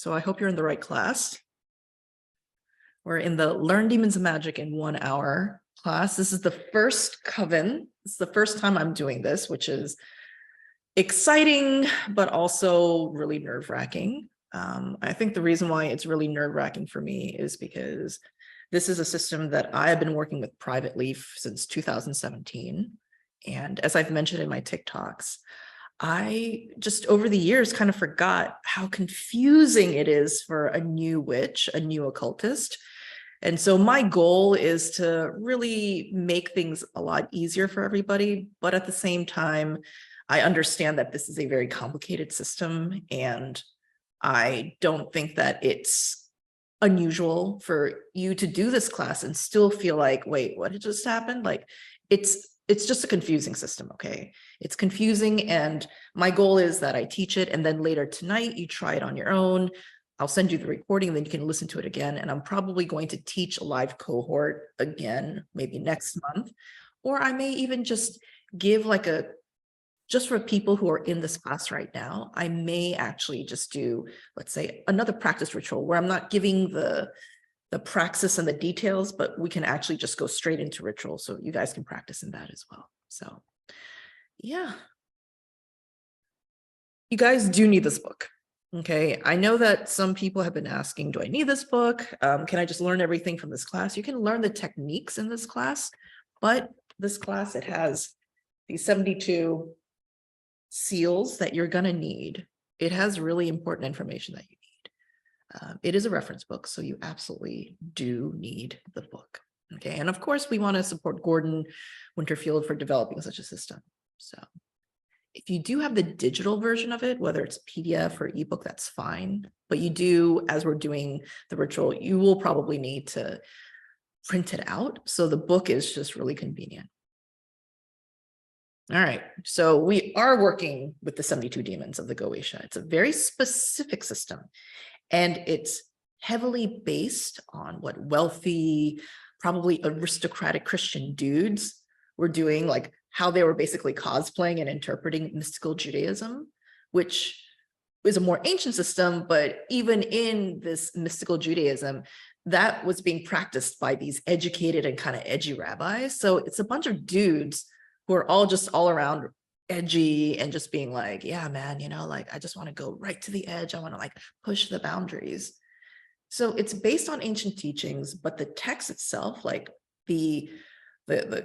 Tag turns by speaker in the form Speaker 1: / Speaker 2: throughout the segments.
Speaker 1: So I hope you're in the right class. We're in the Learn Demons and Magic in 1 hour class. This is the first Coven. It's the first time I'm doing this, which is exciting, but also really nerve-wracking. I think the reason why it's really nerve-wracking for me is because this is a system that I have been working with privately since 2017. And as I've mentioned in my TikToks, I just over the years kind of forgot how confusing it is for a new witch, a new occultist. And so my goal is to really make things a lot easier for everybody. But at the same time, I understand that this is a very complicated system, and I don't think that it's unusual for you to do this class and still feel like, wait, what just happened? Like it's just a confusing system, okay? It's confusing, and my goal is that I teach it, and then later tonight you try it on your own. I'll send you the recording, and then you can listen to it again, and I'm probably going to teach a live cohort again, maybe next month, or I may even just give like just for people who are in this class right now, I may actually just do, let's say, another practice ritual where I'm not giving the praxis and the details, but we can actually just go straight into ritual so you guys can practice in that as well. So yeah, you guys do need this book. Okay, I know that some people have been asking, do I need this book? Can I just learn everything from this class? You can learn the techniques in this class, but this class, it has these 72 seals that you're going to need. It has really important information that you need. It is a reference book, so you absolutely do need the book. Okay, and of course, we want to support Gordon Winterfield for developing such a system. So if you do have the digital version of it, whether it's PDF or ebook, that's fine. But you do, as we're doing the ritual, you will probably need to print it out. So the book is just really convenient. All right, so we are working with the 72 demons of the Goetia. It's a very specific system, and it's heavily based on what wealthy, probably aristocratic Christian dudes were doing, like how they were basically cosplaying and interpreting mystical Judaism, which is a more ancient system, but even in this mystical Judaism, that was being practiced by these educated and kind of edgy rabbis. So it's a bunch of dudes who are all just all around edgy and just being like, yeah, man, you know, like, I just want to go right to the edge. I want to like push the boundaries. So it's based on ancient teachings, but the text itself, like the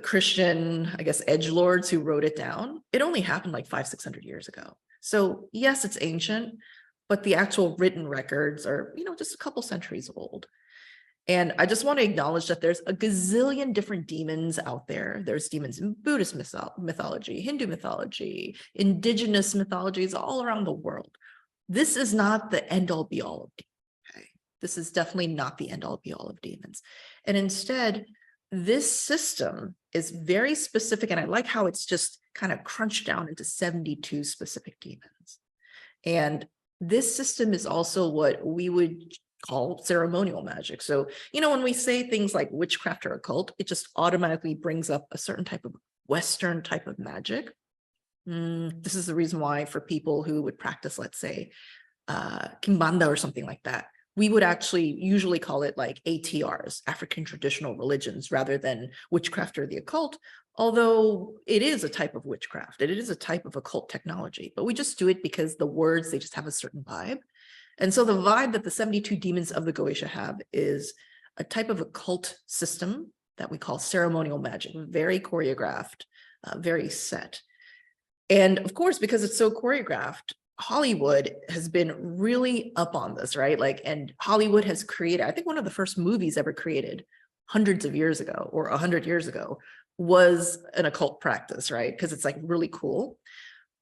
Speaker 1: Christian, I guess, edgelords who wrote it down, it only happened like 500-600 years ago. So yes, it's ancient, but the actual written records are, you know, just a couple centuries old. And I just want to acknowledge that there's a gazillion different demons out there. There's demons in Buddhist mythology, Hindu mythology, indigenous mythologies all around the world. This is not the end-all be-all of demons. Okay? This is definitely not the end-all be-all of demons. And instead, this system is very specific, and I like how it's just kind of crunched down into 72 specific demons. And this system is also what we would call ceremonial magic. So, you know, when we say things like witchcraft or occult, it just automatically brings up a certain type of Western type of magic. This is the reason why for people who would practice, let's say, Kimbanda or something like that, we would actually usually call it like ATRs, African traditional religions, rather than witchcraft or the occult, although it is a type of witchcraft. It is a type of occult technology, but we just do it because the words, they just have a certain vibe. And so the vibe that the 72 demons of the Goetia have is a type of occult system that we call ceremonial magic, very choreographed, very set. And of course, because it's so choreographed, Hollywood has been really up on this, right? Like, and Hollywood has created, I think one of the first movies ever created hundreds of years ago or 100 years ago was an occult practice, right? Because it's like really cool.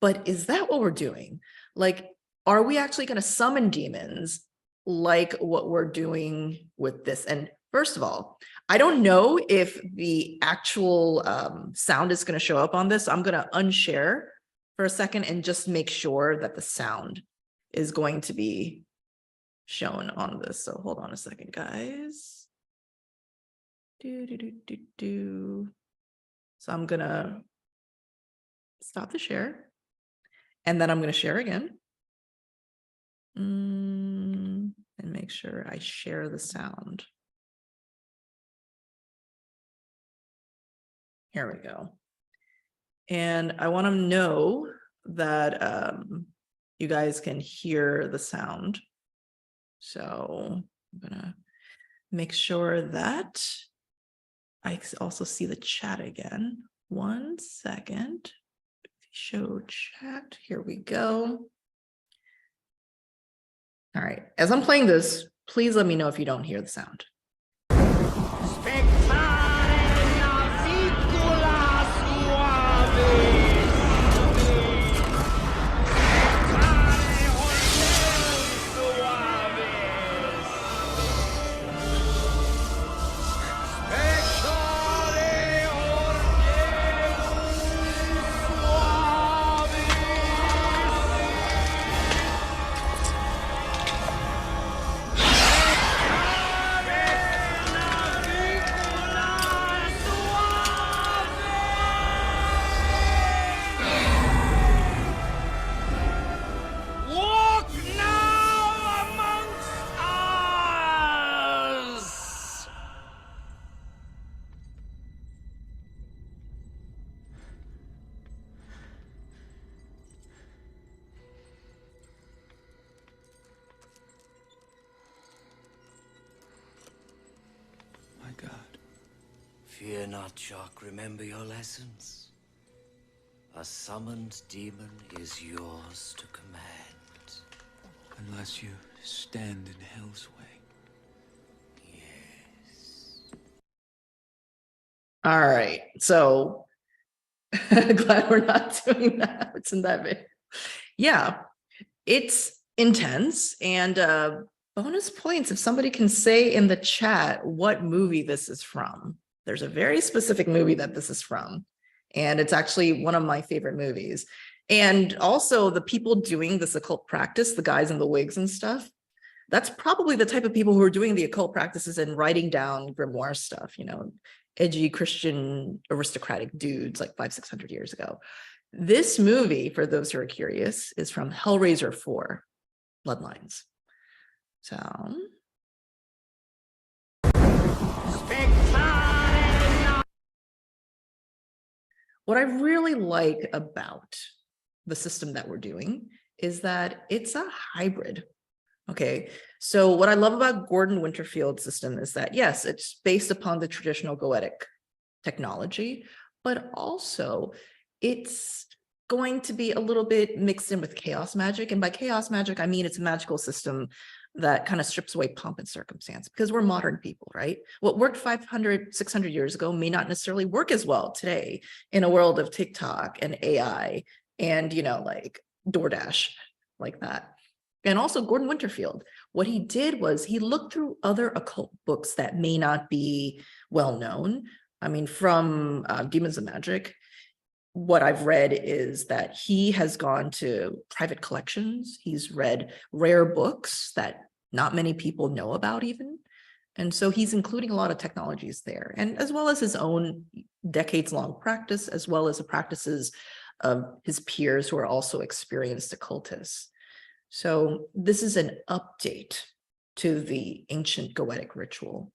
Speaker 1: But is that what we're doing? Like, are we actually going to summon demons like what we're doing with this? And first of all, I don't know if the actual sound is going to show up on this. I'm going to unshare for a second and just make sure that the sound is going to be shown on this. So hold on a second, guys. So I'm going to stop the share, and then I'm going to share again. and make sure I share the sound. Here we go. And I want to know that you guys can hear the sound. So I'm gonna make sure that I also see the chat again. 1 second. Show chat. Here we go. All right. As I'm playing this, please let me know if you don't hear the sound.
Speaker 2: Fear not, Jock. Remember your lessons. A summoned demon is yours to command.
Speaker 3: Unless you stand in Hell's way.
Speaker 2: Yes.
Speaker 1: All right. So glad we're not doing that. It's in that video. Yeah, it's intense. And bonus points if somebody can say in the chat what movie this is from. There's a very specific movie that this is from, and it's actually one of my favorite movies. And also the people doing this occult practice, the guys in the wigs and stuff, that's probably the type of people who are doing the occult practices and writing down grimoire stuff, you know, edgy Christian aristocratic dudes like 500-600 years ago. This movie, for those who are curious, is from Hellraiser 4, Bloodlines. So... What I really like about the system that we're doing is that it's a hybrid. Okay, so what I love about Gordon Winterfield's system is that, yes, it's based upon the traditional goetic technology, but also it's going to be a little bit mixed in with chaos magic. And by chaos magic, I mean it's a magical system that kind of strips away pomp and circumstance, because we're modern people, right? What worked 500, 600 years ago may not necessarily work as well today in a world of TikTok and AI and, you know, like DoorDash, like that. And also Gordon Winterfield, what he did was he looked through other occult books that may not be well known. I mean, from Demons of Magic, what I've read is that he has gone to private collections. He's read rare books that not many people know about even. And so he's including a lot of technologies there, and as well as his own decades-long practice, as well as the practices of his peers who are also experienced occultists. So this is an update to the ancient goetic ritual.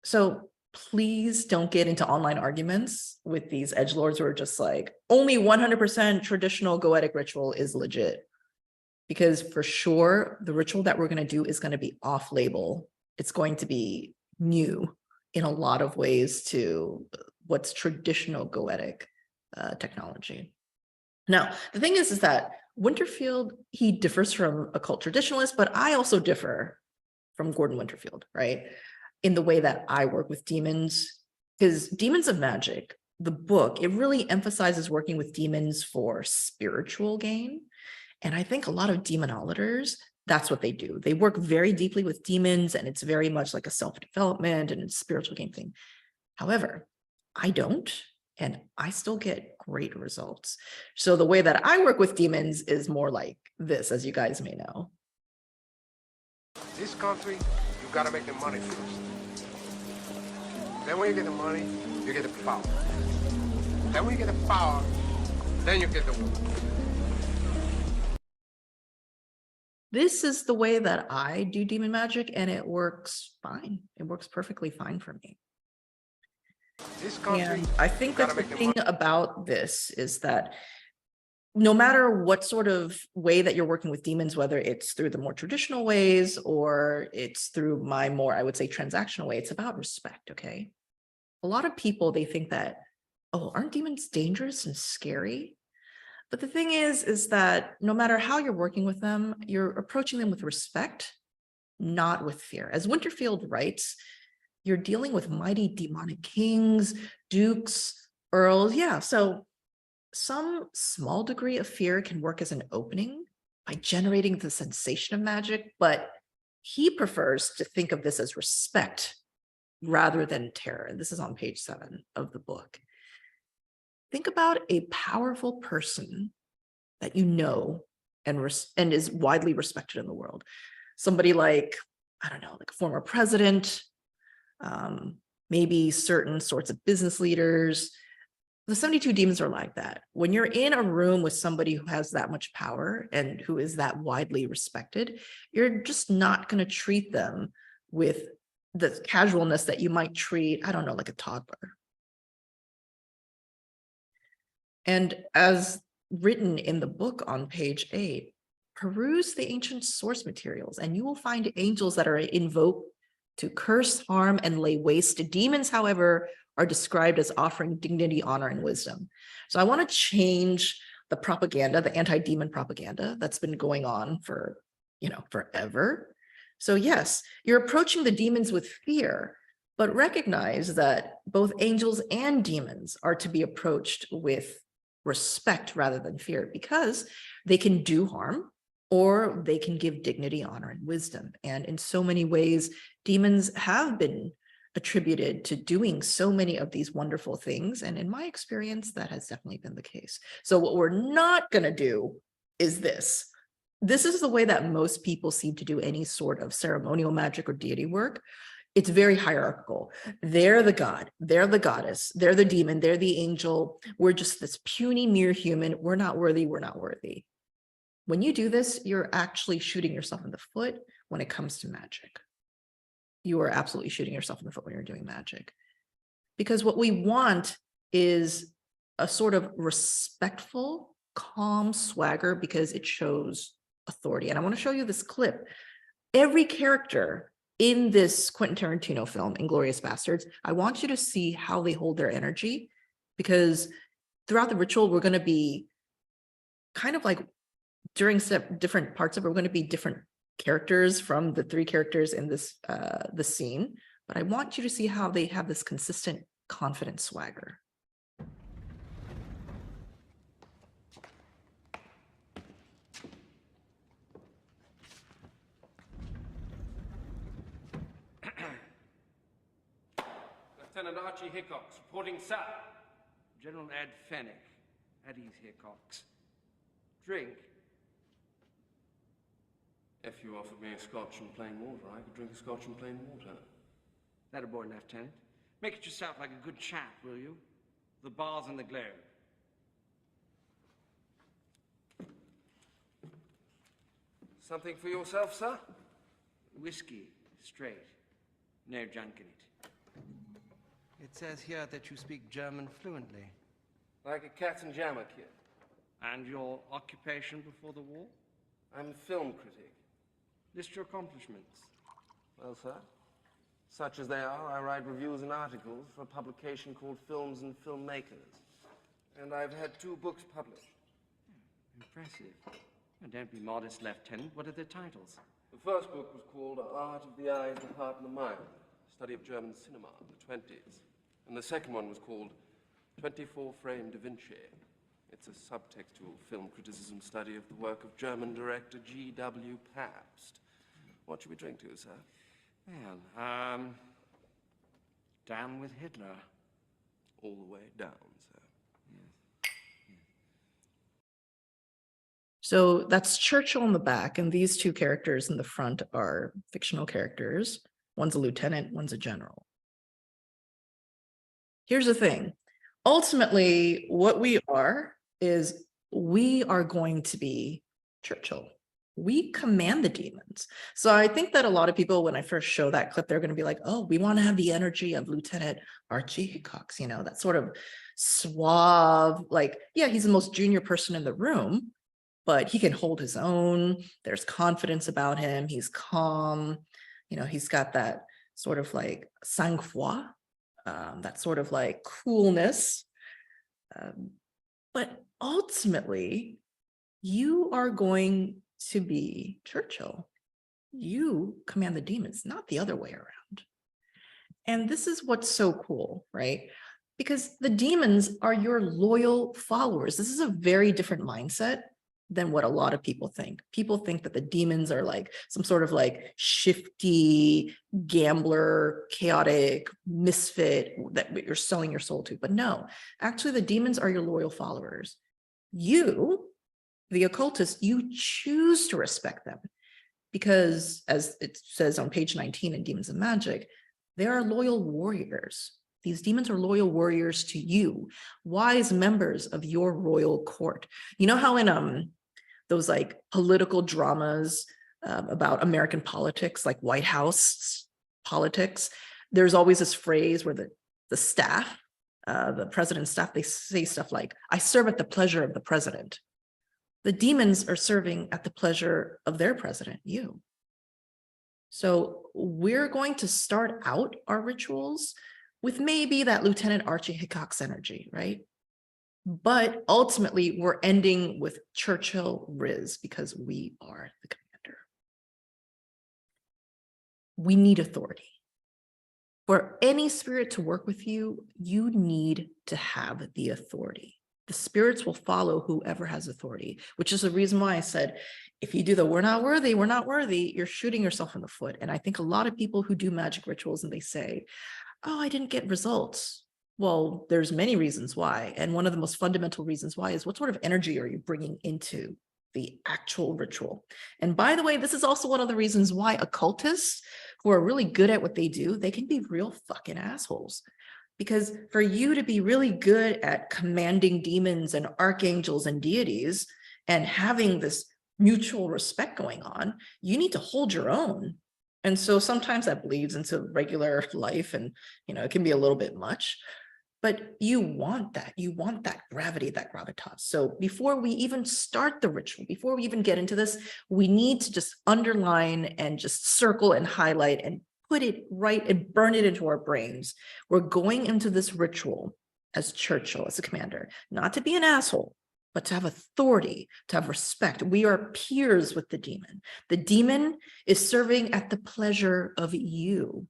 Speaker 1: So please don't get into online arguments with these edgelords who are just like, only 100% traditional goetic ritual is legit. Because for sure, the ritual that we're going to do is going to be off-label. It's going to be new in a lot of ways to what's traditional goetic technology. Now, the thing is that Winterfield, he differs from occult traditionalists, but I also differ from Gordon Winterfield, right? In the way that I work with demons, because Demons of Magic, the book, it really emphasizes working with demons for spiritual gain. And I think a lot of demonolators, that's what they do. They work very deeply with demons, and it's very much like a self-development and it's a spiritual gain thing. However, I don't, and I still get great results. So the way that I work with demons is more like this, as you guys may know.
Speaker 4: This country, you gotta make the money first. Then when you get the money, you get the power. Then when you get the power, then you get the woman.
Speaker 1: This is the way that I do demon magic, and it works fine. It works perfectly fine for me.
Speaker 4: This country,
Speaker 1: And I think
Speaker 4: you
Speaker 1: that
Speaker 4: gotta
Speaker 1: the
Speaker 4: make the
Speaker 1: thing
Speaker 4: money.
Speaker 1: about this is that no matter what sort of way that you're working with demons, whether it's through the more traditional ways or it's through my more, I would say, transactional way, it's about respect, okay? A lot of people, they think that, oh, aren't demons dangerous and scary? But the thing is that no matter how you're working with them, you're approaching them with respect, not with fear. As Winterfield writes, you're dealing with mighty demonic kings, dukes, earls. Yeah, so some small degree of fear can work as an opening by generating the sensation of magic, but he prefers to think of this as respect rather than terror. And this is on page 7 of the book. Think about a powerful person that you know and is widely respected in the world. Somebody like, I don't know, like a former president, maybe certain sorts of business leaders. The 72 demons are like that. When you're in a room with somebody who has that much power and who is that widely respected, you're just not going to treat them with the casualness that you might treat, I don't know, like a toddler. And as written in the book on page 8, peruse the ancient source materials and you will find angels that are invoked to curse, harm, and lay waste to demons, however, are described as offering dignity, honor, and wisdom. So I want to change the propaganda, the anti-demon propaganda that's been going on for, forever. So yes, you're approaching the demons with fear, but recognize that both angels and demons are to be approached with respect rather than fear, because they can do harm or they can give dignity, honor, and wisdom. And in so many ways, demons have been attributed to doing so many of these wonderful things. And in my experience, that has definitely been the case. So what we're not going to do is this. This is the way that most people seem to do any sort of ceremonial magic or deity work. It's very hierarchical. They're the god, they're the goddess, they're the demon, they're the angel. We're just this puny mere human. We're not worthy, we're not worthy. When you do this, you're actually shooting yourself in the foot when it comes to magic. You are absolutely shooting yourself in the foot when you're doing magic. Because what we want is a sort of respectful, calm swagger, because it shows authority. And I want to show you this clip. Every character in this Quentin Tarantino film, Inglourious Basterds, I want you to see how they hold their energy, because throughout the ritual, we're going to be kind of like during different parts of it, we're going to be different characters from the 3 characters in this the scene. But I want you to see how they have this consistent, confident swagger.
Speaker 5: Lieutenant Archie Hickox, reporting south. General Ed Fennick, at ease, Hickox. Drink.
Speaker 6: If you offered me a scotch and plain water, I could drink a scotch and plain water.
Speaker 5: That a boy, Lieutenant. Make it yourself like a good chap, will you? The bar's in the globe.
Speaker 6: Something for yourself, sir?
Speaker 5: Whiskey, straight. No junk in it. It says here that you speak German fluently.
Speaker 6: Like a Katzenjammer kid.
Speaker 5: And your occupation before the war?
Speaker 6: I'm a film critic.
Speaker 5: List your accomplishments.
Speaker 6: Well, sir, such as they are, I write reviews and articles for a publication called Films and Filmmakers. And I've had 2 books published.
Speaker 5: Impressive. And don't be modest, Lieutenant. What are the titles?
Speaker 6: The first book was called Art of the Eye, the Heart and the Mind, a study of German cinema in the 20s. And the second one was called 24 Frame Da Vinci. It's a subtextual film criticism study of the work of German director G.W. Pabst. What should we drink to, sir?
Speaker 5: Well, down with Hitler.
Speaker 6: All the way down, sir.
Speaker 1: So that's Churchill in the back, and these 2 characters in the front are fictional characters. One's a lieutenant, one's a general. Here's the thing. Ultimately, what we are is we are going to be Churchill. We command the demons. So I think that a lot of people, when I first show that clip, they're going to be like, oh, we want to have the energy of Lieutenant Archie Hickox, you know, that sort of suave, like, yeah, he's the most junior person in the room, but he can hold his own. There's confidence about him. He's calm. You know, he's got that sort of like sang-froid, that sort of like coolness. But ultimately, you are going to be Churchill. You command the demons, not the other way around. And this is what's so cool, right? Because the demons are your loyal followers. This is a very different mindset than what a lot of people think. People think that the demons are like some sort of like shifty, gambler, chaotic misfit that you're selling your soul to. But no, actually the demons are your loyal followers. You, the occultist, you choose to respect them because, as it says on page 19 in Demons of Magic, they are loyal warriors. These demons are loyal warriors to you, wise members of your royal court. You know how in those like political dramas about American politics, like White House politics, there's always this phrase where the staff, the president's staff, they say stuff like, I serve at the pleasure of the president. The demons are serving at the pleasure of their president, you. So we're going to start out our rituals with maybe that Lieutenant Archie Hickox energy, right? But ultimately, we're ending with Churchill Riz because we are the commander. We need authority. For any spirit to work with you, you need to have the authority. The spirits will follow whoever has authority, which is the reason why I said, if you do the we're not worthy, you're shooting yourself in the foot. And I think a lot of people who do magic rituals and they say, oh, I didn't get results. Well, there's many reasons why. And one of the most fundamental reasons why is what sort of energy are you bringing into the actual ritual? And by the way, this is also one of the reasons why occultists who are really good at what they do, they can be real fucking assholes. Because for you to be really good at commanding demons and archangels and deities and having this mutual respect going on, you need to hold your own. And so sometimes that bleeds into regular life and, you know, it can be a little bit much, but you want that gravity, that gravitas. So before we even start the ritual, before we even get into this, we need to just underline and just circle and highlight and put it right and burn it into our brains. We're going into this ritual as Churchill, as a commander, not to be an asshole, but to have authority, to have respect. We are peers with the demon. The demon is serving at the pleasure of you.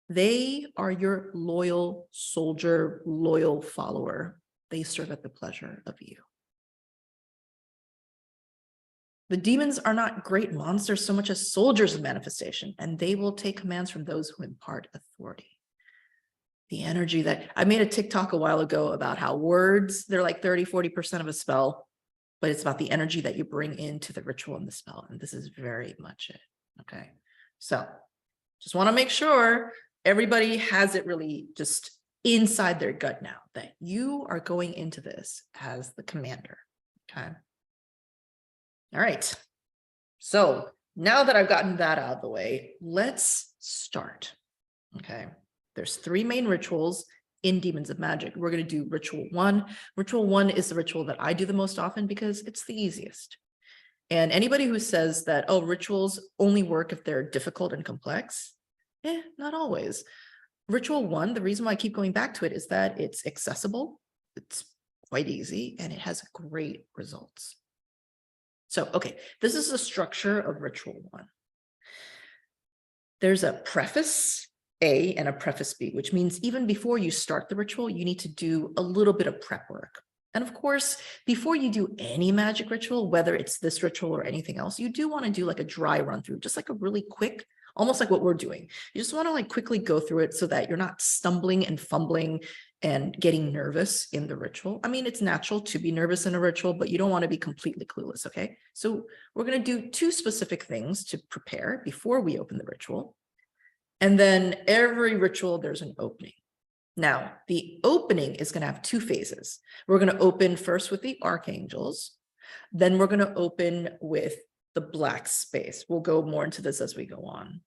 Speaker 1: They are your loyal soldier, loyal follower. They serve at the pleasure of you. The demons are not great monsters so much as soldiers of manifestation, and they will take commands from those who impart authority. The energy that I made a TikTok a while ago about how words, they're like 30–40% of a spell, but it's about the energy that you bring into the ritual and the spell. And this is very much it. Okay. So just want to make sure everybody has it really just inside their gut now that you are going into this as the commander. Okay. All right. So now that I've gotten that out of the way, let's start. Okay. There's 3 main rituals in Demons of Magic. We're going to do ritual 1. Ritual 1 is the ritual that I do the most often because it's the easiest. And anybody who says that, oh, rituals only work if they're difficult and complex, not always. Ritual 1, the reason why I keep going back to it is that it's accessible, it's quite easy, and it has great results. So, okay, this is the structure of ritual 1. There's a preface A and a preface B, which means even before you start the ritual, you need to do a little bit of prep work. And of course, before you do any magic ritual, whether it's this ritual or anything else, you do want to do like a dry run through, just like a really quick, almost like what we're doing. You just want to like quickly go through it so that you're not stumbling and fumbling and getting nervous in the ritual. I mean, it's natural to be nervous in a ritual, but you don't want to be completely clueless, okay? So we're going to do 2 specific things to prepare before we open the ritual. And then every ritual, there's an opening. Now, the opening is going to have 2 phases. We're going to open first with the archangels. Then we're going to open with the black space. We'll go more into this as we go on.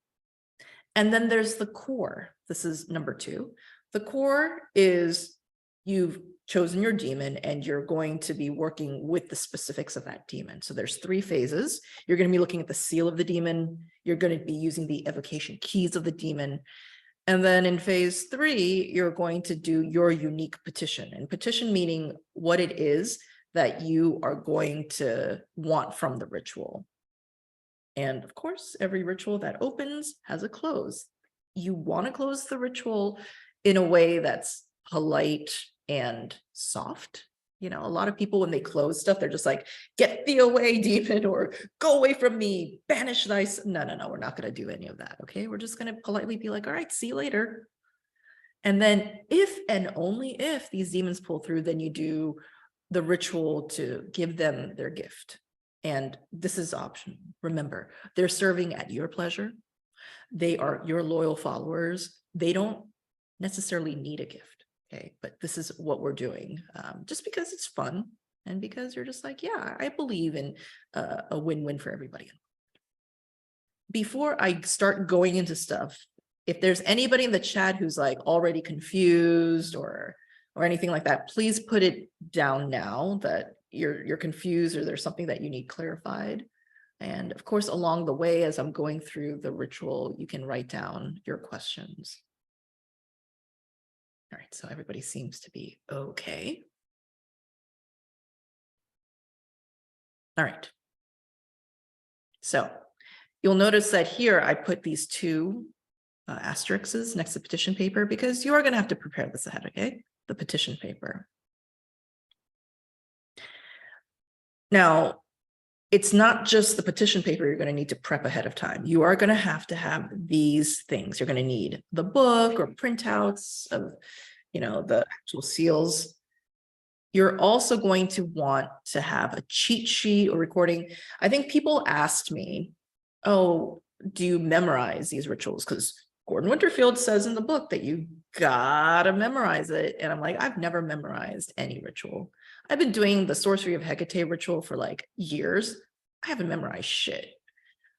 Speaker 1: And then there's the core. This is number 2. The core is you've chosen your demon and you're going to be working with the specifics of that demon. So there's 3 phases. You're going to be looking at the seal of the demon. You're going to be using the evocation keys of the demon. And then in phase 3, you're going to do your unique petition. And petition meaning what it is that you are going to want from the ritual. And of course, every ritual that opens has a close. You want to close the ritual in a way that's polite and soft. You know, a lot of people, when they close stuff, they're just like, get thee away, demon, or go away from me, banish thy. No, we're not going to do any of that. Okay. We're just going to politely be like, all right, see you later. And then if and only if these demons pull through, then you do the ritual to give them their gift. And this is optional. Remember, they're serving at your pleasure. They are your loyal followers. They don't necessarily need a gift. Okay, but this is what we're doing just because it's fun and because you're just like, yeah, I believe in a win-win for everybody. Before I start going into stuff, if there's anybody in the chat who's like already confused or anything like that, please put it down now that you're confused or there's something that you need clarified. And of course, along the way, as I'm going through the ritual, you can write down your questions. All right, so everybody seems to be okay. All right. So you'll notice that here I put these 2 asterisks next to petition paper because you are going to have to prepare this ahead, okay? The petition paper. Now, it's not just the petition paper you're going to need to prep ahead of time. You are going to have these things. You're going to need the book or printouts of, you know, the actual seals. You're also going to want to have a cheat sheet or recording. I think people asked me, oh, do you memorize these rituals? Because Gordon Winterfield says in the book that you gotta memorize it. And I'm like, I've never memorized any ritual. I've been doing the Sorcery of Hecate ritual for like years. I haven't memorized shit.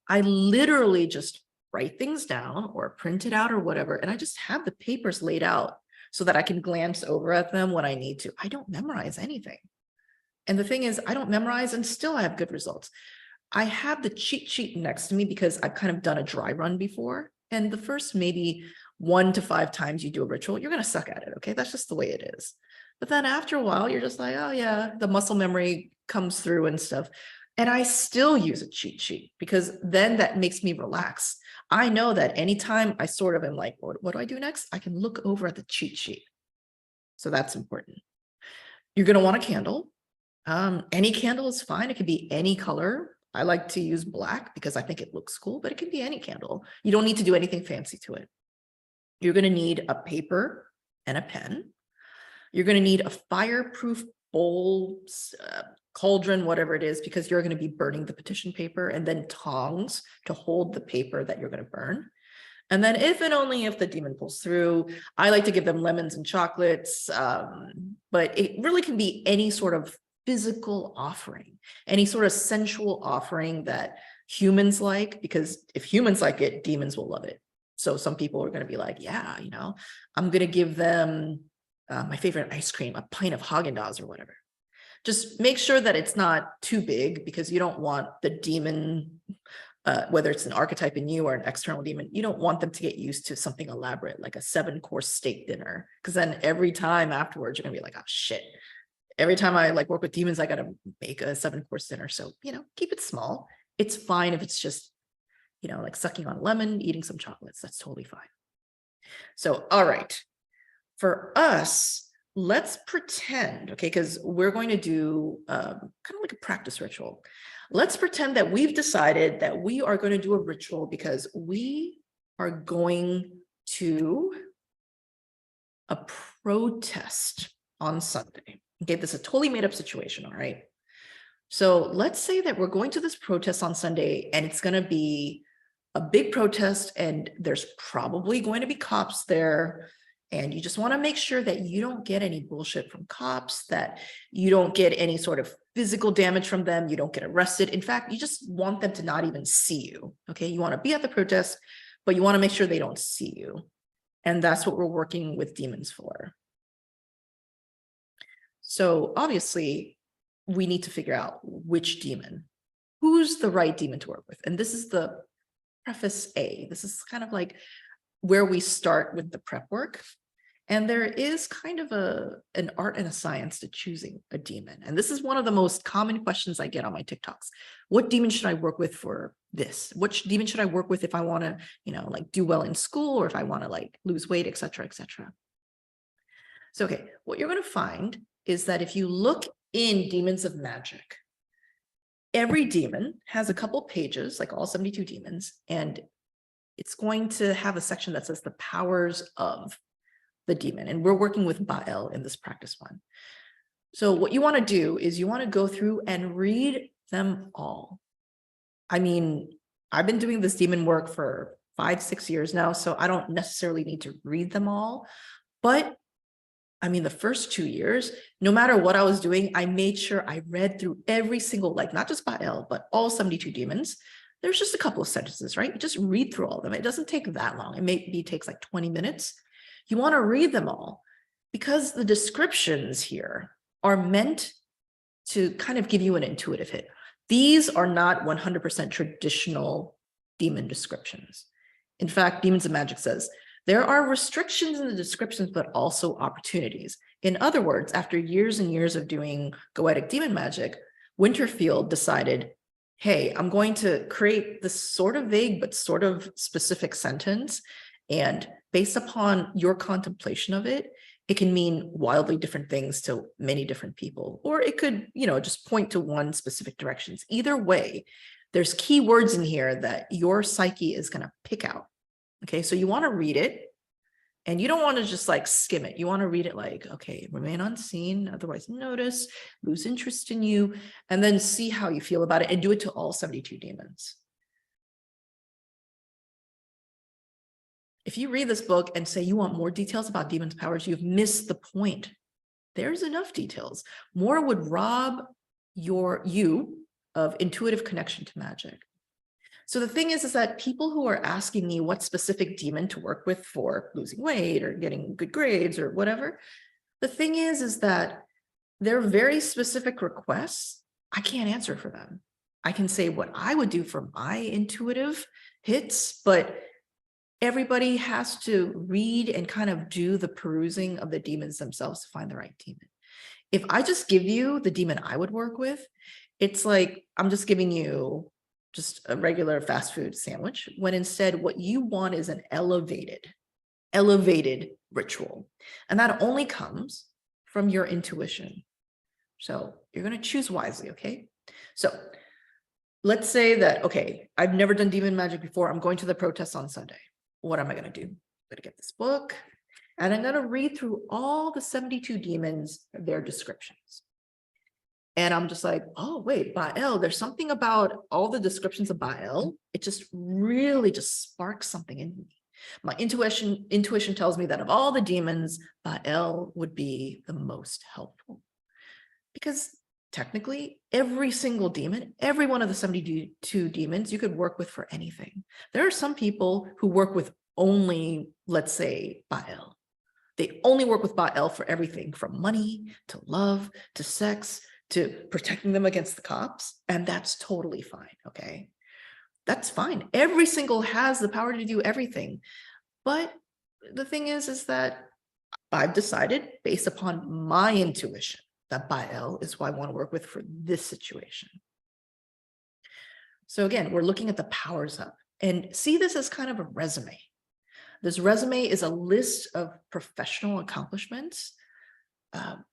Speaker 1: I literally just write things down or print it out or whatever. And I just have the papers laid out so that I can glance over at them when I need to. I don't memorize anything. And the thing is, I don't memorize and still have good results. I have the cheat sheet next to me because I've kind of done a dry run before. And the first maybe 1 to 5 times you do a ritual, you're going to suck at it. Okay. That's just the way it is. But then after a while, you're just like, oh yeah, the muscle memory comes through and stuff. And I still use a cheat sheet because then that makes me relax. I know that anytime I sort of am like, what do I do next? I can look over at the cheat sheet. So that's important. You're going to want a candle. Any candle is fine. It could be any color. I like to use black because I think it looks cool, but it can be any candle. You don't need to do anything fancy to it. You're going to need a paper and a pen. You're going to need a fireproof bowl, cauldron, whatever it is, because you're going to be burning the petition paper, and then tongs to hold the paper that you're going to burn. And then if and only if the demon pulls through, I like to give them lemons and chocolates, but it really can be any sort of physical offering, any sort of sensual offering that humans like, because if humans like it, demons will love it. So some people are going to be like, yeah, you know, I'm going to give them my favorite ice cream, a pint of Haagen-Dazs or whatever. Just make sure that it's not too big because you don't want the demon, whether it's an archetype in you or an external demon, you don't want them to get used to something elaborate like a 7-course steak dinner. Because then every time afterwards, you're going to be like, oh shit. Every time I like work with demons, I got to make a 7-course dinner. So, you know, keep it small. It's fine if it's just, you know, like sucking on a lemon, eating some chocolates. That's totally fine. So, all right. For us, let's pretend, okay, because we're going to do kind of like a practice ritual. Let's pretend that we've decided that we are going to do a ritual because we are going to a protest on Sunday. Okay, this is a totally made up situation, all right? So let's say that we're going to this protest on Sunday and it's going to be a big protest and there's probably going to be cops there. And you just want to make sure that you don't get any bullshit from cops, that you don't get any sort of physical damage from them. You don't get arrested. In fact, you just want them to not even see you. Okay. You want to be at the protest, but you want to make sure they don't see you. And that's what we're working with demons for. So obviously we need to figure out which demon, who's the right demon to work with. And this is the preface A. This is kind of like where we start with the prep work. And there is kind of an art and a science to choosing a demon. And this is one of the most common questions I get on my TikToks. What demon should I work with for this? Which demon should I work with if I want to, like do well in school, or if I want to like lose weight, et cetera, et cetera. So, okay, what you're going to find is that if you look in Demons of Magic, every demon has a couple pages, like all 72 demons, and it's going to have a section that says the powers of the demon. And we're working with Baal in this practice one. So what you want to do is you want to go through and read them all. I mean, I've been doing this demon work for 5-6 years now, so I don't necessarily need to read them all. But I mean, the first 2 years, no matter what I was doing, I made sure I read through every single, like not just Baal, but all 72 demons. There's just a couple of sentences, right? You just read through all of them. It doesn't take that long. It maybe takes like 20 minutes. You want to read them all because the descriptions here are meant to kind of give you an intuitive hit. These are not 100% traditional demon descriptions. In fact, Demons of Magic says, there are restrictions in the descriptions, but also opportunities. In other words, after years and years of doing goetic demon magic, Winterfield decided, hey, I'm going to create this sort of vague, but sort of specific sentence. And based upon your contemplation of it, it can mean wildly different things to many different people, or it could, just point to one specific directions. Either way, there's key words in here that your psyche is going to pick out. Okay, so you want to read it, and you don't want to just like skim it. You want to read it like, okay, remain unseen, otherwise notice, lose interest in you, and then see how you feel about it, and do it to all 72 demons. If you read this book and say you want more details about demons' powers, you've missed the point. There's enough details. More would rob you of intuitive connection to magic. So the thing is that people who are asking me what specific demon to work with for losing weight or getting good grades or whatever, the thing is that they're very specific requests. I can't answer for them. I can say what I would do for my intuitive hits, but everybody has to read and kind of do the perusing of the demons themselves to find the right demon. If I just give you the demon I would work with, it's like I'm just giving you just a regular fast food sandwich, when instead what you want is an elevated ritual. And that only comes from your intuition. So you're going to choose wisely, okay? So let's say that, okay, I've never done demon magic before. I'm going to the protest on Sunday. What am I going to do? I'm going to get this book, and I'm going to read through all the 72 demons, their descriptions. And I'm just like, oh, wait, Baal, there's something about all the descriptions of Baal. It just really just sparks something in me. My intuition tells me that of all the demons, Baal would be the most helpful. Because technically, every single demon, every one of the 72 demons, you could work with for anything. There are some people who work with only, let's say, Baal. They only work with Baal for everything from money to love to sex to protecting them against the cops. And that's totally fine, okay? That's fine. Every single has the power to do everything. But the thing is that I've decided based upon my intuition that Baal is who I want to work with for this situation. So again, we're looking at the powers up, and see this as kind of a resume. This resume is a list of professional accomplishments,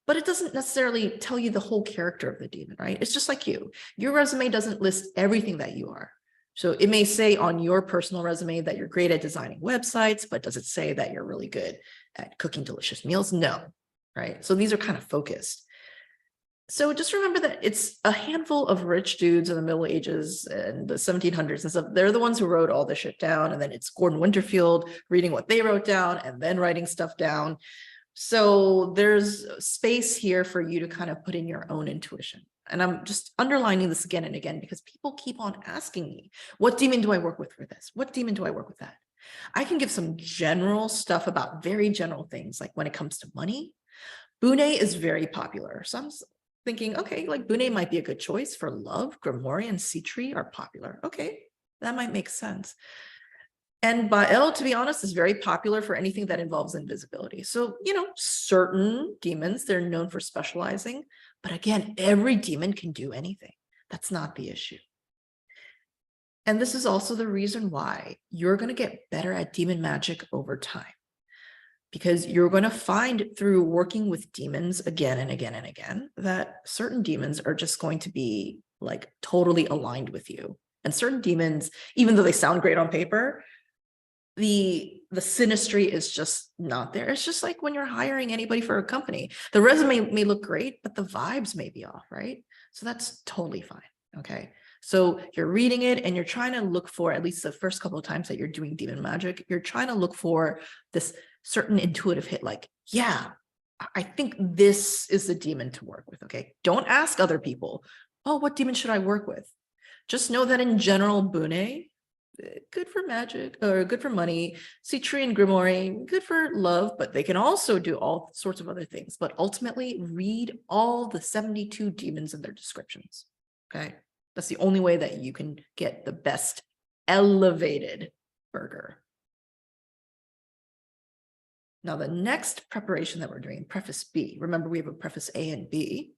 Speaker 1: but it doesn't necessarily tell you the whole character of the demon, right? It's just like you. Your resume doesn't list everything that you are. So it may say on your personal resume that you're great at designing websites, but does it say that you're really good at cooking delicious meals? No, right? So these are kind of focused. So just remember that it's a handful of rich dudes in the Middle Ages and the 1700s and stuff. They're the ones who wrote all this shit down. And then it's Gordon Winterfield reading what they wrote down and then writing stuff down. So there's space here for you to kind of put in your own intuition. and I'm just underlining this again and again because people keep on asking me, what demon do I work with for this? What demon do I work with that? I can give some general stuff about very general things, like when it comes to money. Bune is very popular. So I'm thinking, okay, like Bune might be a good choice for love. Grimoire and Citri are popular. Okay, that might make sense. And Bael, to be honest, is very popular for anything that involves invisibility. So, you know, certain demons, they're known for specializing. But again, every demon can do anything. That's not the issue. And this is also the reason why you're going to get better at demon magic over time. Because you're going to find through working with demons again and again and again that certain demons are just going to be like totally aligned with you. And certain demons, even though they sound great on paper, the synastry is just not there. It's just like when you're hiring anybody for a company. The resume may look great, but the vibes may be off, right? So that's totally fine, okay? So you're reading it and you're trying to look for, at least the first couple of times that you're doing demon magic, you're trying to look for this certain intuitive hit, like, yeah, I think this is the demon to work with, okay? Don't ask other people, oh, what demon should I work with? Just know that in general, Bune, good for magic or good for money. Citri and Grimoire, good for love, but they can also do all sorts of other things. But ultimately, read all the 72 demons in their descriptions, okay? That's the only way that you can get the best elevated burger. Now, the next preparation that we're doing, preface B, remember we have a preface A and B.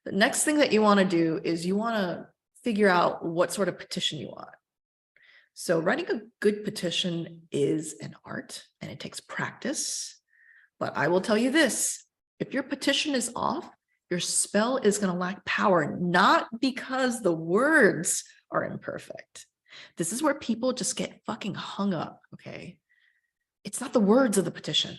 Speaker 1: The next thing that you want to do is you want to figure out what sort of petition you want. So writing a good petition is an art and it takes practice. But I will tell you this, if your petition is off, your spell is going to lack power, not because the words are imperfect. This is where people just get fucking hung up, okay? It's not the words of the petition.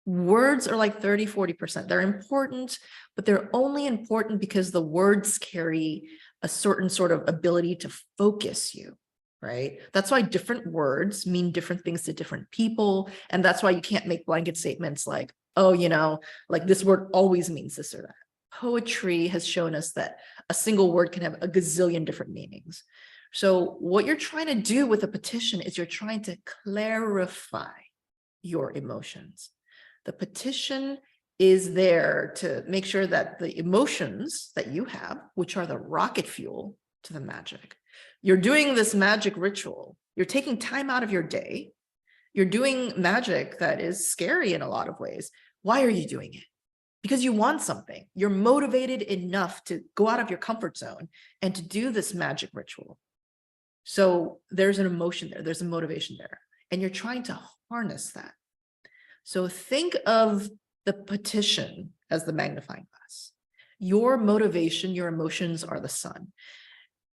Speaker 1: Words are like 30, 40%. They're important, but they're only important because the words carry a certain sort of ability to focus you, right? That's why different words mean different things to different people. And that's why you can't make blanket statements like, oh, you know, like this word always means this or that. Poetry has shown us that a single word can have a gazillion different meanings. So what you're trying to do with a petition is you're trying to clarify your emotions. The petition is there to make sure that the emotions that you have, which are the rocket fuel to the magic, you're doing this magic ritual, you're taking time out of your day, you're doing magic that is scary in a lot of ways. Why are you doing it? Because you want something. You're motivated enough to go out of your comfort zone and to do this magic ritual. So there's an emotion there, there's a motivation there, and you're trying to harness that. So think of the petition as the magnifying glass. Your motivation, your emotions are the sun.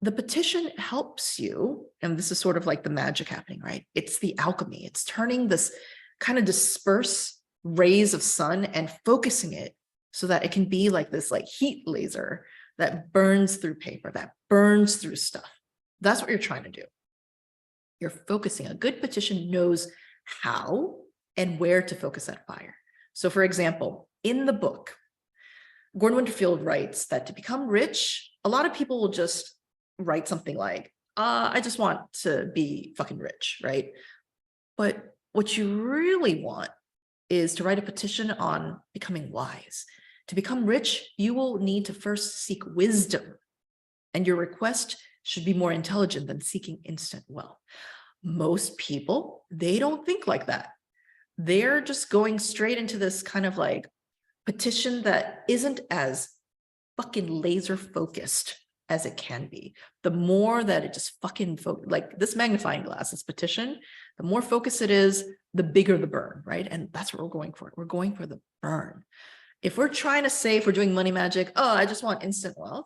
Speaker 1: The petition helps you, and this is sort of like the magic happening, right? It's the alchemy. It's turning this kind of disperse rays of sun and focusing it so that it can be like this like heat laser that burns through paper, that burns through stuff. That's what you're trying to do. You're focusing. A good petition knows how and where to focus that fire. So for example, in the book, Gordon Winterfield writes that to become rich, a lot of people will just write something like, I just want to be fucking rich, right? But what you really want is to write a petition on becoming wise. To become rich, you will need to first seek wisdom, and your request should be more intelligent than seeking instant wealth. Most people, they don't think like that. They're just going straight into this kind of like petition that isn't as fucking laser focused as it can be. The more that it just fucking like this magnifying glass, this petition, the more focused it is, the bigger the burn, right? And that's what we're going for. We're going for the burn. If we're trying to say, if we're doing money magic, oh, I just want instant wealth,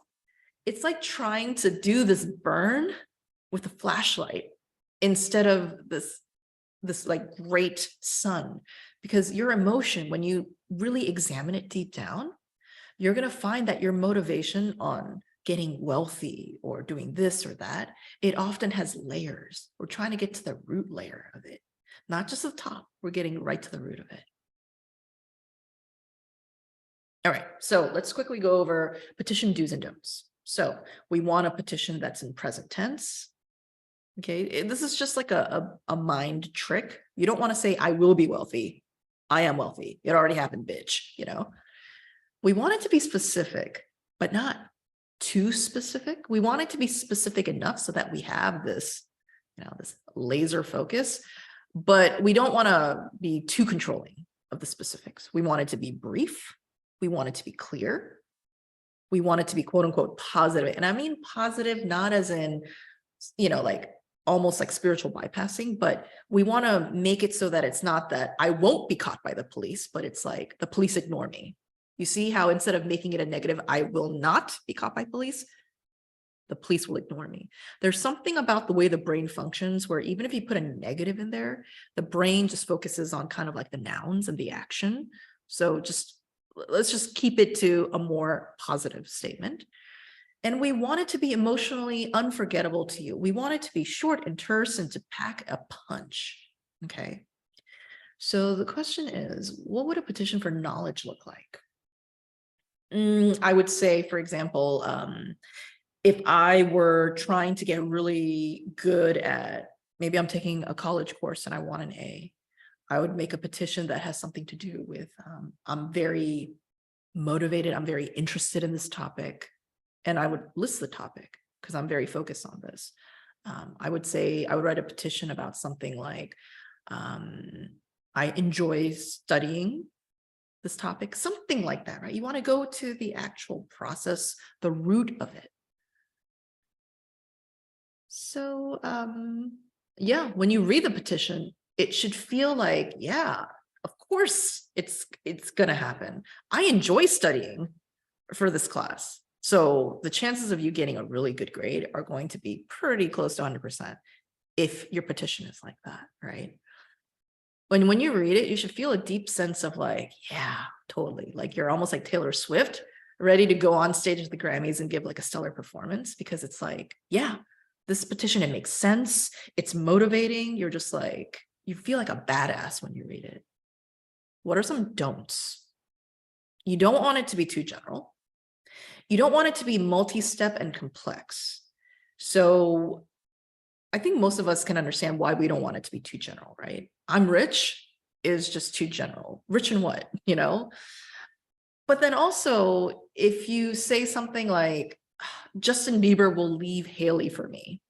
Speaker 1: it's like trying to do this burn with a flashlight instead of this like great sun, because your emotion, when you really examine it deep down, you're going to find that your motivation on getting wealthy or doing this or that, it often has layers. We're trying to get to the root layer of it, not just the top. We're getting right to the root of it. All right, so let's quickly go over petition do's and don'ts. So we want a petition that's in present tense. Okay, this is just like a mind trick. You don't want to say, I will be wealthy. I am wealthy. It already happened, bitch, you know? We want it to be specific, but not too specific. We want it to be specific enough so that we have this, this laser focus, but we don't want to be too controlling of the specifics. We want it to be brief. We want it to be clear. We want it to be quote unquote positive. And I mean positive, not as in, like almost like spiritual bypassing, but we want to make it so that it's not that I won't be caught by the police, but it's like the police ignore me. You see how instead of making it a negative, I will not be caught by police, the police will ignore me. There's something about the way the brain functions where even if you put a negative in there, the brain just focuses on kind of like the nouns and the action. So let's just keep it to a more positive statement. And we want it to be emotionally unforgettable to you. We want it to be short and terse and to pack a punch. Okay. So the question is, what would a petition for knowledge look like? I would say, for example, if I were trying to get really good at, maybe I'm taking a college course and I want an A, I would make a petition that has something to do with, I'm very motivated, I'm very interested in this topic, and I would list the topic because I'm very focused on this. I would say, I would write a petition about something like, I enjoy studying this topic, something like that, right? You want to go to the actual process, the root of it. So, yeah, when you read the petition, it should feel like, yeah, of course it's going to happen. I enjoy studying for this class. So the chances of you getting a really good grade are going to be pretty close to 100% if your petition is like that, right? When you read it, you should feel a deep sense of like, yeah, totally. Like you're almost like Taylor Swift, ready to go on stage at the Grammys and give like a stellar performance, because it's like, yeah, this petition, it makes sense. It's motivating. You're just like, you feel like a badass when you read it. What are some don'ts? You don't want it to be too general. You don't want it to be multi-step and complex. So I think most of us can understand why we don't want it to be too general, right? I'm rich is just too general. Rich in what, But then also, if you say something like, Justin Bieber will leave Haley for me,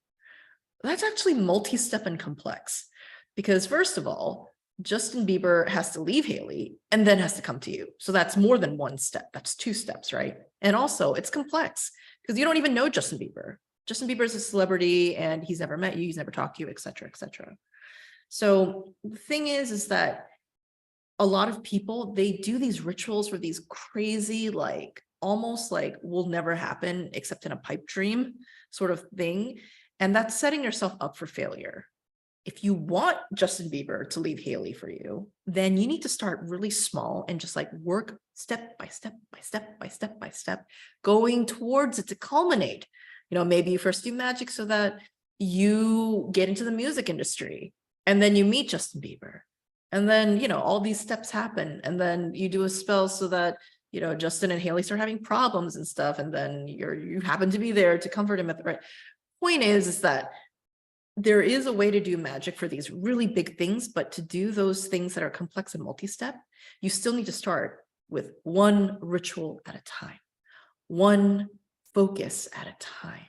Speaker 1: that's actually multi-step and complex. Because first of all, Justin Bieber has to leave Haley and then has to come to you. So that's more than one step. That's two steps, right? And also it's complex because you don't even know Justin Bieber. Justin Bieber is a celebrity and he's never met you, he's never talked to you, et cetera, et cetera. So the thing is that a lot of people, they do these rituals for these crazy, like almost like will never happen except in a pipe dream sort of thing. And that's setting yourself up for failure. If you want Justin Bieber to leave Haley for you, then you need to start really small and just like work step by step by step by step by step, going towards it to culminate. Maybe you first do Magick so that you get into the music industry and then you meet Justin Bieber. And then, all these steps happen. And then you do a spell so that, Justin and Haley start having problems and stuff. And then you happen to be there to comfort him at the right point is that there is a way to do magic for these really big things, but to do those things that are complex and multi-step, you still need to start with one ritual at a time, one focus at a time.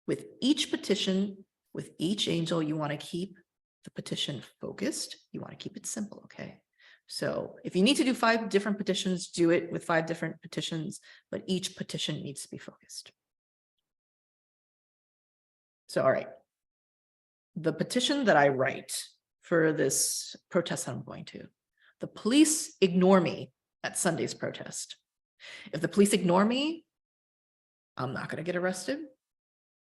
Speaker 1: With each petition, with each angel, you want to keep the petition focused. You want to keep it simple, okay? So if you need to do 5 different petitions, do it with 5 different petitions, but each petition needs to be focused. So, all right. The petition that I write for this protest that I'm going to, the police ignore me at Sunday's protest. If the police ignore me, I'm not going to get arrested.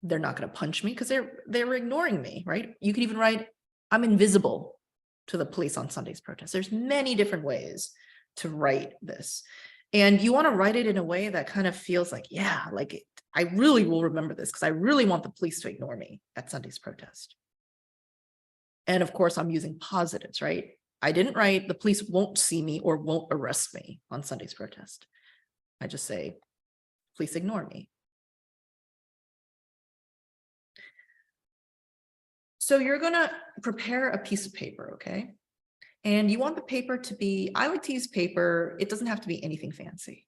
Speaker 1: They're not going to punch me because they're ignoring me, right? You could even write, I'm invisible to the police on Sunday's protest. There's many different ways to write this. And you want to write it in a way that kind of feels like, yeah, like I really will remember this because I really want the police to ignore me at Sunday's protest. And of course, I'm using positives, right? I didn't write the police won't see me or won't arrest me on Sunday's protest. I just say, please ignore me. So you're gonna prepare a piece of paper, okay? And you want the paper to be, I like to use paper, it doesn't have to be anything fancy.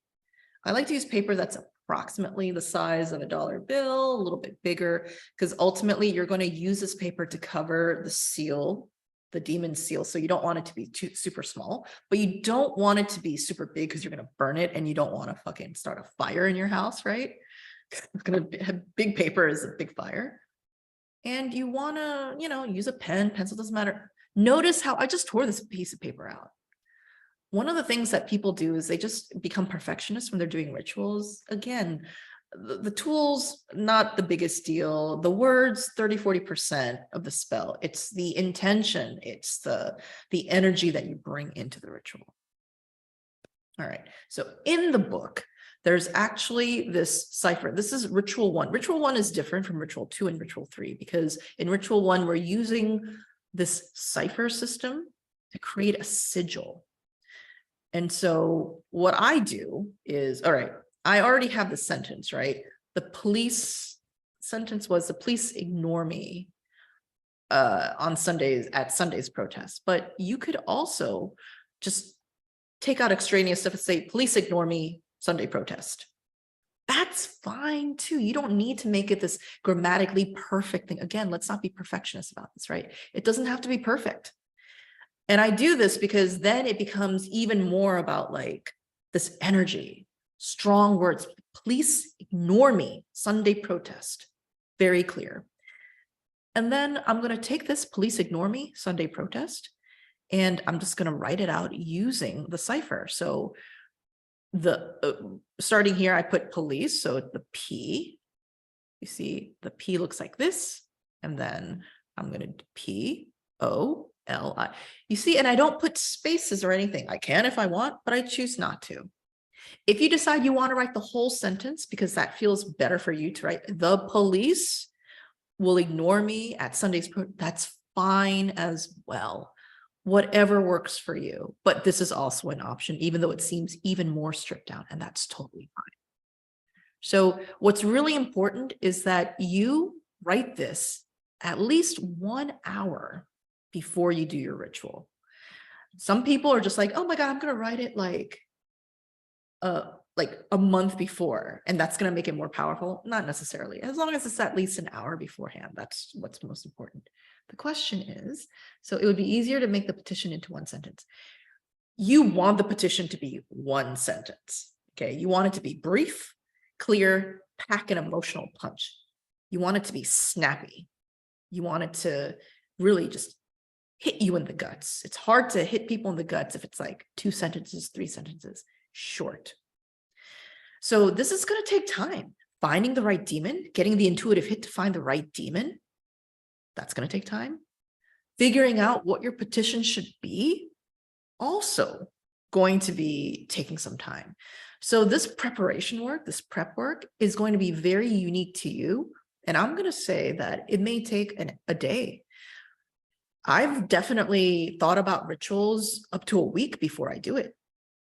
Speaker 1: I like to use paper that's approximately the size of a dollar bill, a little bit bigger, because ultimately you're going to use this paper to cover the seal, the demon seal. So you don't want it to be too super small, but you don't want it to be super big because you're going to burn it and you don't want to fucking start a fire in your house, right? It's going to have big paper is a big fire. And you want to, use a pen, pencil, doesn't matter. Notice how I just tore this piece of paper out. One of the things that people do is they just become perfectionists when they're doing rituals. Again, the tools, not the biggest deal. The words, 30–40% of the spell. It's the intention. It's the energy that you bring into the ritual. All right. So in the book, there's actually this cipher. This is ritual 1. Ritual 1 is different from ritual 2 and ritual 3 because in ritual 1, we're using this cipher system to create a sigil. And so what I do is, all right, I already have the sentence, right? The police sentence was the police ignore me on Sundays at Sunday's protest. But you could also just take out extraneous stuff and say, police ignore me, Sunday protest. That's fine too. You don't need to make it this grammatically perfect thing. Again, let's not be perfectionists about this, right? It doesn't have to be perfect. And I do this because then it becomes even more about like this energy, strong words. Police ignore me, Sunday protest. Very clear. And then I'm going to take this police ignore me, Sunday protest, and I'm just going to write it out using the cipher. So the starting here, I put police. So the P, you see the P looks like this. And then I'm going to P-O-L-I. You see, and I don't put spaces or anything. I can if I want, but I choose not to. If you decide you want to write the whole sentence because that feels better for you to write, the police will ignore me at Sunday's, that's fine as well. Whatever works for you. But this is also an option, even though it seems even more stripped down, and that's totally fine. So what's really important is that you write this at least 1 hour before you do your ritual. Some people are just like, oh my God, I'm going to write it like a month before, and that's going to make it more powerful. Not necessarily, as long as it's at least an hour beforehand. That's what's most important. The question is, so it would be easier to make the petition into 1 sentence. You want the petition to be 1 sentence. Okay. You want it to be brief, clear, pack an emotional punch. You want it to be snappy. You want it to really just hit you in the guts. It's hard to hit people in the guts if it's like 2 sentences, 3 sentences, short. So this is going to take time. Finding the right demon, getting the intuitive hit to find the right demon, that's going to take time. Figuring out what your petition should be, also going to be taking some time. So this preparation work, this prep work is going to be very unique to you. And I'm going to say that it may take a day. I've definitely thought about rituals up to a week before I do it.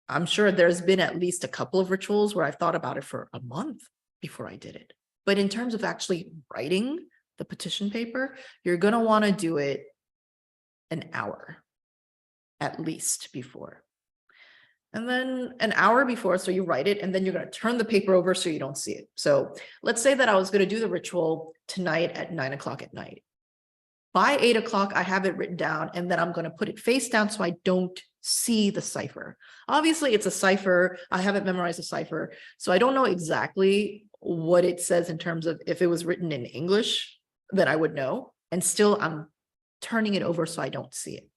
Speaker 1: I'm sure there's been at least a couple of rituals where I've thought about it for a month before I did it. But in terms of actually writing the petition paper, you're going to want to do it an hour at least before. And then an hour before, so you write it, and then you're going to turn the paper over so you don't see it. So let's say that I was going to do the ritual tonight at 9 o'clock at night. By 8 o'clock, I have it written down, and then I'm going to put it face down so I don't see the cipher. Obviously, it's a cipher. I haven't memorized the cipher, so I don't know exactly what it says in terms of if it was written in English, then I would know. And still, I'm turning it over so I don't see it.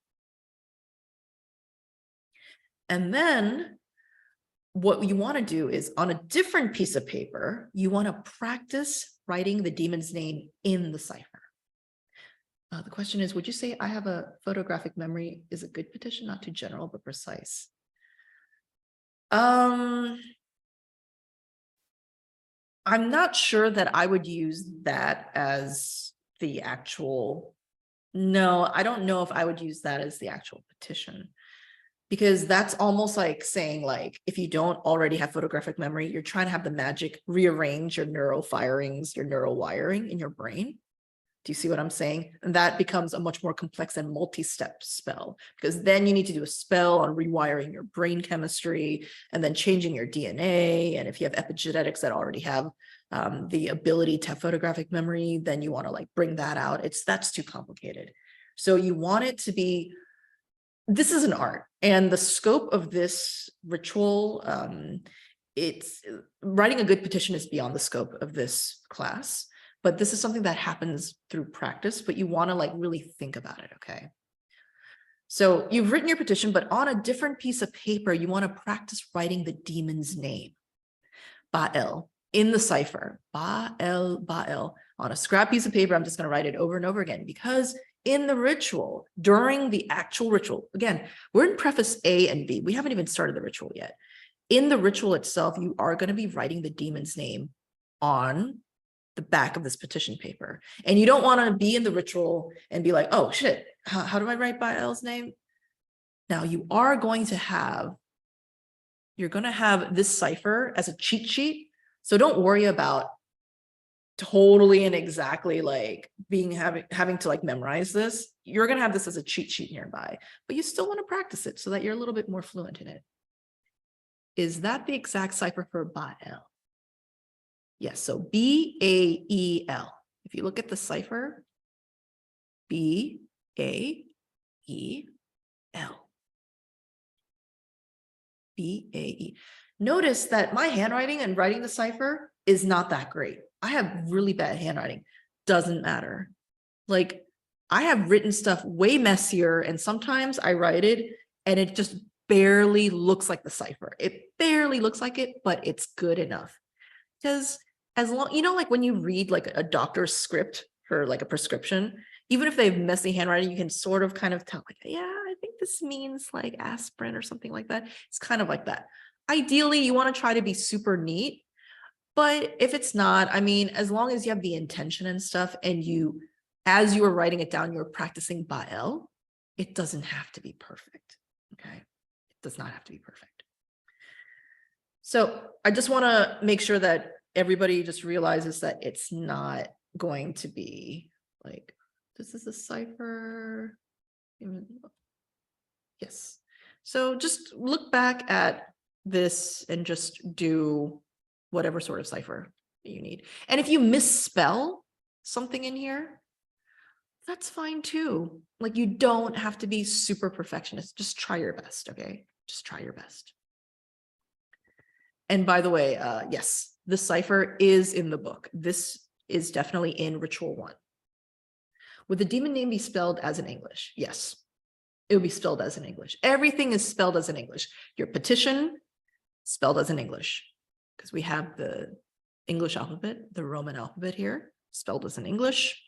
Speaker 1: And then what you want to do is on a different piece of paper, you want to practice writing the demon's name in the cipher. The question is, would you say I have a photographic memory is a good petition, not too general, but precise? I'm not sure that I would use that as the actual, no, I don't know if I would use that as the actual petition. because that's almost like saying, like, if you don't already have photographic memory, you're trying to have the magic rearrange your neural firings, your neural wiring in your brain. Do you see what I'm saying? And that becomes a much more complex and multi-step spell, because then you need to do a spell on rewiring your brain chemistry and then changing your DNA. And if you have epigenetics that already have the ability to have photographic memory, then you want to like bring that out. That's too complicated. So you want it to be, this is an art, and the scope of this ritual, it's writing a good petition is beyond the scope of this class. But this is something that happens through practice, but you want to like really think about it, okay? So you've written your petition, but on a different piece of paper, you want to practice writing the demon's name, Baal, in the cipher, Baal, Baal, on a scrap piece of paper. I'm just going to write it over and over again, because in the ritual, during the actual ritual, again, we're in preface A and B. We haven't even started the ritual yet. In the ritual itself, you are going to be writing the demon's name on the back of this petition paper. And you don't want to be in the ritual and be like, oh shit, how do I write Baal's name? Now you are going to have, you're going to have this cipher as a cheat sheet. So don't worry about totally and exactly like having to like memorize this. You're going to have this as a cheat sheet nearby, but you still want to practice it so that you're a little bit more fluent in it. Is that the exact cipher for Baal? Yes, so B-A-E-L. If you look at the cipher, B-A-E-L. B-A-E. Notice that my handwriting and writing the cipher is not that great. I have really bad handwriting. Doesn't matter. Like, I have written stuff way messier, and sometimes I write it and it just barely looks like the cipher. It barely looks like it, but it's good enough. Because as long, you know, like when you read like a doctor's script for like a prescription, even if they have messy handwriting, you can sort of kind of tell, like, yeah, I think this means like aspirin or something like that. It's kind of like that. Ideally, you want to try to be super neat, but if it's not, I mean, as long as you have the intention and stuff, and you, as you are writing it down, you're practicing Baal, it doesn't have to be perfect. Okay, it does not have to be perfect. So I just want to make sure that everybody just realizes that it's not going to be like, this is a cipher. Yes. So just look back at this and just do whatever sort of cipher you need. And if you misspell something in here, that's fine too. Like, you don't have to be super perfectionist. Just try your best, okay? Just try your best. And by the way, yes, the cipher is in the book. This is definitely in Ritual 1. Would the demon name be spelled as in English? Yes, it would be spelled as in English. Everything is spelled as in English. Your petition, spelled as in English, because we have the English alphabet, the Roman alphabet here, spelled as in English.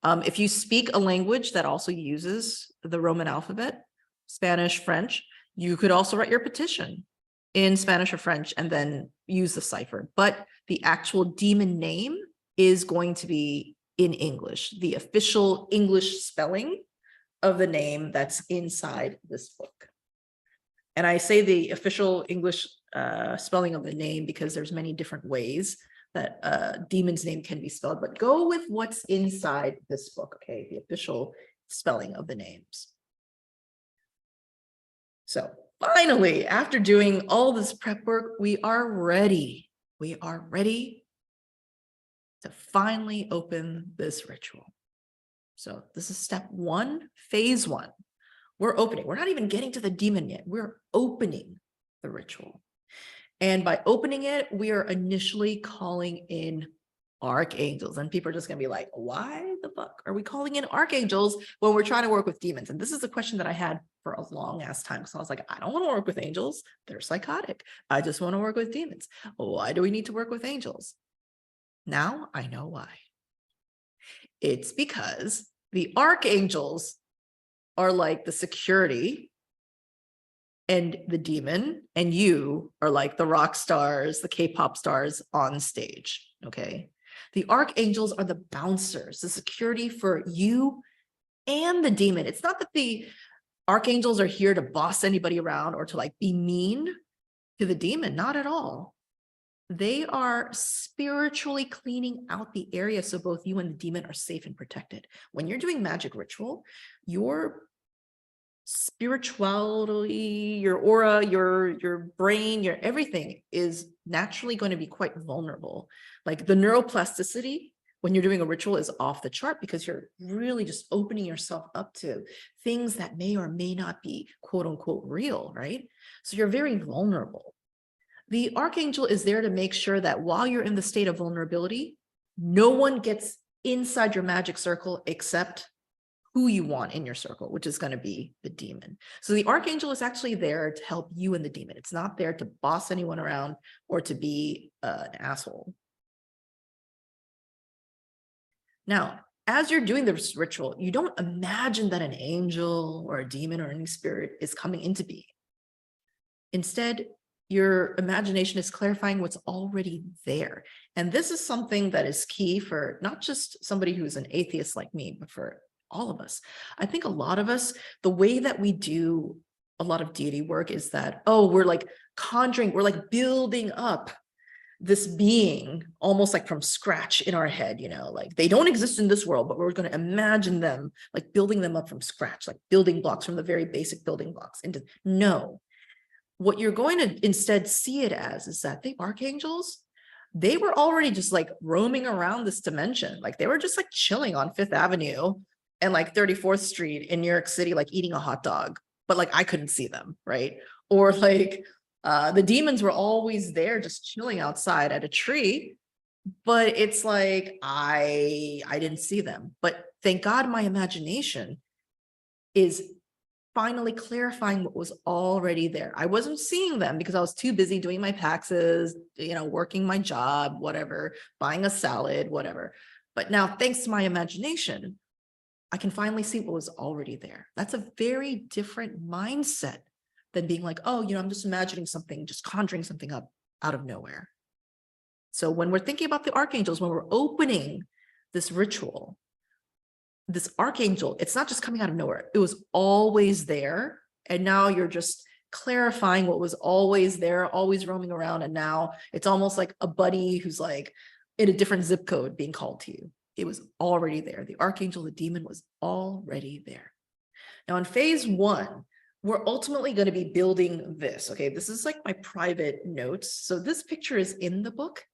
Speaker 1: If you speak a language that also uses the Roman alphabet, Spanish, French, you could also write your petition in Spanish or French and then use the cipher. But the actual demon name is going to be in English, the official English spelling of the name that's inside this book. And I say the official English spelling of the name because there's many different ways that a demon's name can be spelled, but go with what's inside this book, okay? The official spelling of the names. So finally, after doing all this prep work, we are ready. We are ready to finally open this ritual. So this is step 1, phase 1. We're opening. We're not even getting to the demon yet. We're opening the ritual. And by opening it, we are initially calling in archangels. And people are just going to be like, why the fuck are we calling in archangels when we're trying to work with demons? And this is a question that I had for a long ass time. So I was like, I don't want to work with angels. They're psychotic. I just want to work with demons. Why do we need to work with angels? Now I know why. It's because the archangels are like the security, and the demon and you are like the rock stars, the K-pop stars on stage, okay? The archangels are the bouncers, the security for you and the demon. It's not that the archangels are here to boss anybody around or to like be mean to the demon. Not at all. They are spiritually cleaning out the area so both you and the demon are safe and protected. When you're doing magic ritual, your spirituality, your aura, your brain, your everything is naturally going to be quite vulnerable. Like the neuroplasticity when you're doing a ritual is off the chart because you're really just opening yourself up to things that may or may not be quote unquote real, right? So you're very vulnerable. The archangel is there to make sure that while you're in the state of vulnerability, no one gets inside your magic circle except who you want in your circle, which is going to be the demon. So the archangel is actually there to help you and the demon. It's not there to boss anyone around or to be an asshole. Now, as you're doing this ritual, you don't imagine that an angel or a demon or any spirit is coming into being. Instead, your imagination is clarifying what's already there. And this is something that is key for not just somebody who's an atheist like me, but for all of us. I think a lot of us, the way that we do a lot of deity work is that, oh, we're like conjuring, we're like building up this being almost like from scratch in our head, you know, like they don't exist in this world, but we're going to imagine them like building them up from scratch, like building blocks from the very basic building blocks into no. What you're going to instead see it as is that the archangels, they were already just like roaming around this dimension. Like they were just like chilling on Fifth Avenue and like 34th Street in New York City, like eating a hot dog, but like I couldn't see them, right? Or like the demons were always there just chilling outside at a tree, but it's like I didn't see them. But thank God my imagination is finally clarifying what was already there. I wasn't seeing them because I was too busy doing my taxes, you know, working my job, whatever, buying a salad, whatever. But now, thanks to my imagination, I can finally see what was already there. That's a very different mindset than being like, oh, you know, I'm just imagining something, just conjuring something up out of nowhere. So when we're thinking about the archangels, when we're opening this ritual, this archangel, it's not just coming out of nowhere. It was always there. And now you're just clarifying what was always there, always roaming around. And now it's almost like a buddy who's like in a different zip code being called to you. It was already there. The archangel, the demon was already there. Now in phase one, we're ultimately going to be building this. Okay, this is like my private notes. So this picture is in the book.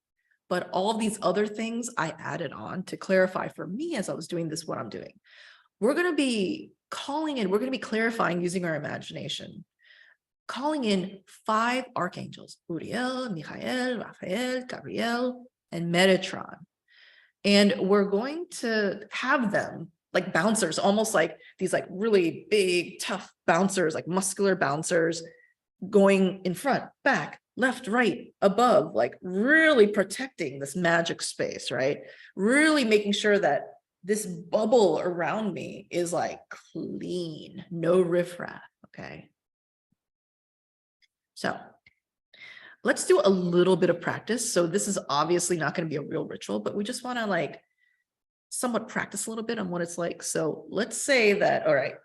Speaker 1: But all of these other things I added on to clarify for me as I was doing this, what I'm doing. We're going to be calling in, we're going to be clarifying using our imagination, calling in 5 archangels, Uriel, Michael, Raphael, Gabriel, and Metatron. And we're going to have them like bouncers, almost like these like really big, tough bouncers, like muscular bouncers going in front, back, left, right, above, like really protecting this magic space, right? Really making sure that this bubble around me is like clean, no riffraff, okay? So let's do a little bit of practice. So this is obviously not going to be a real ritual, but we just want to like somewhat practice a little bit on what it's like. So let's say that, all right,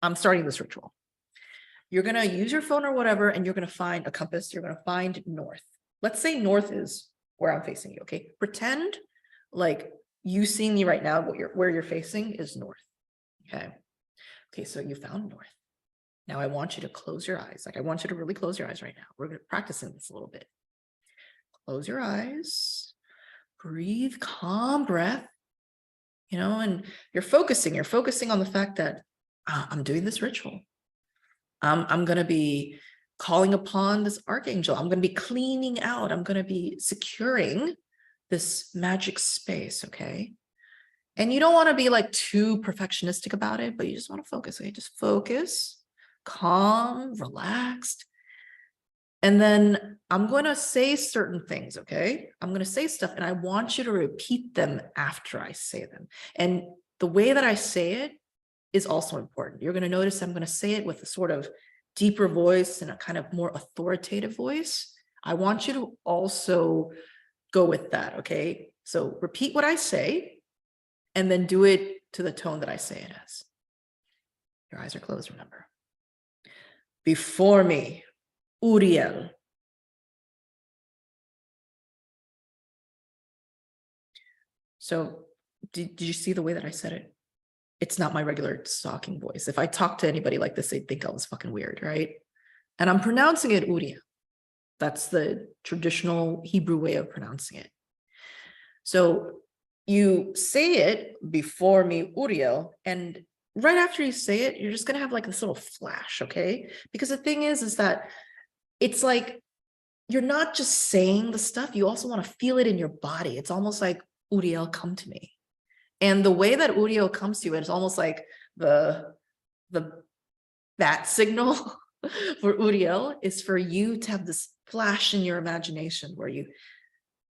Speaker 1: I'm starting this ritual. You're going to use your phone or whatever, and you're going to find a compass. You're going to find north. Let's say north is where I'm facing you, okay? Pretend like you see me right now, where you're facing is north, okay? Okay, so you found north. Now I want you to close your eyes. Like I want you to really close your eyes right now. We're going to practice this a little bit. Close your eyes, breathe, calm breath, you know, and you're focusing on the fact that I'm doing this ritual. I'm going to be calling upon this archangel. I'm going to be cleaning out. I'm going to be securing this magic space, okay? And you don't want to be like too perfectionistic about it, but you just want to focus, okay? Just focus, calm, relaxed. And then I'm going to say certain things, okay? I'm going to say stuff, and I want you to repeat them after I say them. And the way that I say it is also important. You're going to notice I'm going to say it with a sort of deeper voice and a kind of more authoritative voice. I want you to also go with that, okay? So repeat what I say and then do it to the tone that I say it as. Your eyes are closed, remember. Before me, Uriel. So did you see the way that I said it? It's not my regular talking voice. If I talk to anybody like this, they'd think I was fucking weird, right? And I'm pronouncing it Uriel. That's the traditional Hebrew way of pronouncing it. So you say it before me, Uriel, and right after you say it, you're just gonna have like this little flash, okay? Because the thing is that it's like, you're not just saying the stuff, you also want to feel it in your body. It's almost like, Uriel, come to me. And the way that Uriel comes to you, it's almost like the bat signal for Uriel is for you to have this flash in your imagination where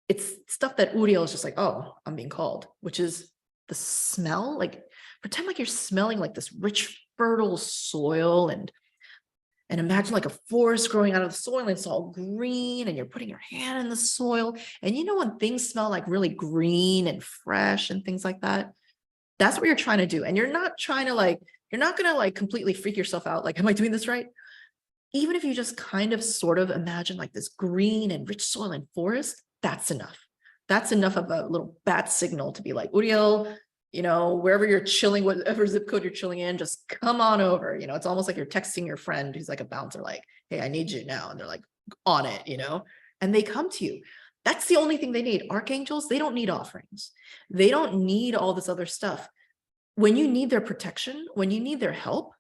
Speaker 1: it's stuff that Uriel is just like, oh, I'm being called, which is the smell. Like, pretend like you're smelling like this rich, fertile soil, and imagine like a forest growing out of the soil and it's all green, and you're putting your hand in the soil. And you know, when things smell like really green and fresh and things like that, that's what you're trying to do. And you're not trying to like, you're not going to like completely freak yourself out. Like, am I doing this right? Even if you just kind of sort of imagine like this green and rich soil and forest, that's enough. That's enough of a little bat signal to be like, Uriel, you know, wherever you're chilling, whatever zip code you're chilling in, just come on over. You know, it's almost like you're texting your friend who's like a bouncer, like, hey, I need you now. And they're like on it, you know, and they come to you. That's the only thing they need. Archangels, they don't need offerings. They don't need all this other stuff. When you need their protection, when you need their help,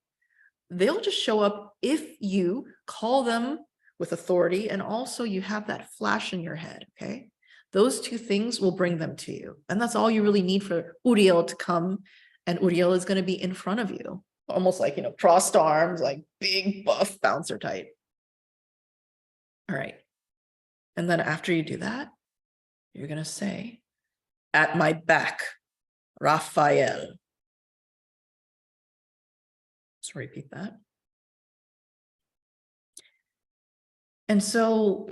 Speaker 1: they'll just show up if you call them with authority, and also you have that flash in your head, okay? Those two things will bring them to you. And that's all you really need for Uriel to come, and Uriel is going to be in front of you, almost like, you know, crossed arms, like big buff bouncer type. All right. And then after you do that, you're going to say, at my back, Raphael. Let's repeat that. And so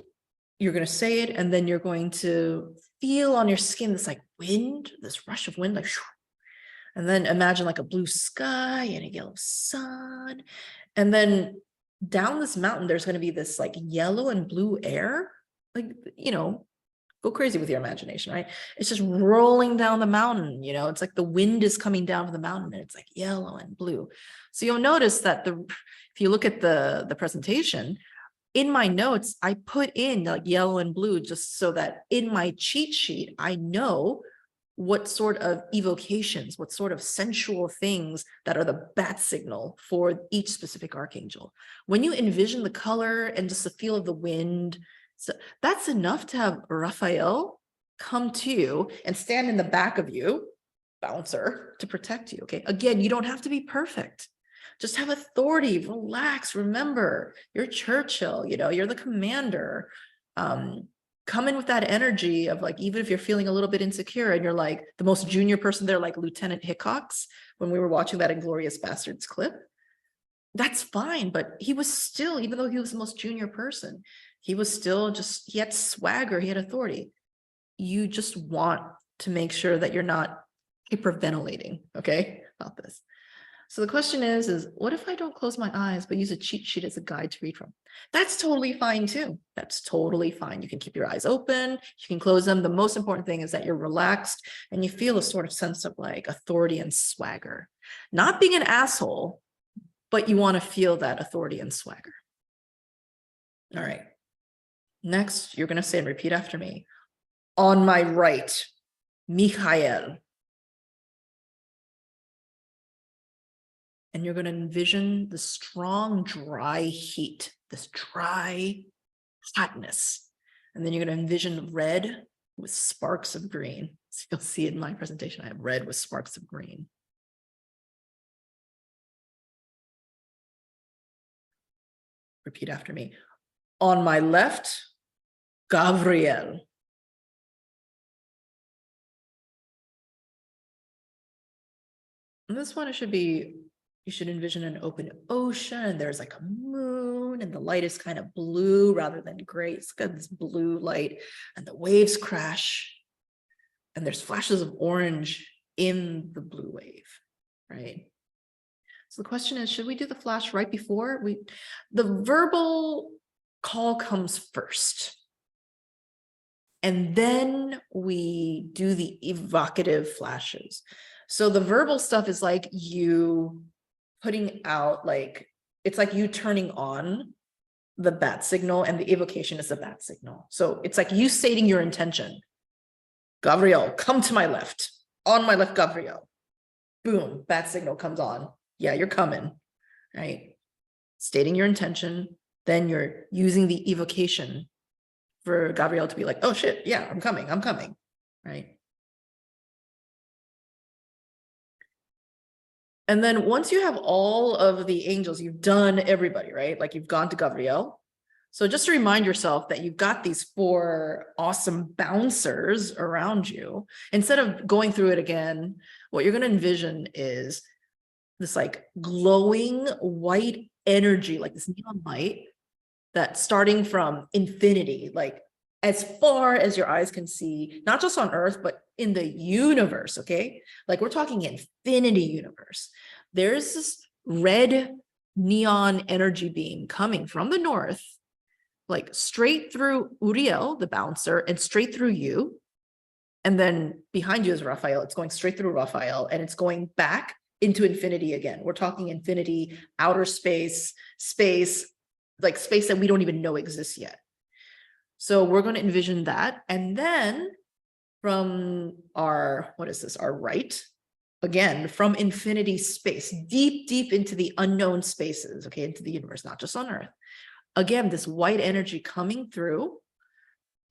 Speaker 1: you're going to say it, and then you're going to feel on your skin this like wind, this rush of wind, like, and then imagine like a blue sky and a yellow sun. And then down this mountain, there's going to be this like yellow and blue air, like, you know, go crazy with your imagination, right? It's just rolling down the mountain, you know, it's like the wind is coming down from the mountain, and it's like yellow and blue. So you'll notice that if you look at the presentation, in my notes, I put in like yellow and blue just so that in my cheat sheet, I know what sort of evocations, what sort of sensual things that are the bat signal for each specific archangel. When you envision the color and just the feel of the wind, so that's enough to have Raphael come to you and stand in the back of you, bouncer, to protect you, okay? Again, you don't have to be perfect. Just have authority, relax, remember, you're Churchill, you know, you're the commander. Come in with that energy of like, even if you're feeling a little bit insecure and you're like the most junior person there, like Lieutenant Hickox, when we were watching that Inglourious Bastards clip, that's fine. But he was still, even though he was the most junior person, he was still just, he had swagger, he had authority. You just want to make sure that you're not hyperventilating, okay, about this. So the question is what if I don't close my eyes, but use a cheat sheet as a guide to read from? That's totally fine too. That's totally fine. You can keep your eyes open, you can close them. The most important thing is that you're relaxed and you feel a sort of sense of like authority and swagger. Not being an asshole, but you want to feel that authority and swagger. All right. Next, you're going to say and repeat after me. On my right, Michael. And you're going to envision the strong, dry heat, this dry hotness. And then you're going to envision red with sparks of green. So you'll see it in my presentation. I have red with sparks of green. Repeat after me. On my left, Gabriel. And this one, it should be, you should envision an open ocean, and there's like a moon, and the light is kind of blue rather than gray. It's got this blue light, and the waves crash, and there's flashes of orange in the blue wave, right? So the question is, should we do the flash right before the verbal call comes first? And then we do the evocative flashes. So the verbal stuff is like you putting out, like, it's like you turning on the bat signal, and the evocation is the bat signal. So it's like you stating your intention. Gabriel, come to my left. On my left, Gabriel. Boom, bat signal comes on. Yeah, you're coming, right? Stating your intention, then you're using the evocation for Gabriel to be like, oh shit, yeah, I'm coming, right? And then once you have all of the angels, you've done everybody, right? Like you've gone to Gabriel. So just to remind yourself that you've got these 4 awesome bouncers around you. Instead of going through it again, what you're going to envision is this like glowing white energy, like this neon light that's starting from infinity, like as far as your eyes can see, not just on Earth, but in the universe, okay? Like we're talking infinity universe. There's this red neon energy beam coming from the north, like straight through Uriel, the bouncer, and straight through you. And then behind you is Raphael. It's going straight through Raphael, and it's going back into infinity again. We're talking infinity, outer space, like space that we don't even know exists yet. So we're going to envision that. And then from our, what is this, our right, again, from infinity space, deep, deep into the unknown spaces, okay, into the universe, not just on Earth. Again, this white energy coming through,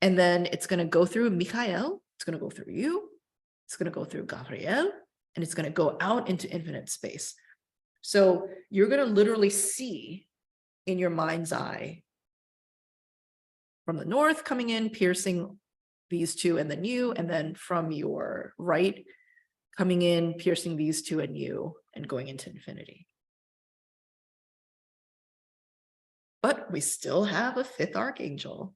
Speaker 1: and then it's going to go through Michael, it's going to go through you, it's going to go through Gabriel, and it's going to go out into infinite space. So you're going to literally see in your mind's eye from the north coming in, piercing these 2 and then you, and then from your right coming in, piercing these 2 and you, and going into infinity. But we still have a 5th archangel.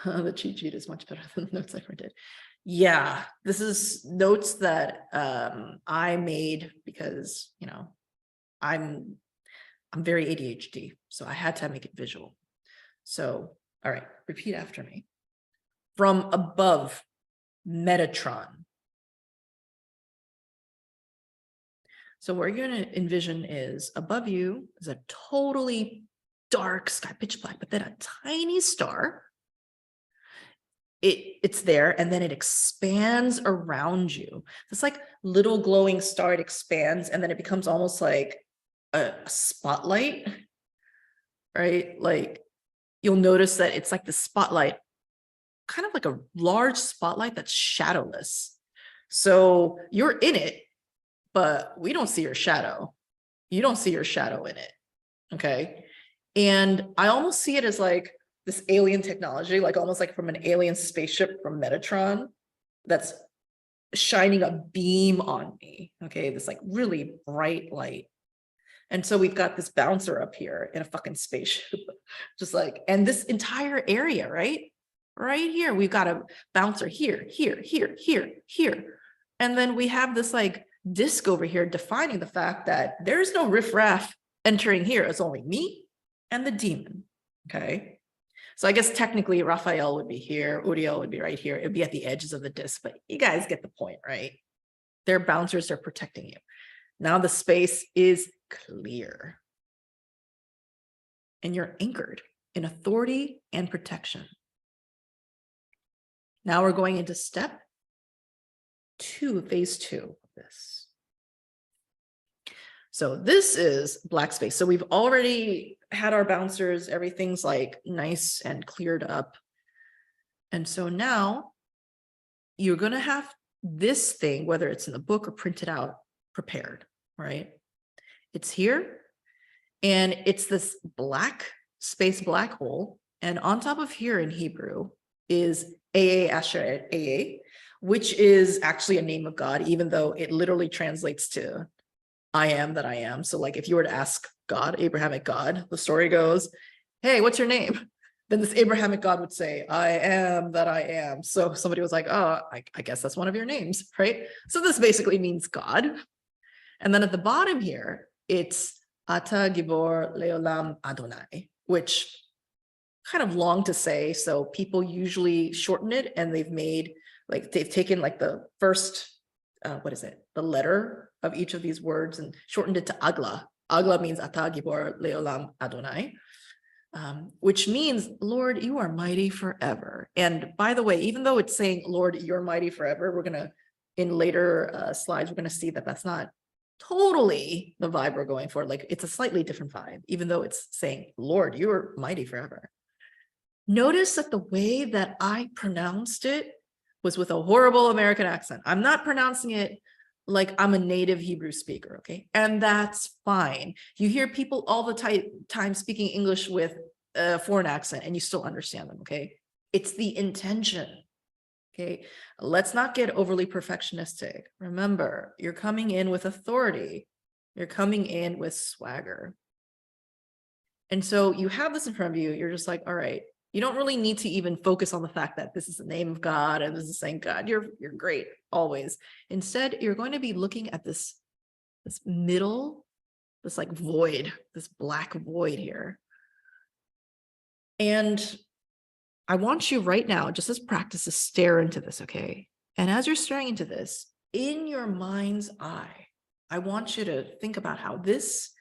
Speaker 1: The cheat sheet is much better than the notes I printed. Yeah, this is notes that I made because, you know, I'm very ADHD, so I had to make it visual. So, all right, repeat after me. From above, Metatron. So what you're going to envision is above you is a totally dark sky, pitch black, but then a tiny star. It's there, and then it expands around you. This like little glowing star, it expands, and then it becomes almost like a spotlight, right? Like you'll notice that it's like the spotlight, kind of like a large spotlight that's shadowless. So you're in it, but we don't see your shadow. You don't see your shadow in it, okay? And I almost see it as like this alien technology, like almost like from an alien spaceship from Metatron that's shining a beam on me, okay? This like really bright light. And so we've got this bouncer up here in a fucking spaceship, just like, and this entire area, right? Right here, we've got a bouncer here, here, here, here, here. And then we have this like disc over here defining the fact that there's no riffraff entering here. It's only me and the demon, okay? So I guess technically Raphael would be here, Uriel would be right here. It'd be at the edges of the disc, but you guys get the point, right? They're bouncers, they're protecting you. Now the space is clear. And you're anchored in authority and protection. Now we're going into step 2, phase 2 of this. So this is black space. So we've already had our bouncers, everything's like nice and cleared up. And so now you're going to have this thing, whether it's in the book or printed out, prepared, right? It's here, and it's this black space black hole. And on top of here in Hebrew is AA Asher AA, which is actually a name of God, even though it literally translates to I am that I am. So like if you were to ask God, Abrahamic God, the story goes, hey, what's your name? Then this Abrahamic God would say, I am that I am. So somebody was like, oh, I guess that's one of your names, right? So this basically means God. And then at the bottom here, it's Ata Gibor Leolam Adonai, which kind of long to say. So people usually shorten it, and they've taken like the first, the letter of each of these words and shortened it to Agla. Agla means Ata Gibor Leolam Adonai, which means, Lord, you are mighty forever. And by the way, even though it's saying, Lord, you're mighty forever, we're going to, in later slides, we're going to see that that's not totally the vibe we're going for. Like, it's a slightly different vibe, even though it's saying, Lord, you are mighty forever. Notice that the way that I pronounced it was with a horrible American accent. I'm not pronouncing it like I'm a native Hebrew speaker, okay? And that's fine. You hear people all the time speaking English with a foreign accent, and you still understand them, okay? It's the intention, okay? Let's not get overly perfectionistic. Remember, you're coming in with authority. You're coming in with swagger. And so you have this in front of you. You're just like, all right, you don't really need to even focus on the fact that this is the name of God and this is saying God, you're great always. Instead, you're going to be looking at this middle, this like void, this black void here. And I want you right now, just as practice, to stare into this, okay? And as you're staring into this, in your mind's eye, I want you to think about how this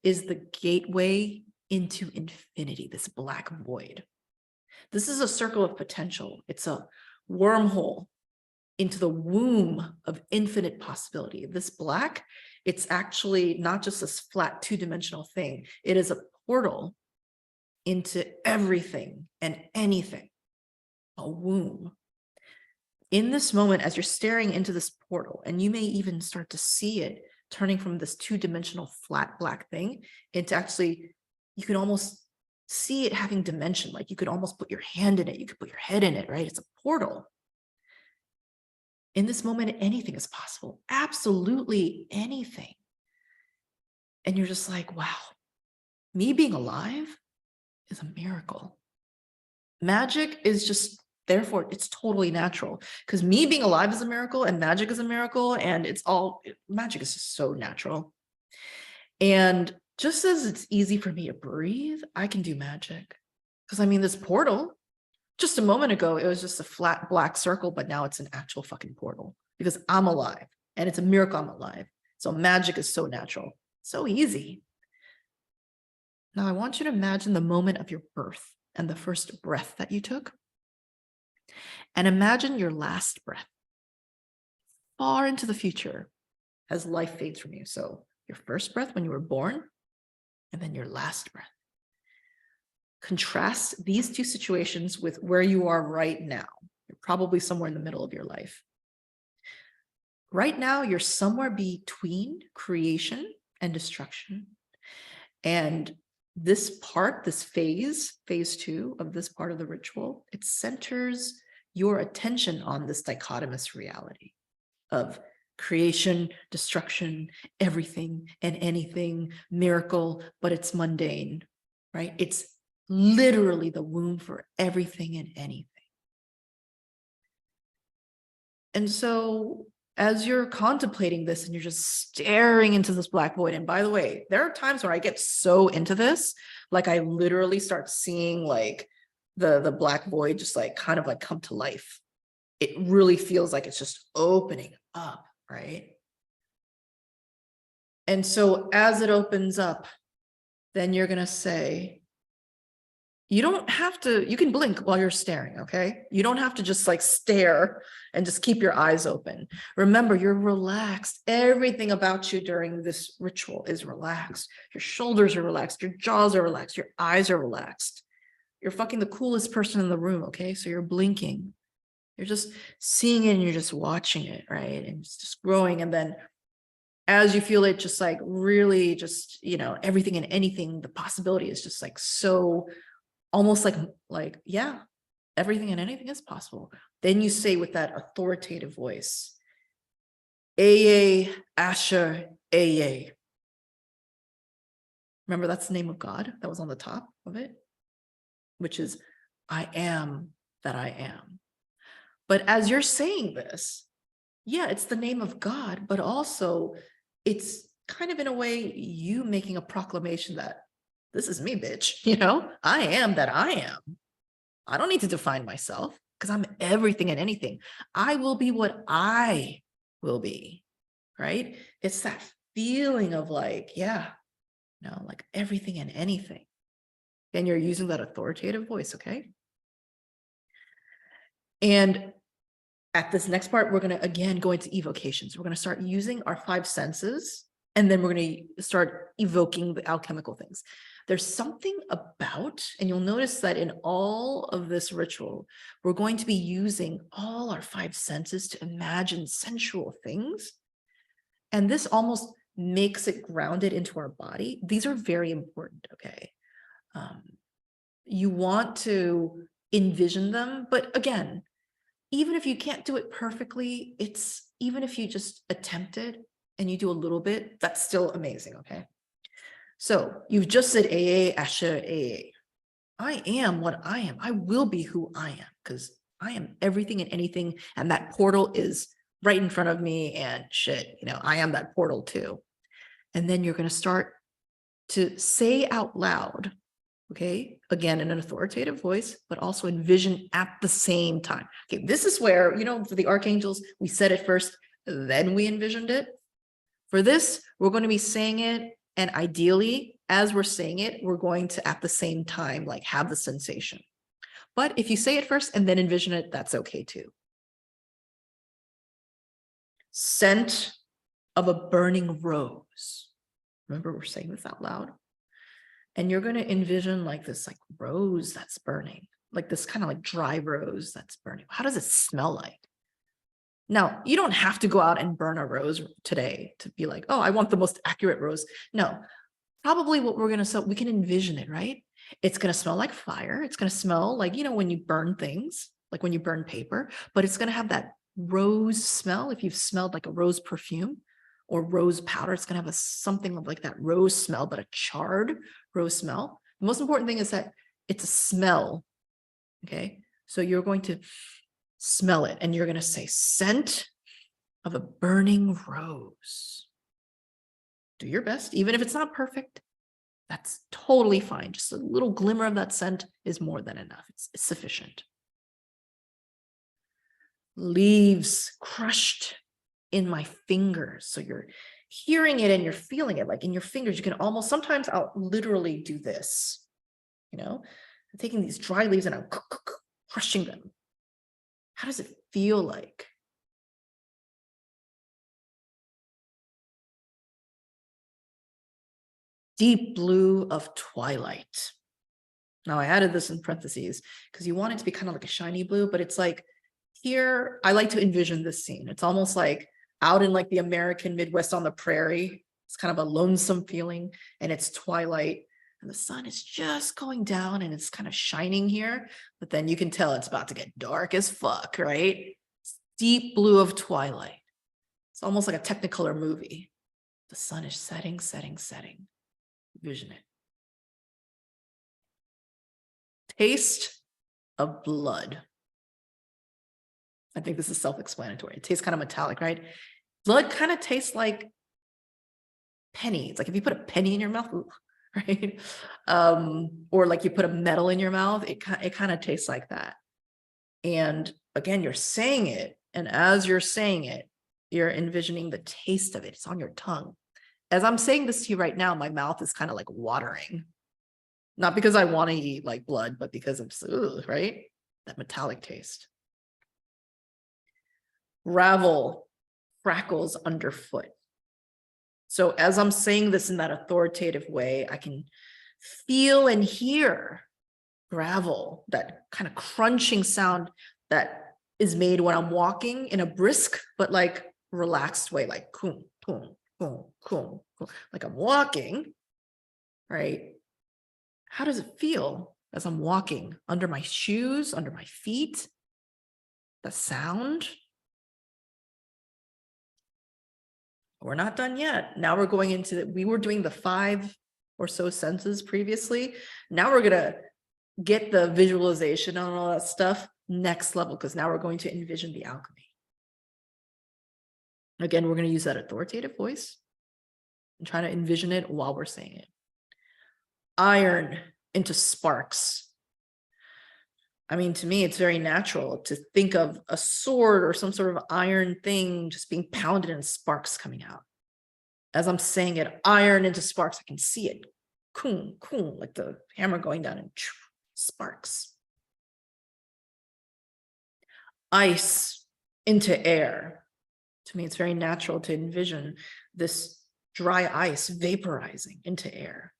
Speaker 1: is the gateway into infinity, this black void. This is a circle of potential. It's a wormhole into the womb of infinite possibility. This black, it's actually not just this flat two-dimensional thing. It is a portal into everything and anything, a womb. In this moment, as you're staring into this portal, and you may even start to see it turning from this two-dimensional flat black thing into actually, you can almost see it having dimension. Like you could almost put your hand in it. You could put your head in it, right? It's a portal. In this moment, anything is possible. Absolutely anything. And you're just like, wow, me being alive is a miracle. Magic is just, therefore, it's totally natural. Because me being alive is a miracle, and magic is a miracle, and magic is just so natural. And just as it's easy for me to breathe, I can do magic. Because I mean, this portal, just a moment ago, it was just a flat black circle, but now it's an actual fucking portal because I'm alive, and it's a miracle I'm alive. So magic is so natural, so easy. Now I want you to imagine the moment of your birth and the first breath that you took. And imagine your last breath far into the future as life fades from you. So your first breath when you were born, and then your last breath. Contrast these two situations with where you are right now. You're probably somewhere in the middle of your life. Right now, you're somewhere between creation and destruction. And this part, this phase 2 of this part of the ritual, it centers your attention on this dichotomous reality of creation, destruction, everything and anything, miracle, but it's mundane, right? It's literally the womb for everything and anything. And so as you're contemplating this and you're just staring into this black void, and by the way, there are times where I get so into this, like I literally start seeing like the black void just like kind of like come to life. It really feels like it's just opening up, right? And so as it opens up, then you're going to say, you don't have to, you can blink while you're staring, okay? You don't have to just like stare and just keep your eyes open. Remember, you're relaxed. Everything about you during this ritual is relaxed. Your shoulders are relaxed. Your jaws are relaxed. Your eyes are relaxed. You're fucking the coolest person in the room, okay? So you're blinking. You're just seeing it and you're just watching it, right? And it's just growing. And then as you feel it just like really just, you know, everything and anything, the possibility is just like so almost like, yeah, everything and anything is possible. Then you say with that authoritative voice, Aye, Asher, Aye. Remember, that's the name of God that was on the top of it, which is, I am that I am. But as you're saying this, yeah, it's the name of God, but also it's kind of in a way you making a proclamation that this is me, bitch. You know, I am that I am. I don't need to define myself because I'm everything and anything. I will be what I will be, right? It's that feeling of like, yeah, no, like everything and anything. And you're using that authoritative voice, okay? And at this next part, we're going to again go into evocations. We're going to start using our 5 senses, and then we're going to start evoking the alchemical things. There's something about, and you'll notice that in all of this ritual, we're going to be using all our 5 senses to imagine sensual things. And this almost makes it grounded into our body. These are very important, okay? You want to envision them, but again, even if you can't do it perfectly, even if you just attempt it and you do a little bit, that's still amazing, okay? So you've just said AA, Asher, AA. I am what I am. I will be who I am because I am everything and anything. And that portal is right in front of me and shit, you know, I am that portal too. And then you're going to start to say out loud, okay, again, in an authoritative voice, but also envision at the same time. Okay, this is where, you know, for the archangels, we said it first, then we envisioned it. For this, we're going to be saying it, and ideally, as we're saying it, we're going to at the same time, like have the sensation. But if you say it first and then envision it, that's okay too. Scent of a burning rose. Remember, we're saying this out loud. And you're going to envision like this like rose that's burning, like this kind of like dry rose that's burning. How does it smell like? Now, you don't have to go out and burn a rose today to be like, oh, I want the most accurate rose. No, probably what we're going to sell, we can envision it, right? It's going to smell like fire. It's going to smell like, you know, when you burn things, like when you burn paper, but it's going to have that rose smell. If you've smelled like a rose perfume or rose powder, it's going to have something of like that rose smell, but a charred rose smell. The most important thing is that it's a smell. Okay. So you're going to smell it and you're going to say scent of a burning rose. Do your best, even if it's not perfect. That's totally fine. Just a little glimmer of that scent is more than enough. It's sufficient. Leaves crushed in my fingers. So you're hearing it and you're feeling it like in your fingers. You can almost, sometimes I'll literally do this, you know, I'm taking these dry leaves and I'm crushing them. How does it feel like? Deep blue of twilight. Now I added this in parentheses because you want it to be kind of like a shiny blue, but it's like here, I like to envision this scene. It's almost like out in like the American Midwest on the prairie. It's kind of a lonesome feeling and it's twilight and the sun is just going down and it's kind of shining here, but then you can tell it's about to get dark as fuck, right? It's deep blue of twilight. It's almost like a Technicolor movie. The sun is setting, setting, setting. Vision it. Taste of blood. I think this is self-explanatory. It tastes kind of metallic, right? Blood kind of tastes like pennies. Like if you put a penny in your mouth, right? Or like you put a metal in your mouth, it kind of tastes like that. And again, you're saying it. And as you're saying it, you're envisioning the taste of it. It's on your tongue. As I'm saying this to you right now, my mouth is kind of like watering. Not because I want to eat like blood, but because I'm just, ugh, right? That metallic taste. Gravel crackles underfoot. So as I'm saying this in that authoritative way, I can feel and hear gravel, that kind of crunching sound that is made when I'm walking in a brisk, but like relaxed way, like coom, coom, coom, coom, coom. Like I'm walking, right? How does it feel as I'm walking under my shoes, under my feet? The sound. We're not done yet. Now we're going into we were doing the 5 or so senses previously. Now we're going to get the visualization on all that stuff next level, because now we're going to envision the alchemy. Again, we're going to use that authoritative voice. I'm trying to envision it while we're saying it. Iron into sparks. I mean, to me, it's very natural to think of a sword or some sort of iron thing just being pounded and sparks coming out. As I'm saying it, iron into sparks, I can see it. Koom, koom, like the hammer going down and sparks. Ice into air. To me, it's very natural to envision this dry ice vaporizing into air.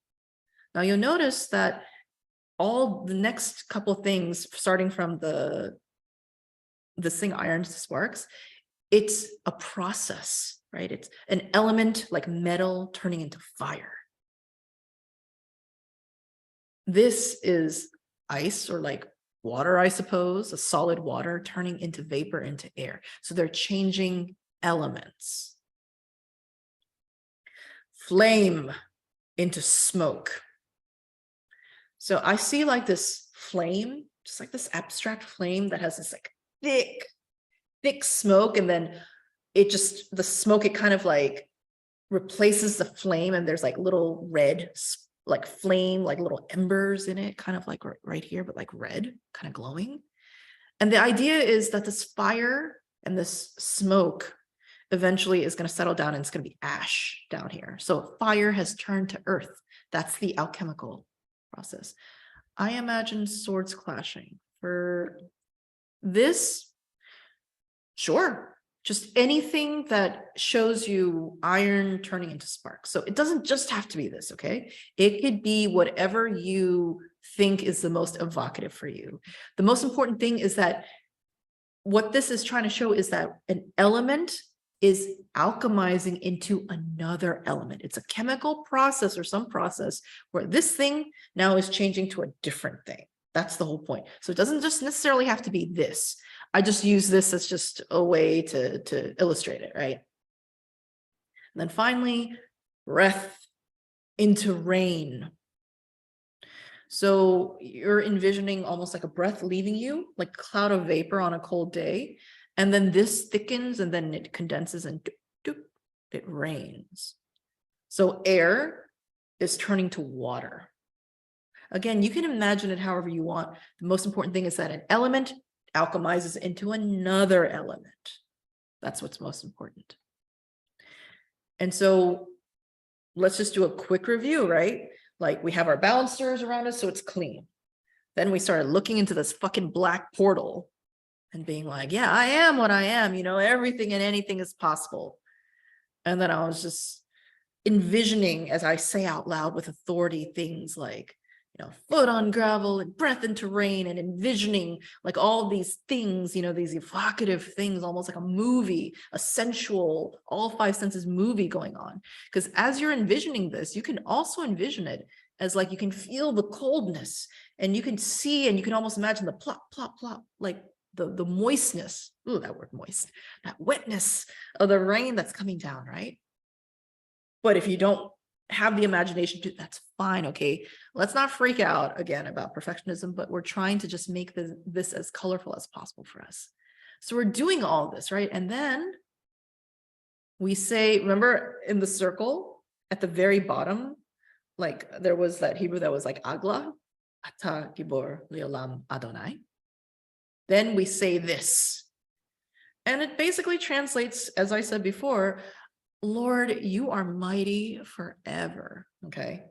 Speaker 1: Now you'll notice that all the next couple things, starting from this thing iron to sparks, it's a process, right? It's an element like metal turning into fire. This is ice, or like water, I suppose, a solid water turning into vapor into air. So they're changing elements. Flame into smoke. So I see like this flame, just like this abstract flame that has this like thick smoke, and then the smoke, it kind of like replaces the flame, and there's like little red like flame, like little embers in it, kind of like right here, but like red, kind of glowing. And the idea is that this fire and this smoke eventually is going to settle down, and it's going to be ash down here. So fire has turned to earth. That's the alchemical process. I imagine swords clashing. For this, sure. Just anything that shows you iron turning into sparks. So it doesn't just have to be this, okay? It could be whatever you think is the most evocative for you. The most important thing is that what this is trying to show is that an element is alchemizing into another element. It's a chemical process or some process where this thing now is changing to a different thing. That's the whole point. So it doesn't just necessarily have to be this. I just use this as just a way to illustrate it, right? And then finally, breath into rain. So you're envisioning almost like a breath leaving you, like a cloud of vapor on a cold day. And then this thickens, and then it condenses, and it rains. So air is turning to water. Again, you can imagine it however you want. The most important thing is that an element alchemizes into another element. That's what's most important. And so let's just do a quick review, right? Like we have our balancers around us, so it's clean. Then we started looking into this fucking black portal and being like, yeah, I am what I am, you know, everything and anything is possible. And then I was just envisioning, as I say out loud with authority, things like, you know, foot on gravel and breath into rain, and envisioning like all these things, you know, these evocative things, almost like a movie, a sensual, all five senses movie going on. Because as you're envisioning this, you can also envision it as like, you can feel the coldness, and you can see, and you can almost imagine the plop, plop, plop, like the moistness, ooh, that word moist, that wetness of the rain that's coming down, right? But if you don't have the imagination to, that's fine, okay? Let's not freak out again about perfectionism, but we're trying to just make this as colorful as possible for us. So we're doing all this, right? And then we say, remember in the circle at the very bottom, like there was that Hebrew that was like Agla, Ata Gibor Leolam Adonai. Then we say this. And it basically translates, as I said before, Lord, you are mighty forever, okay?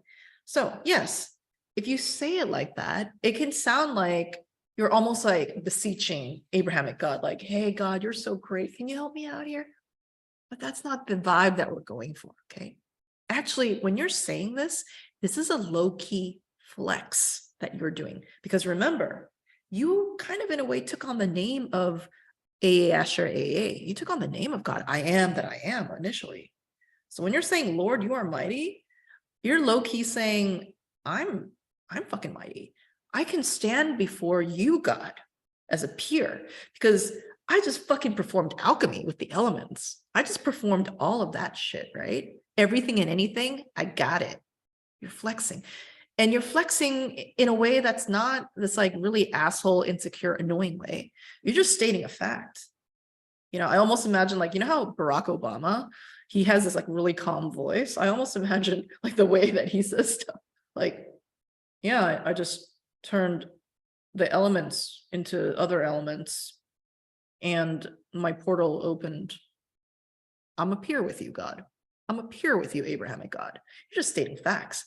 Speaker 1: So yes, if you say it like that, it can sound like you're almost like beseeching Abrahamic God, like, hey, God, you're so great. Can you help me out here? But that's not the vibe that we're going for, okay? Actually, when you're saying this, this is a low-key flex that you're doing. Because remember, you kind of in a way took on the name of AA Asher AA. You took on the name of God. I am that I am initially. So when you're saying, Lord, you are mighty, you're low-key saying, I'm fucking mighty. I can stand before you, God, as a peer, because I just fucking performed alchemy with the elements. I just performed all of that shit, right? Everything and anything, I got it. You're flexing. And you're flexing in a way that's not this like really asshole, insecure, annoying way. You're just stating a fact. You know, I almost imagine like, you know how Barack Obama, he has this like really calm voice. I almost imagine like the way that he says stuff. Like, yeah, I just turned the elements into other elements and my portal opened. I'm a peer with you, God. I'm a peer with you, Abrahamic God. You're just stating facts.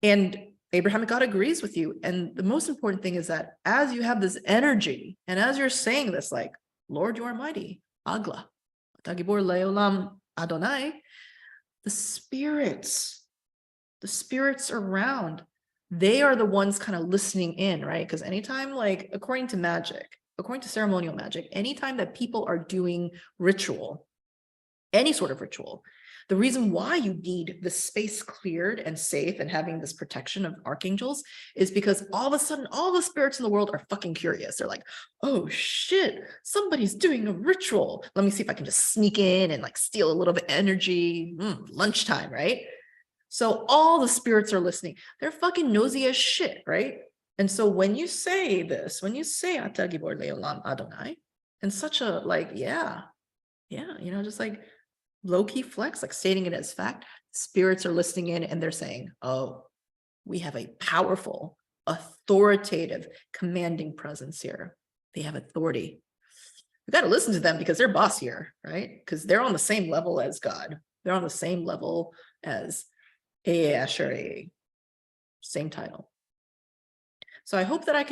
Speaker 1: And Abrahamic God agrees with you. And the most important thing is that as you have this energy and as you're saying this, like, Lord, you are mighty, Agla, Tagibor Leolam Adonai, the spirits around, they are the ones kind of listening in, right? Because anytime, like, according to magic, according to ceremonial magic, anytime that people are doing ritual, any sort of ritual, the reason why you need the space cleared and safe and having this protection of archangels is because all of a sudden, all the spirits in the world are fucking curious. They're like, oh shit, somebody's doing a ritual. Let me see if I can just sneak in and like steal a little bit of energy. Lunchtime, right? So all the spirits are listening. They're fucking nosy as shit, right? And so when you say this, when you say Ata Gibor Leolam Adonai, and such a like, yeah, you know, just like low-key flex, like stating it as fact, spirits are listening in and they're saying, oh, we have a powerful, authoritative, commanding presence here. They have authority. We got to listen to them because they're boss here, right? Because they're on the same level as God. They're on the same level as Asher, same title. So I hope that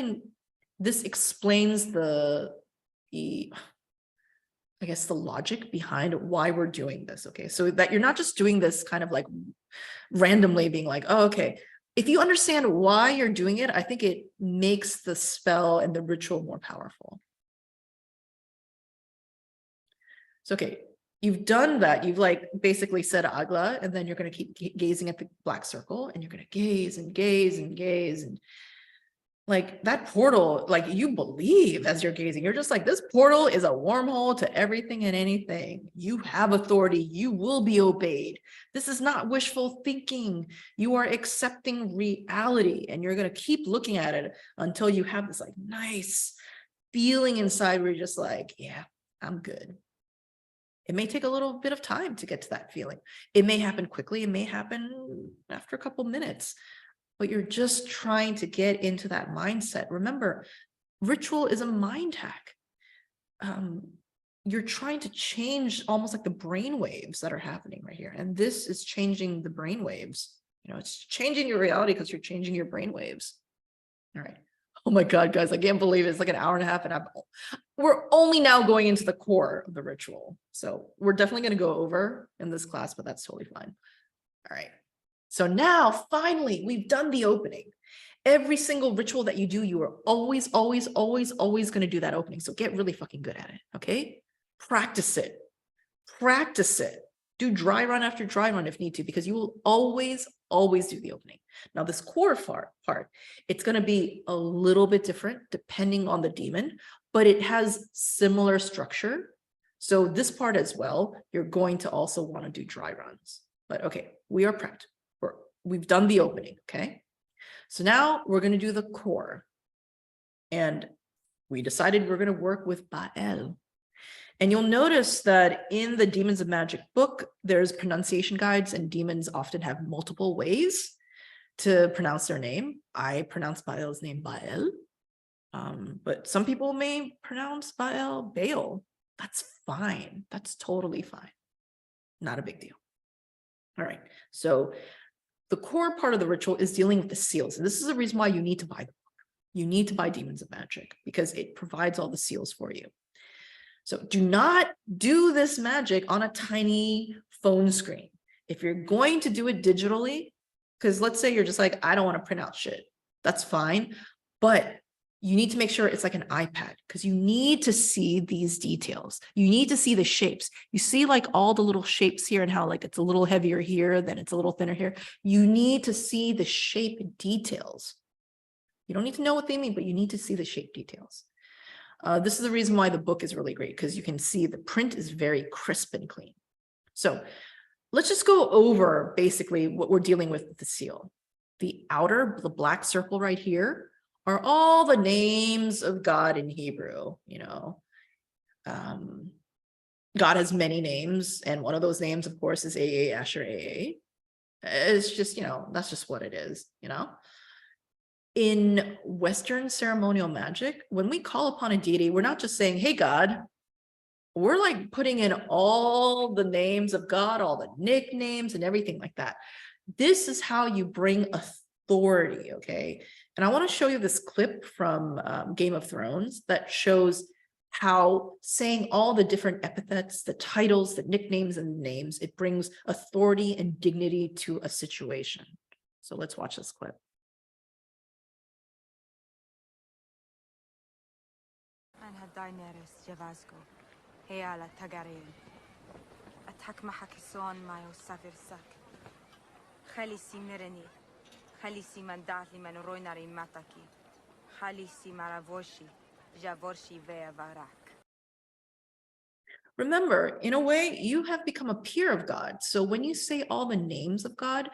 Speaker 1: this explains the I guess the logic behind why we're doing this, okay? So that you're not just doing this kind of like randomly being like, oh, okay. If you understand why you're doing it, I think it makes the spell and the ritual more powerful. So, okay, you've done that. You've like basically said Agla, and then you're going to keep gazing at the black circle and you're going to gaze and gaze and gaze and like that portal, like you believe as you're gazing, you're just like, this portal is a wormhole to everything and anything. You have authority. You will be obeyed. This is not wishful thinking. You are accepting reality and you're going to keep looking at it until you have this like nice feeling inside where you're just like, yeah, I'm good. It may take a little bit of time to get to that feeling. It may happen quickly. It may happen after a couple minutes. But you're just trying to get into that mindset. Remember, ritual is a mind hack. You're trying to change almost like the brain waves that are happening right here. And this is changing the brain waves. You know, it's changing your reality because you're changing your brain waves. All right. Oh my God, guys, I can't believe it's like an hour and a half and we're only now going into the core of the ritual. So we're definitely going to go over in this class, but that's totally fine. All right. So now, finally, we've done the opening. Every single ritual that you do, you are always, always, always, always going to do that opening. So get really fucking good at it, okay? Practice it. Practice it. Do dry run after dry run if need to, because you will always, always do the opening. Now, this core part, it's going to be a little bit different depending on the demon, but it has similar structure. So this part as well, you're going to also want to do dry runs. But okay, we are prepped. We've done the opening, okay? So now we're going to do the core. And we decided we're going to work with Baal. And you'll notice that in the Demons of Magic book, there's pronunciation guides and demons often have multiple ways to pronounce their name. I pronounce Baal's name Baal, but some people may pronounce Baal. That's fine. That's totally fine. Not a big deal. All right, so the core part of the ritual is dealing with the seals. And this is the reason why you need to buy the book. You need to buy Demons of Magic because it provides all the seals for you. So do not do this magic on a tiny phone screen. If you're going to do it digitally, because let's say you're just like, I don't want to print out shit. That's fine. But you need to make sure it's like an iPad because you need to see these details. You need to see the shapes. You see like all the little shapes here and how like it's a little heavier here, then it's a little thinner here. You need to see the shape details. You don't need to know what they mean, but you need to see the shape details. This is the reason why the book is really great because you can see the print is very crisp and clean. So let's just go over basically what we're dealing with the seal. The outer, the black circle right here, are all the names of God in Hebrew, you know. God has many names, and one of those names, of course, is AA Asher AA. It's just, that's just what it is, In Western ceremonial magic, when we call upon a deity, we're not just saying, hey, God. We're like putting in all the names of God, all the nicknames and everything like that. This is how you bring authority, okay? And I want to show you this clip from Game of Thrones that shows how saying all the different epithets, the titles, the nicknames and names, it brings authority and dignity to a situation. So let's watch this clip.
Speaker 7: هيالا تغارين أتحك محكسون مايو سافرسك خليسي مرني خليسي من دعلي من رويناري ماتاكي خليسي مرافوشي جافورشي فيا فاراك. Remember, in a way, you have become a peer of God. So when you say all the names of God,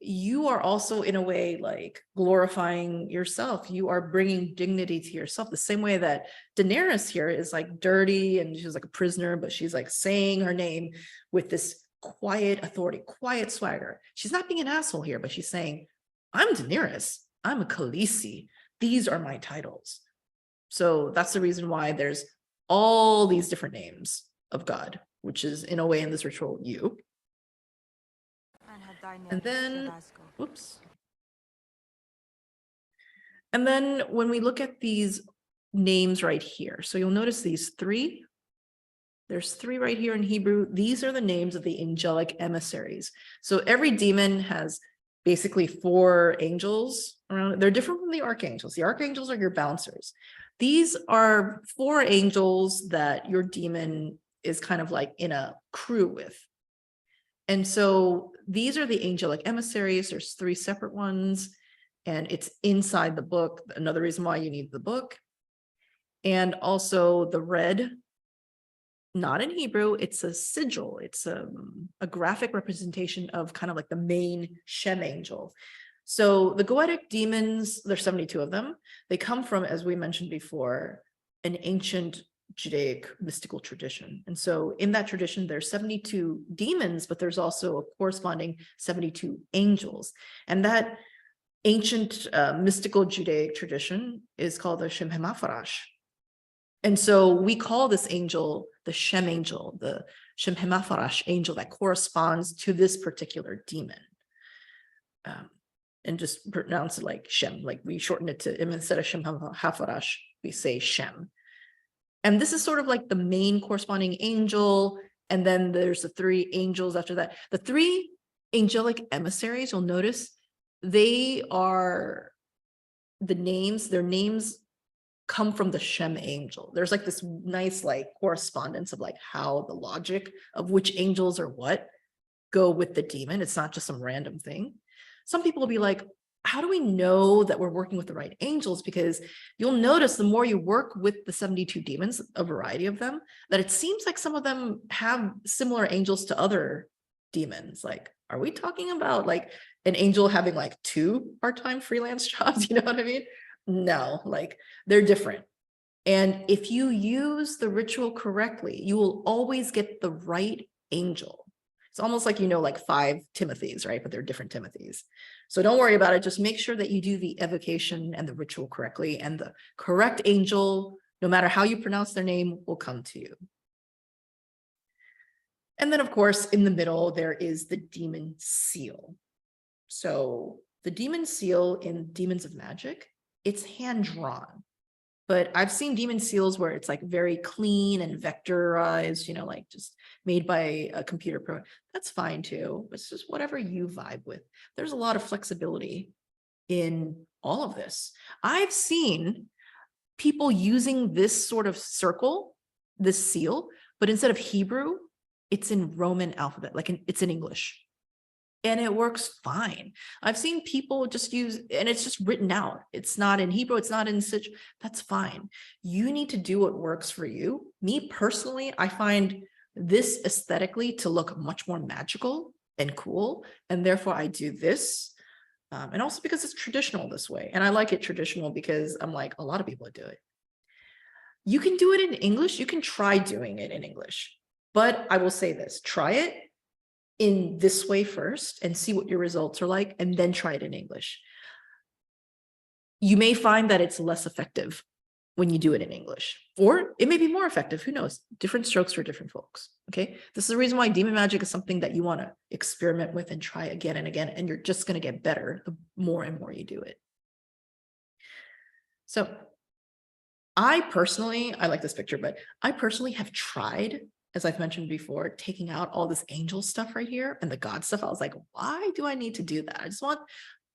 Speaker 7: you are also in a way like glorifying yourself. You are bringing dignity to yourself the same way that Daenerys here is like dirty and she's like a prisoner, but she's like saying her name with this quiet authority, quiet swagger. She's not being an asshole here, but she's saying, I'm Daenerys, I'm a Khaleesi. These are my titles. So that's the reason why there's all these different names of God, which is in a way in this ritual, you. And then, whoops. And then when we look at these names right here, so you'll notice these three. There's three right here in Hebrew. These are the names of the angelic emissaries. So every demon has basically 4 angels around it. They're different from the archangels. The archangels are your bouncers. These are 4 angels that your demon is kind of like in a crew with. And so these are the angelic emissaries. There's 3 separate ones, and it's inside the book. Another reason why you need the book. And also the red, not in Hebrew, it's a sigil. It's a graphic representation of kind of like the main Shem angel. So the Goetic demons, there's 72 of them. They come from, as we mentioned before, an ancient Judaic mystical tradition. And so in that tradition, there's 72 demons, but there's also a corresponding 72 angels. And that ancient mystical Judaic tradition is called the Shem Hemafarash. And so we call this angel the Shem angel, the Shem Hemafarash angel that corresponds to this particular demon. And just pronounce it like Shem, like we shorten it to, instead of Shem Hafarash, we say Shem. And this is sort of like the main corresponding angel. And then there's the 3 angels after that. The 3 angelic emissaries, you'll notice, they are the names, their names come from the Shem angel. There's like this nice like correspondence of like how the logic of which angels or what go with the demon. It's not just some random thing. Some people will be like, how do we know that we're working with the right angels? Because you'll notice the more you work with the 72 demons, a variety of them, that it seems like some of them have similar angels to other demons. Like, are we talking about like an angel having like 2 part-time freelance jobs? You know what I mean? No, like they're different. And if you use the ritual correctly, you will always get the right angel. It's almost like, like 5 Timothys, right? But they're different Timothys. So don't worry about it. Just make sure that you do the evocation and the ritual correctly, and the correct angel, no matter how you pronounce their name, will come to you. And then, of course, in the middle, there is the demon seal. So the demon seal in Demons of Magic, it's hand-drawn. But I've seen demon seals where it's like very clean and vectorized, like just made by a computer program. That's fine too. It's just whatever you vibe with. There's a lot of flexibility in all of this. I've seen people using this sort of circle, this seal, but instead of Hebrew, it's in Roman alphabet, like it's in English. And it works fine. I've seen people just use, and it's just written out. It's not in Hebrew, it's not in Sig. That's fine. You need to do what works for you. Me personally, I find this aesthetically to look much more magical and cool. And therefore I do this. And also because it's traditional this way. And I like it traditional because I'm like, a lot of people do it. You can do it in English. You can try doing it in English. But I will say this, try it in this way first and see what your results are like, and then try it in English. You may find that it's less effective when you do it in English, or it may be more effective. Who knows? Different strokes for different folks. Okay. This is the reason why demon magic is something that you want to experiment with and try again and again. And you're just going to get better the more and more you do it. So I like this picture, but I personally have tried, as I've mentioned before, taking out all this angel stuff right here and the God stuff. I was like, why do I need to do that? I just want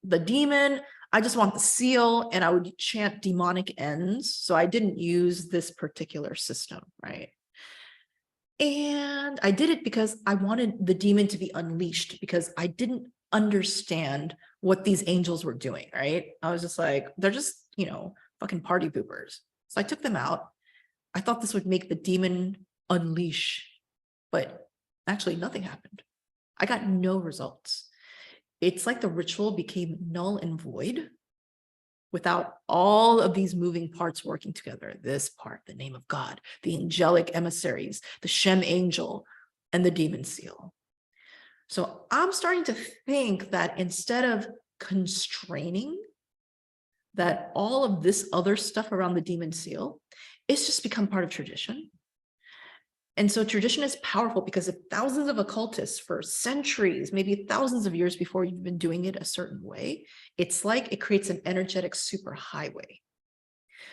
Speaker 7: the demon. I just want the seal, and I would chant demonic ends. So I didn't use this particular system, right? And I did it because I wanted the demon to be unleashed, because I didn't understand what these angels were doing, right? I was just like, they're just, fucking party poopers. So I took them out. I thought this would make the demon unleash, but actually nothing happened. I got no results. It's like the ritual became null and void without all of these moving parts working together. This part, the name of God, the angelic emissaries, the Shem angel, and the demon seal. So I'm starting to think that instead of constraining, that all of this other stuff around the demon seal, it's just become part of tradition. And so tradition is powerful, because if thousands of occultists for centuries, maybe thousands of years before you've been doing it a certain way, it's like it creates an energetic superhighway.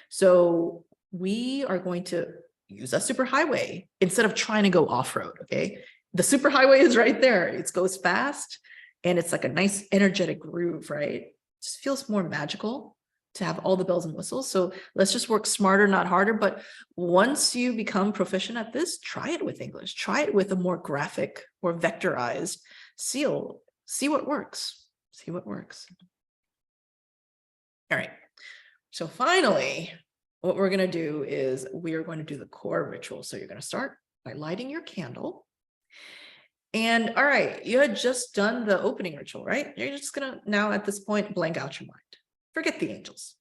Speaker 7: So we are going to use a superhighway instead of trying to go off-road, okay? The superhighway is right there. It goes fast, and it's like a nice energetic groove, right? It just feels more magical to have all the bells and whistles. So let's just work smarter, not harder. But once you become proficient at this, try it with English. Try it with a more graphic or vectorized seal. See what works. See what works. All right. So finally, what we're going to do is we are going to do the core ritual. So you're going to start by lighting your candle. And all right, you had just done the opening ritual, right? You're just going to now at this point blank out your mind. Forget the angels.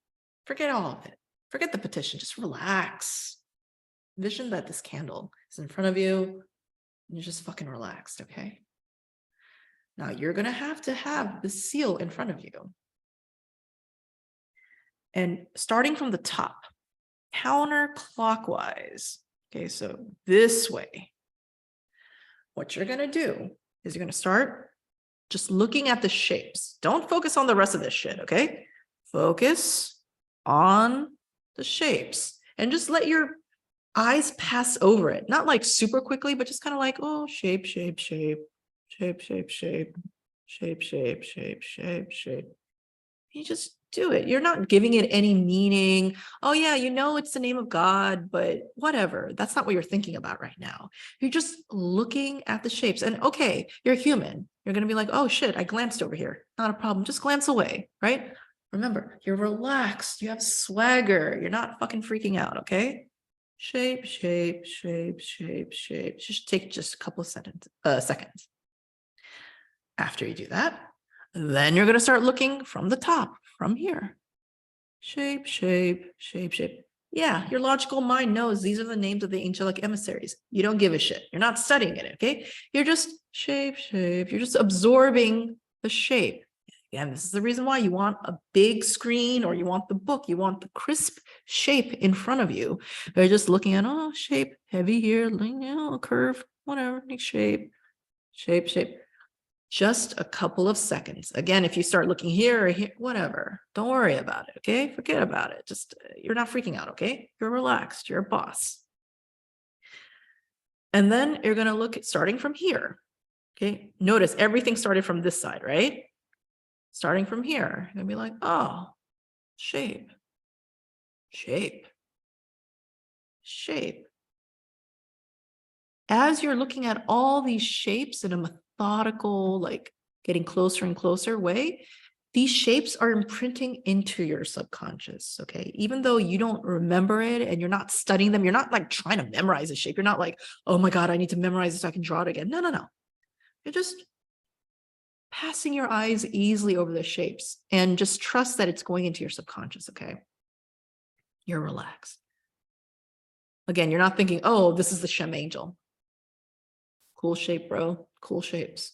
Speaker 7: Forget all of it. Forget the petition. Just relax. Vision that this candle is in front of you, and you're just fucking relaxed, okay? Now you're going to have the seal in front of you. And starting from the top, counterclockwise. Okay, so this way. What you're going to do is you're going to start just looking at the shapes. Don't focus on the rest of this shit, okay? Focus on the shapes and just let your eyes pass over it. Not like super quickly, but just kind of like, oh, shape, shape, shape, shape, shape, shape, shape, shape, shape, shape, shape. You just do it. You're not giving it any meaning. Oh yeah, it's the name of God, but whatever. That's not what you're thinking about right now. You're just looking at the shapes. And okay, you're human. You're going to be like, oh shit, I glanced over here. Not a problem. Just glance away, right? Remember, you're relaxed. You have swagger. You're not fucking freaking out, okay? Shape, shape, shape, shape, shape. Just take a couple of seconds. After you do that, then you're going to start looking from the top, from here. Shape, shape, shape, shape. Yeah, your logical mind knows these are the names of the angelic emissaries. You don't give a shit. You're not studying it, okay? You're just shape, shape. You're just absorbing the shape. Again, this is the reason why you want a big screen, or you want the book. You want the crisp shape in front of you. You're just looking at, oh, shape, heavy here, curve, whatever, shape, shape, shape. Just a couple of seconds. Again, if you start looking here or here, whatever, don't worry about it, okay? Forget about it. Just, you're not freaking out, okay? You're relaxed. You're a boss. And then you're going to look at starting from here, okay? Notice everything started from this side, right? Starting from here, you're going to be like, oh, shape, shape, shape. As you're looking at all these shapes in a methodical, like getting closer and closer way, these shapes are imprinting into your subconscious, okay? Even though you don't remember it and you're not studying them, you're not like trying to memorize a shape. You're not like, oh my God, I need to memorize this so I can draw it again. No, no, no. You're just passing your eyes easily over the shapes and just trust that it's going into your subconscious, okay? You're relaxed. Again, you're not thinking, oh, this is the Shem angel. Cool shape, bro. Cool shapes.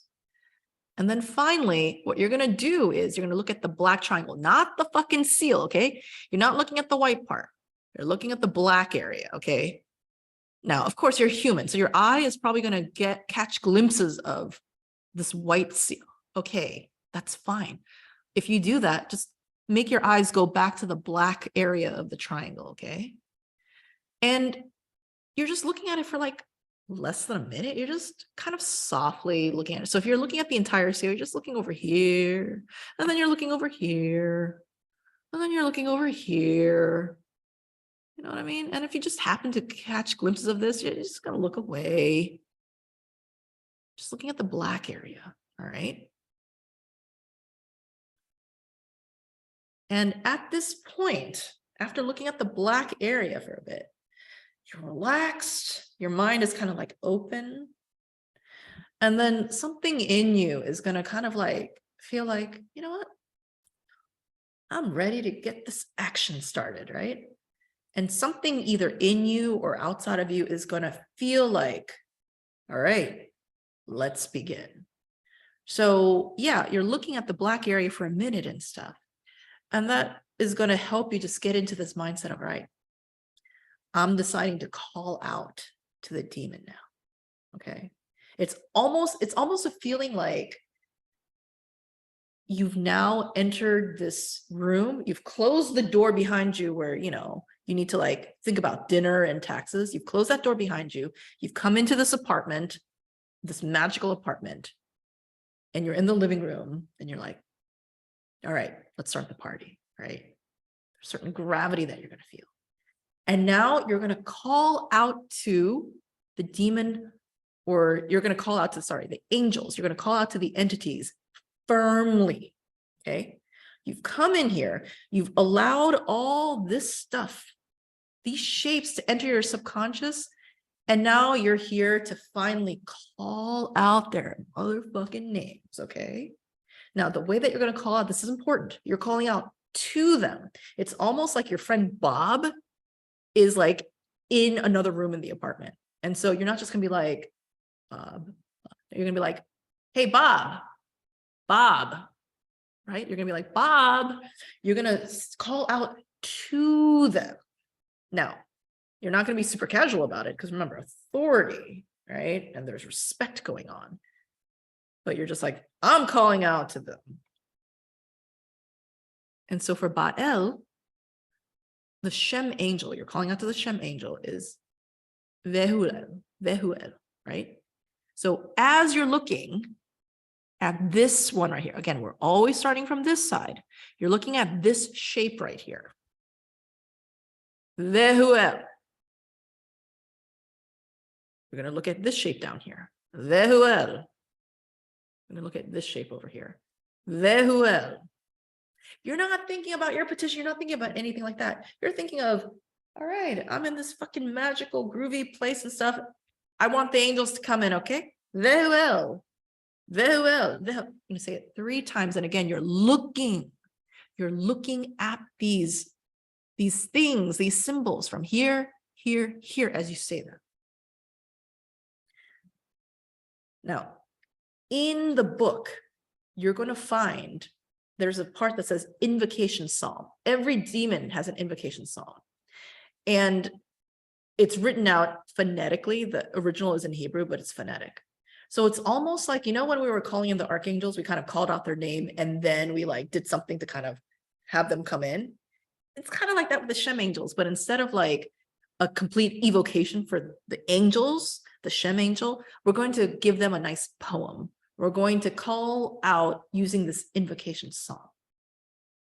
Speaker 7: And then finally, what you're going to do is you're going to look at the black triangle, not the fucking seal, okay? You're not looking at the white part. You're looking at the black area, okay? Now, of course, you're human, so your eye is probably going to catch glimpses of this white seal. Okay, that's fine. If you do that, just make your eyes go back to the black area of the triangle, okay? And you're just looking at it for like less than a minute. You're just kind of softly looking at it. So if you're looking at the entire seal, you're just looking over here, and then you're looking over here, and then you're looking over here. You know what I mean? And if you just happen to catch glimpses of this, you're just gonna look away. Just looking at the black area, all right? And at this point, after looking at the black area for a bit, you're relaxed, your mind is kind of like open. And then something in you is going to kind of like feel like, you know what? I'm ready to get this action started, right? And something either in you or outside of you is going to feel like, all right, let's begin. So yeah, you're looking at the black area for a minute and stuff. And that is going to help you just get into this mindset of, right, I'm deciding to call out to the demon now. Okay. It's almost a feeling like you've now entered this room. You've closed the door behind you where, you know, you need to like think about dinner and taxes. You've closed that door behind you. You've come into this apartment, this magical apartment, and you're in the living room and you're like, all right, let's start the party, right? There's certain gravity that you're going to feel. And now you're going to call out to the demon, or you're going to call out to, the angels. You're going to call out to the entities firmly, okay? You've come in here, you've allowed all this stuff, these shapes to enter your subconscious, and now you're here to finally call out their motherfucking names, okay? Now, the way that you're going to call out, this is important. You're calling out to them. It's almost like your friend Bob is like in another room in the apartment. And so you're not just going to be like, Bob. You're going to be like, hey, Bob, right? You're going to be like, Bob. You're going to call out to them. Now, you're not going to be super casual about it because remember, authority, right? And there's respect going on. But you're just like, I'm calling out to them. And so for Baal, the Shem angel, you're calling out to the Shem angel is Vehuel, right? So as you're looking at this one right here, again, we're always starting from this side. You're looking at this shape right here. Vehuel. We're going to look at this shape down here. Vehuel. I'm going to look at this shape over here. Vehuel. You're not thinking about your petition. You're not thinking about anything like that. You're thinking of, all right, I'm in this fucking magical, groovy place and stuff. I want the angels to come in, okay? Vehuel. Vehuel. I'm going to say it 3 times. And again, you're looking at these things, these symbols from here, here, here, as you say them. Now, in the book, you're going to find there's a part that says invocation psalm. Every demon has an invocation psalm. And it's written out phonetically. The original is in Hebrew, but it's phonetic. So it's almost like, you know, when we were calling in the archangels, we kind of called out their name and then we like did something to kind of have them come in. It's kind of like that with the Shem angels, but instead of like a complete evocation for the angels, the Shem angel, we're going to give them a nice poem. We're going to call out using this invocation song.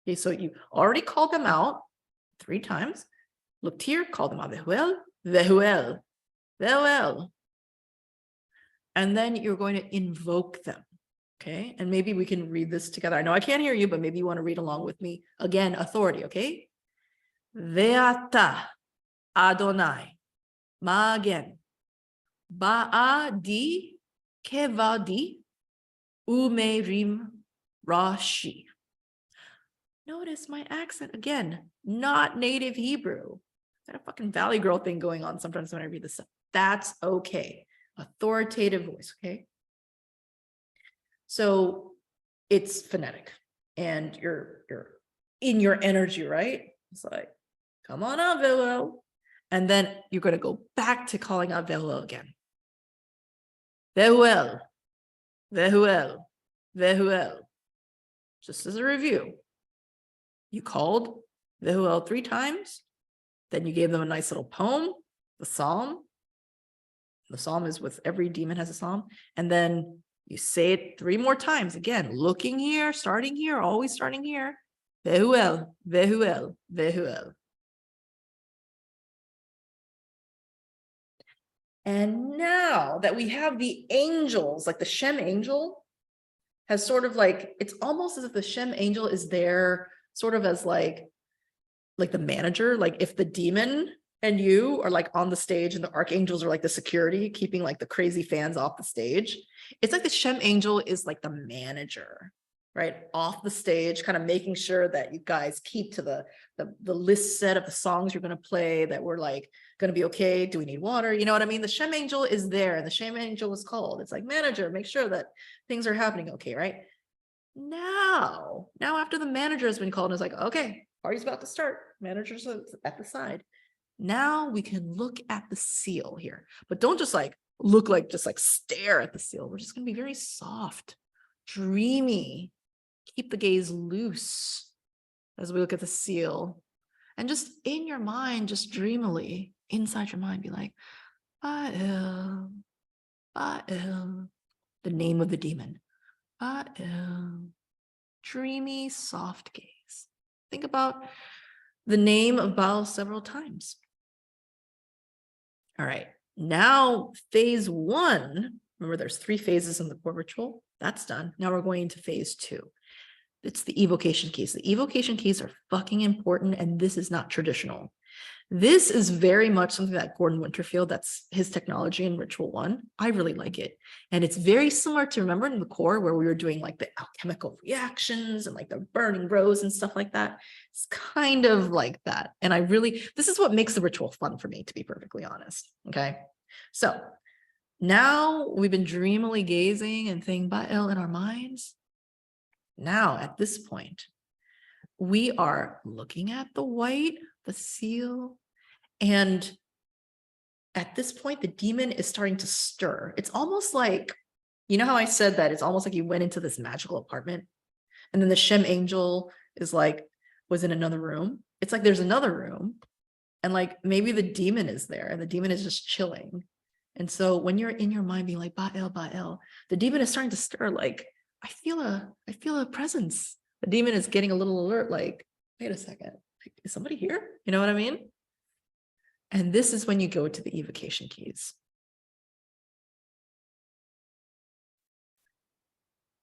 Speaker 7: Okay, so you already called them out 3 times. Looked here, called them out. Vehuel, Vehuel, Vehuel. And then you're going to invoke them. Okay, and maybe we can read this together. I know I can't hear you, but maybe you want to read along with me. Again, authority, okay? Ve'ata Adonai Magen Ba'adi Kevadi Umerim Rashi. Notice my accent again, not native Hebrew. Got a fucking Valley Girl thing going on sometimes when I read this stuff. That's okay. Authoritative voice, okay? So it's phonetic and you're in your energy, right? It's like, come on out, Villo. And then you're going to go back to calling out Villo again. Vehuel, Vehuel, Vehuel. Just as a review, you called Vehuel 3 times, then you gave them a nice little poem, the psalm. The psalm is with every demon has a psalm. And then you say it 3 more times. Again, looking here, starting here, always starting here. Vehuel, Vehuel, Vehuel. And now that we have the angels, like the Shem angel has sort of like, it's almost as if the Shem angel is there sort of as like the manager, like if the demon and you are like on the stage and the archangels are like the security, keeping like the crazy fans off the stage. It's like the Shem angel is like the manager, right? Off the stage, kind of making sure that you guys keep to the list set of the songs you're going to play, that we're like going to be okay. Do we need water? You know what I mean? The Shem angel is there and the Shem angel was called. It's like manager, make sure that things are happening okay, right? Now after the manager has been called and it's like, okay, party's about to start. Manager's at the side. Now we can look at the seal here, but don't just like look like, just like stare at the seal. We're just going to be very soft, dreamy, keep the gaze loose as we look at the seal. And just in your mind, just dreamily, inside your mind, be like, Ba'el, Ba'el, the name of the demon. Ba'el, dreamy, soft gaze. Think about the name of Baal several times. All right, now phase 1, remember there's 3 phases in the core ritual. That's done. Now we're going into phase 2. It's the evocation keys. The evocation keys are fucking important, and this is not traditional. This is very much something that Gordon Winterfield, that's his technology in Ritual 1. I really like it. And it's very similar to, remember in the core where we were doing like the alchemical reactions and like the burning rose and stuff like that. It's kind of like that. And this is what makes the ritual fun for me, to be perfectly honest. Okay. So now we've been dreamily gazing and thinking Ba'el in our minds. Now at this point, we are looking at the white, the seal, and at this point, the demon is starting to stir. It's almost like, you know how I said that it's almost like you went into this magical apartment and then the Shem angel was in another room. It's like there's another room and like maybe the demon is there and the demon is just chilling. And so when you're in your mind being like, Ba'el, Ba'el, the demon is starting to stir, like, I feel a presence. The demon is getting a little alert, like, wait a second, like, is somebody here? You know what I mean? And this is when you go to the evocation keys.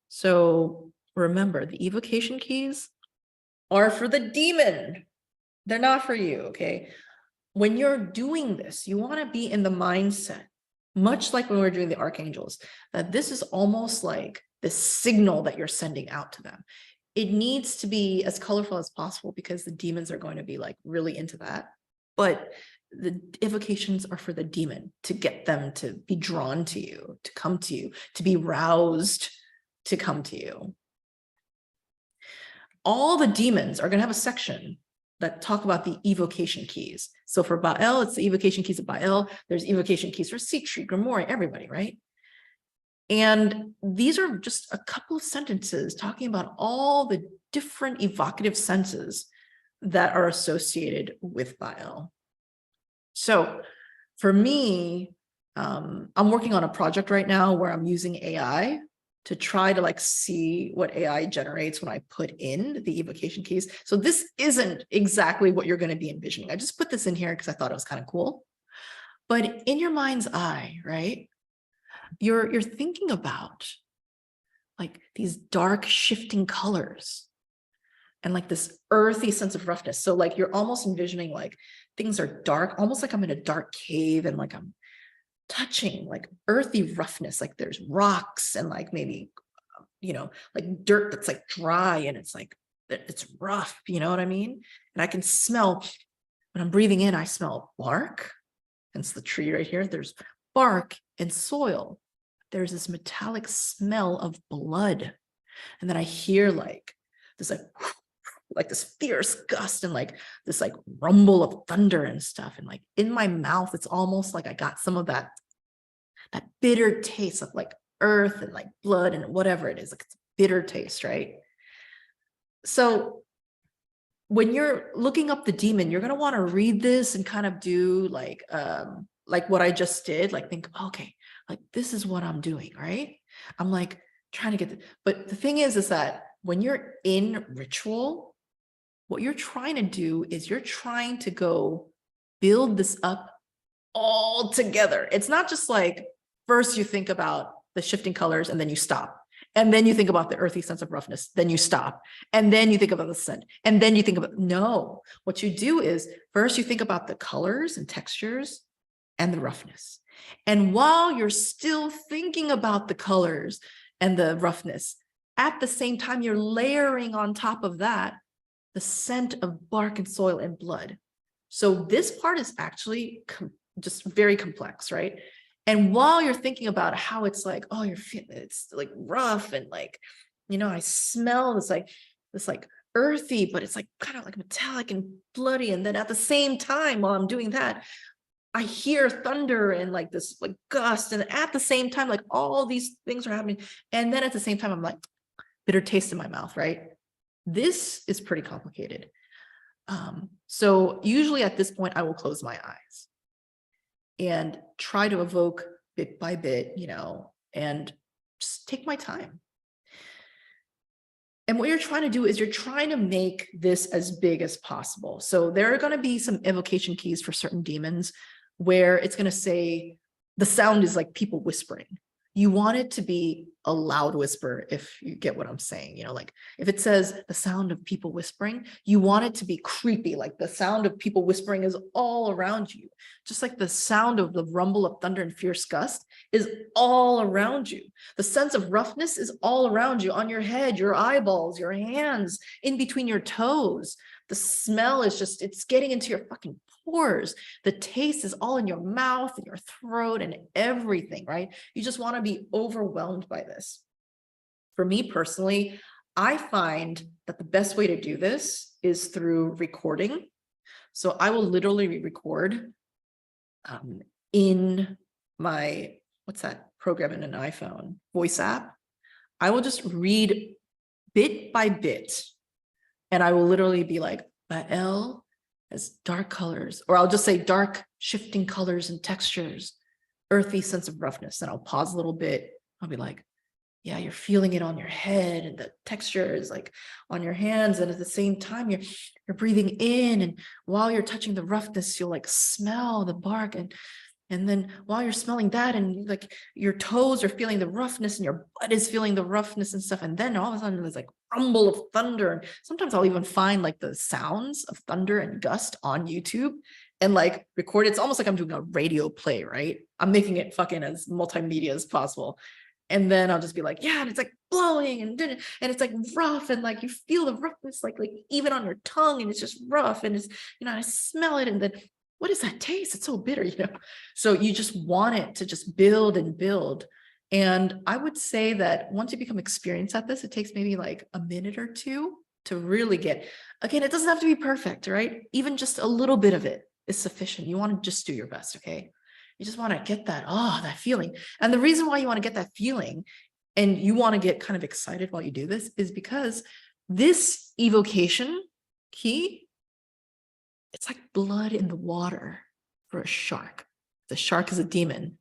Speaker 7: So remember, the evocation keys are for the demon. They're not for you, okay? When you're doing this, you want to be in the mindset, much like when we're doing the archangels, that this is almost like the signal that you're sending out to them. It needs to be as colorful as possible because the demons are going to be like really into that. But the evocations are for the demon, to get them to be drawn to you, to come to you, to be roused to come to you. All the demons are going to have a section that talk about the evocation keys. So for Ba'el, it's the evocation keys of Ba'el. There's evocation keys for Sitri, Grimoire, everybody, right? And these are just a couple of sentences talking about all the different evocative senses that are associated with Ba'el. So for me, I'm working on a project right now where I'm using AI to try to like see what AI generates when I put in the evocation keys. So this isn't exactly what you're going to be envisioning. I just put this in here because I thought it was kind of cool. But in your mind's eye, right? You're thinking about like these dark shifting colors and like this earthy sense of roughness. So like you're almost envisioning like things are dark, almost like I'm in a dark cave and like I'm touching like earthy roughness, like there's rocks and like maybe, you know, like dirt that's like dry and it's like, it's rough, you know what I mean? And I can smell when I'm breathing in, I smell bark. Hence the tree right here. There's bark and soil. There's this metallic smell of blood. And then I hear like this like this fierce gust and like this like rumble of thunder and stuff. And like in my mouth, it's almost like I got some of that bitter taste of like earth and like blood and whatever it is. Like it's a bitter taste, right? So when you're looking up the demon, you're going to want to read this and kind of do like what I just did, like think, okay, like this is what I'm doing, right? I'm like trying to get but the thing is that when you're in ritual, what you're trying to do is you're trying to go build this up all together. It's not just like first you think about the shifting colors and then you stop. And then you think about the earthy sense of roughness, then you stop. And then you think about the scent. And then you think about, no, what you do is first you think about the colors and textures and the roughness. And while you're still thinking about the colors and the roughness, at the same time, you're layering on top of that the scent of bark and soil and blood. So this part is actually just very complex, right? And while you're thinking about how it's like, oh, you're feeling it's like rough and like, you know, I smell this like earthy, but it's like kind of like metallic and bloody. And then at the same time, while I'm doing that, I hear thunder and like this like gust. And at the same time, like all these things are happening. And then at the same time, I'm like bitter taste in my mouth, right? This is pretty complicated. So usually at this point, I will close my eyes and try to evoke bit by bit, you know, and just take my time. And what you're trying to do is you're trying to make this as big as possible. So there are going to be some evocation keys for certain demons where it's going to say the sound is like people whispering. You want it to be a loud whisper, if you get what I'm saying. You know, like if it says the sound of people whispering, you want it to be creepy, like the sound of people whispering is all around you. Just like the sound of the rumble of thunder and fierce gust is all around you. The sense of roughness is all around you, on your head, your eyeballs, your hands, in between your toes. The smell is just, it's getting into your fucking pores. The taste is all in your mouth and your throat and everything, right? You just want to be overwhelmed by this. For me personally, I find that the best way to do this is through recording. So I will literally record in my, what's that program in an iPhone, voice app. I will just read bit by bit. And I will literally be like, Bael has dark colors, or I'll just say dark shifting colors and textures, earthy sense of roughness. And I'll pause a little bit. I'll be like, yeah, you're feeling it on your head and the texture is like on your hands. And at the same time, you're breathing in, and while you're touching the roughness, you'll like smell the bark. And then while you're smelling that, and like your toes are feeling the roughness and your butt is feeling the roughness and stuff. And then all of a sudden there's like rumble of thunder. And sometimes I'll even find like the sounds of thunder and gust on YouTube and like record it. It's almost like I'm doing a radio play, right? I'm making it fucking as multimedia as possible. And then I'll just be like, yeah, and it's like blowing and it's like rough, and like you feel the roughness like even on your tongue, and it's just rough, and it's, you know, I smell it, and then what is that taste? It's so bitter, you know? So you just want it to just build and build. And I would say that once you become experienced at this, it takes maybe like a minute or two to really get, again, it doesn't have to be perfect, right? Even just a little bit of it is sufficient. You want to just do your best, okay? You just want to get that, that feeling. And the reason why you want to get that feeling and you want to get kind of excited while you do this is because this evocation key, it's like blood in the water for a shark. The shark is a demon.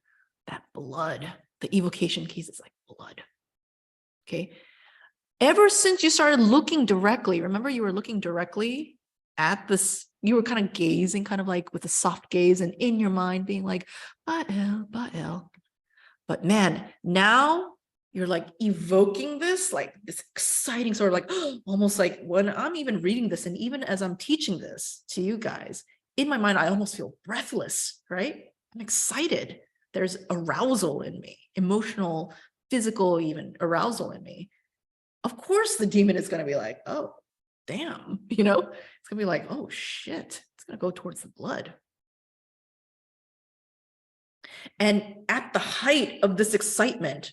Speaker 7: That blood, the evocation keys is like blood. Okay. Ever since you started looking directly, remember you were looking directly at this, you were kind of gazing, kind of like with a soft gaze, and in your mind being like, Bael, Bael. But man, now you're like evoking this, like this exciting sort of like, almost like when I'm even reading this, and even as I'm teaching this to you guys, in my mind, I almost feel breathless, right? I'm excited. There's arousal in me, emotional, physical, even arousal in me. Of course, the demon is going to be like, oh, damn, you know, it's going to be like, oh shit. It's going to go towards the blood. And at the height of this excitement,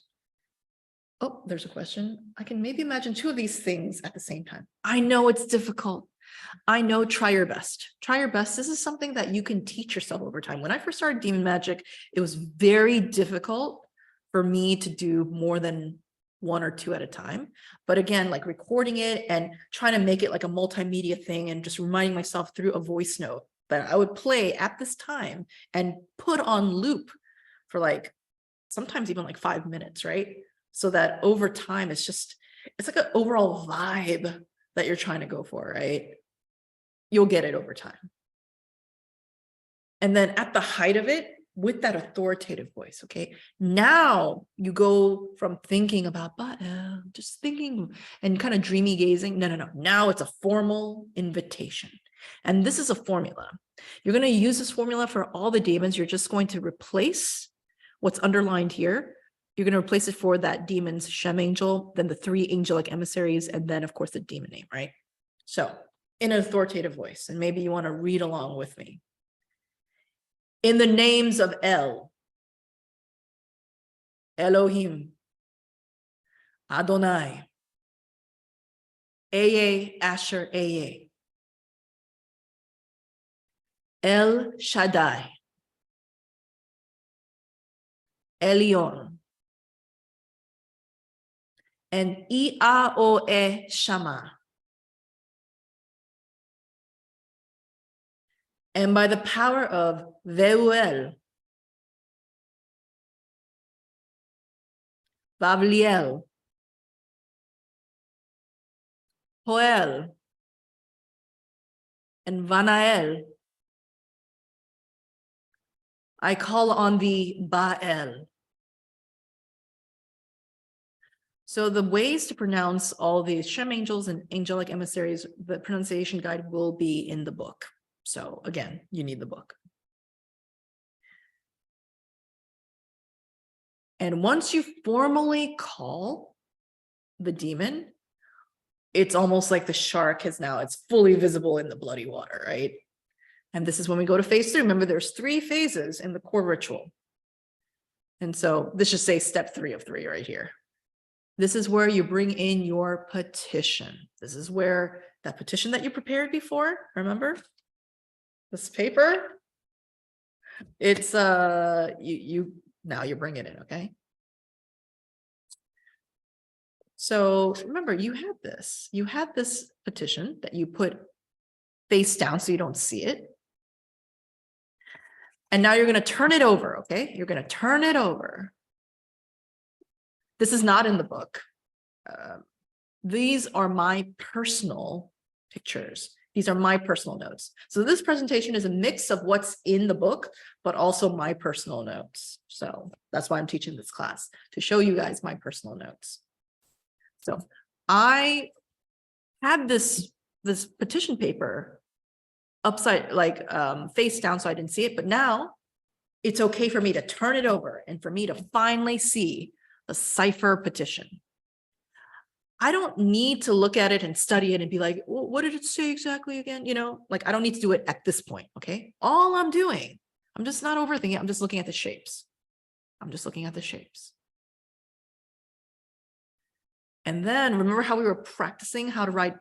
Speaker 7: oh, there's a question. I can maybe imagine two of these things at the same time. I know it's difficult. I know, try your best. Try your best. This is something that you can teach yourself over time. When I first started demon magic, it was very difficult for me to do more than one or two at a time. But again, like recording it and trying to make it like a multimedia thing and just reminding myself through a voice note that I would play at this time and put on loop for like sometimes even like 5 minutes, right? So that over time, it's like an overall vibe that you're trying to go for, right? You'll get it over time. And then at the height of it, with that authoritative voice, okay? Now you go from thinking about, but just thinking and kind of dreamy gazing. No. Now it's a formal invitation. And this is a formula. You're going to use this formula for all the demons. You're just going to replace what's underlined here. You're going to replace it for that demon's Shem angel, then the 3 angelic emissaries, and then of course the demon name, right? So in an authoritative voice, and maybe you want to read along with me. In the names of El, Elohim, Adonai, Eye Asher Eye, El Shaddai, Elyon, and Iaoe Shama. And by the power of Veuel, Vavliel, Hoel, and Vanael, I call on thee, Baal. So the ways to pronounce all these Shem angels and angelic emissaries, the pronunciation guide will be in the book. So again, you need the book. And once you formally call the demon, it's almost like the shark it's fully visible in the bloody water, right? And this is when we go to phase 3. Remember, there's 3 phases in the core ritual. And so this should say step 3 of 3 right here. This is where you bring in your petition. This is where that petition that you prepared before, remember? This paper, it's now you bring it in, okay? So remember, you had this petition that you put face down so you don't see it. And now you're going to turn it over, okay? You're going to turn it over. This is not in the book. These are my personal pictures. These are my personal notes. So this presentation is a mix of what's in the book, but also my personal notes. So that's why I'm teaching this class, to show you guys my personal notes. So I had this petition paper upside, face down, so I didn't see it, but now it's okay for me to turn it over and for me to finally see the cipher petition. I don't need to look at it and study it and be like, well, what did it say exactly again? You know, like I don't need to do it at this point, okay? All I'm doing, I'm just not overthinking it. I'm just looking at the shapes. I'm just looking at the shapes. And then remember how we were practicing how to write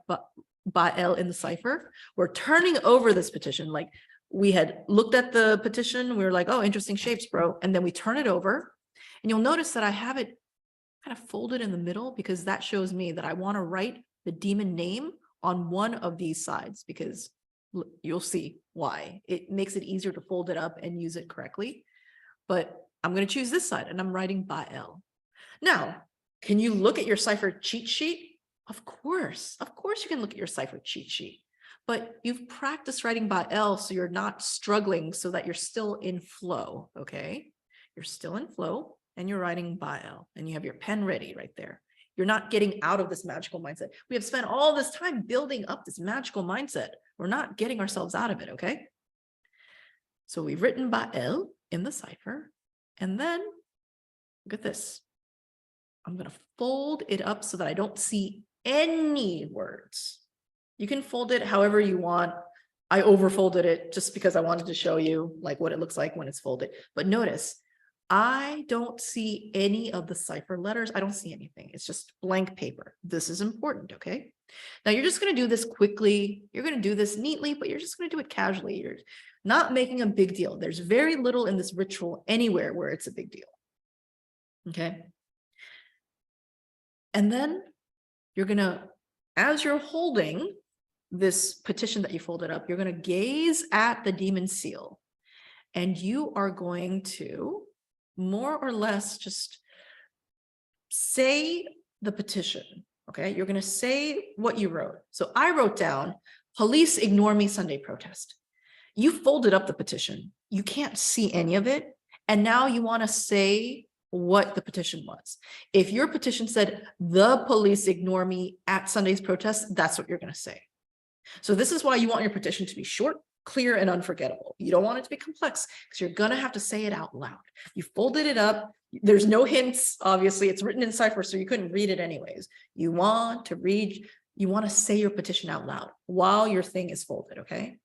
Speaker 7: Baal in the cipher? We're turning over this petition. Like we had looked at the petition. We were like, oh, interesting shapes, bro. And then we turn it over and you'll notice that I have it kind of folded in the middle because that shows me that I want to write the demon name on one of these sides because you'll see why. It makes it easier to fold it up and use it correctly. But I'm going to choose this side and I'm writing Baal. Now, can you look at your cipher cheat sheet? Of course you can look at your cipher cheat sheet, but you've practiced writing Baal so you're not struggling, so that you're still in flow, okay? You're still in flow and you're writing Baal and you have your pen ready right there. You're not getting out of this magical mindset. We have spent all this time building up this magical mindset. We're not getting ourselves out of it, okay? So we've written Baal in the cipher, and then look at this. I'm going to fold it up so that I don't see any words. You can fold it however you want. I overfolded it just because I wanted to show you like what it looks like when it's folded. But notice, I don't see any of the cipher letters. I don't see anything. It's just blank paper. This is important, okay? Now you're just going to do this quickly. You're going to do this neatly, but you're just going to do it casually. You're not making a big deal. There's very little in this ritual anywhere where it's a big deal. Okay. And then you're going to, as you're holding this petition that you folded up, you're going to gaze at the demon seal, and you are going to more or less just say the petition. Okay, you're going to say what you wrote. So I wrote down, police ignore me Sunday protest. You folded up the petition. You can't see any of it. And now you want to say what the petition was. If your petition said, the police ignore me at Sunday's protest, that's what you're going to say. So this is why you want your petition to be short, clear, and unforgettable. You don't want it to be complex because you're going to have to say it out loud. You folded it up. There's no hints. Obviously, it's written in cipher, so you couldn't read it anyways. You want to say your petition out loud while your thing is folded, okay?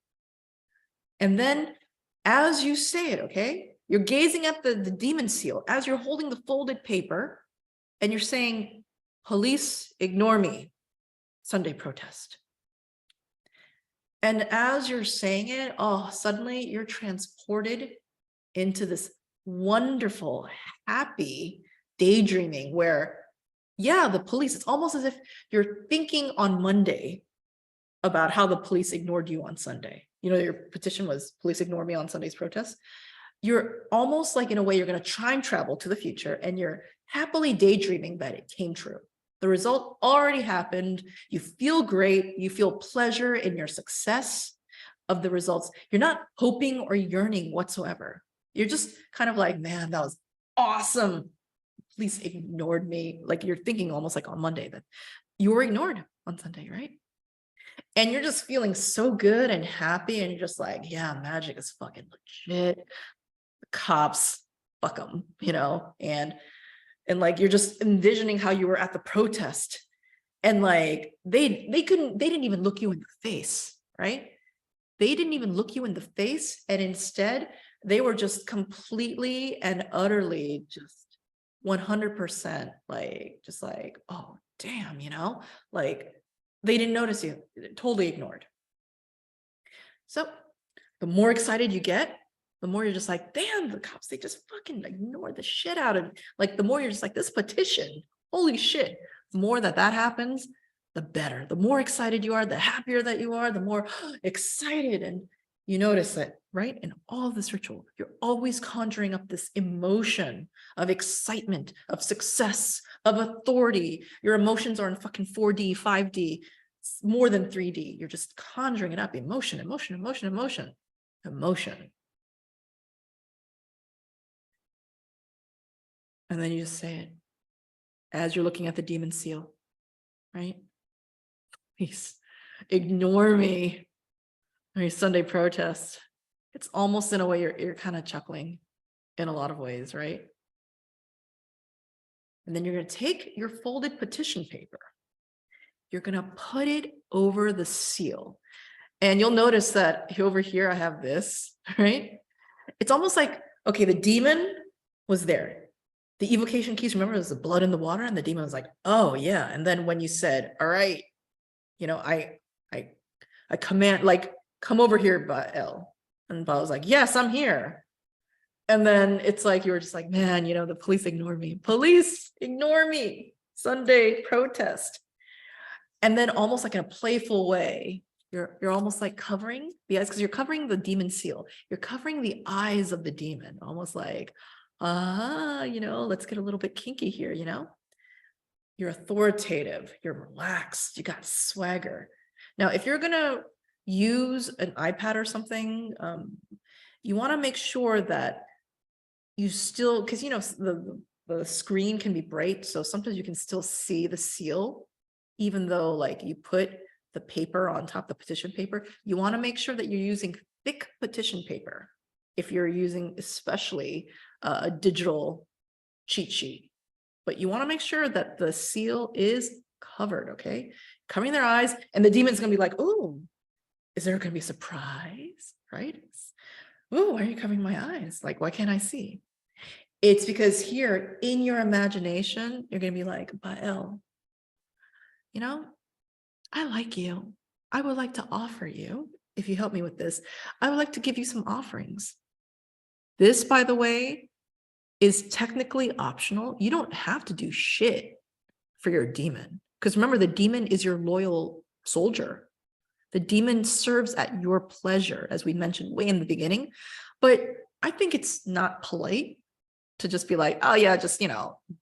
Speaker 7: And then as you say it, okay, you're gazing at the demon seal as you're holding the folded paper, and you're saying, police ignore me, Sunday protest. And as you're saying it, oh, suddenly you're transported into this wonderful, happy daydreaming where, yeah, the police, it's almost as if you're thinking on Monday about how the police ignored you on Sunday. You know, your petition was police ignore me on Sunday's protest. You're almost like, in a way, you're going to time travel to the future, and you're happily daydreaming that it came true. The result already happened. You feel great. You feel pleasure in your success of the results. You're not hoping or yearning whatsoever. You're just kind of like, man, that was awesome. Police ignored me. Like, you're thinking almost like on Monday that you were ignored on Sunday, right? And you're just feeling so good and happy. And you're just like, yeah, Magick is fucking legit. The cops, fuck them, you know? And like, you're just envisioning how you were at the protest, and like, they didn't even look you in the face, right? They didn't even look you in the face. And instead they were just completely and utterly just 100% like, just like, oh, damn, you know, like they didn't notice you, totally ignored. So the more excited you get, the more you're just like, damn, the cops, they just fucking ignored the shit out of, like, the more you're just like, this petition, holy shit. The more that happens, the better. The more excited you are, the happier that you are, the more excited. And you notice that, right? In all of this ritual, you're always conjuring up this emotion of excitement, of success, of authority. Your emotions are in fucking 4D, 5D, more than 3D. You're just conjuring it up. Emotion, emotion, emotion, emotion, emotion. And then you just say it as you're looking at the demon seal, right? Please ignore me. Sunday protest. It's almost, in a way, you're kind of chuckling in a lot of ways, right? And then you're going to take your folded petition paper. You're going to put it over the seal. And you'll notice that over here I have this, right? It's almost like, okay, the demon was there. The evocation keys, remember, it was the blood in the water, and the demon was like, oh yeah. And then when you said, all right, you know, I command, like, come over here, Baal. And Baal was like, yes, I'm here. And then it's like, you were just like, man, you know, the police ignore me. Police ignore me. Sunday protest. And then almost like in a playful way, you're almost like covering the eyes, because you're covering the demon seal. You're covering the eyes of the demon, almost like, you know, let's get a little bit kinky here, you know? You're authoritative, you're relaxed, you got swagger. Now, if you're gonna use an iPad or something, you wanna make sure that you still, because, you know, the screen can be bright, so sometimes you can still see the seal, even though, like, you put the paper on top, the petition paper. You wanna make sure that you're using thick petition paper if you're using especially a digital cheat sheet. But you want to make sure that the seal is covered, okay? Covering their eyes, and the demon's gonna be like, oh,
Speaker 1: Is there going to be a surprise, right? Oh, why are you covering my eyes? Like, why can't I see? It's because here in your imagination, you're going to be like, Bael, you know, I like you. I would like to offer you, if you help me with this, I would like to give you some offerings. This, by the way, is technically optional. You don't have to do shit for your demon. Because remember, the demon is your loyal soldier. The demon serves at your pleasure, as we mentioned way in the beginning. But I think it's not polite to just be like, oh yeah, just,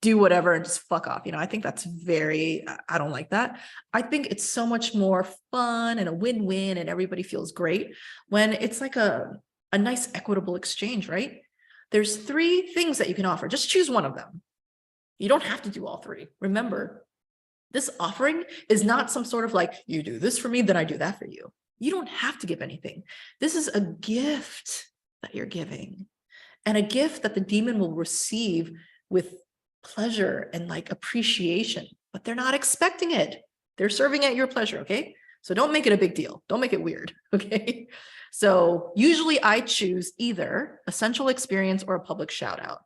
Speaker 1: do whatever and just fuck off. I think that's I don't like that. I think it's so much more fun and a win-win and everybody feels great when it's like a nice equitable exchange, right? There's 3 things that you can offer. Just choose one of them. You don't have to do all 3. Remember, this offering is not some sort of like, you do this for me, then I do that for you. You don't have to give anything. This is a gift that you're giving, and a gift that the demon will receive with pleasure and like appreciation, but they're not expecting it. They're serving at your pleasure, okay? So don't make it a big deal. Don't make it weird, okay? So usually I choose either a sensual experience or a public shout out.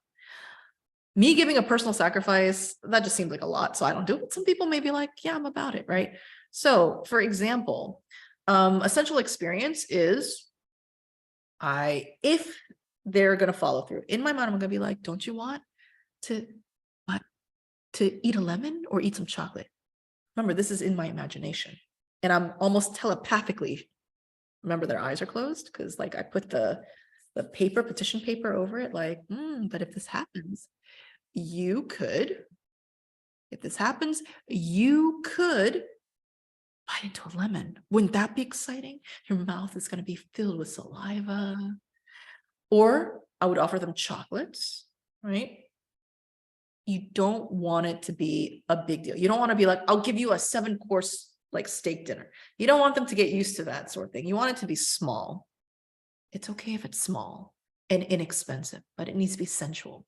Speaker 1: Me giving a personal sacrifice, that just seems like a lot, so I don't do it. Some people may be like, yeah, I'm about it, right? So for example, a sensual experience is if they're going to follow through. In my mind, I'm going to be like, don't you want to eat a lemon or eat some chocolate? Remember, this is in my imagination. And I'm almost telepathically, remember their eyes are closed because like I put the petition paper over it, like, but if this happens, you could bite into a lemon. Wouldn't that be exciting? Your mouth is going to be filled with saliva. Or I would offer them chocolates, right? You don't want it to be a big deal. You don't want to be like, I'll give you a 7-course like steak dinner. You don't want them to get used to that sort of thing. You want it to be small. It's okay if it's small and inexpensive, but it needs to be sensual.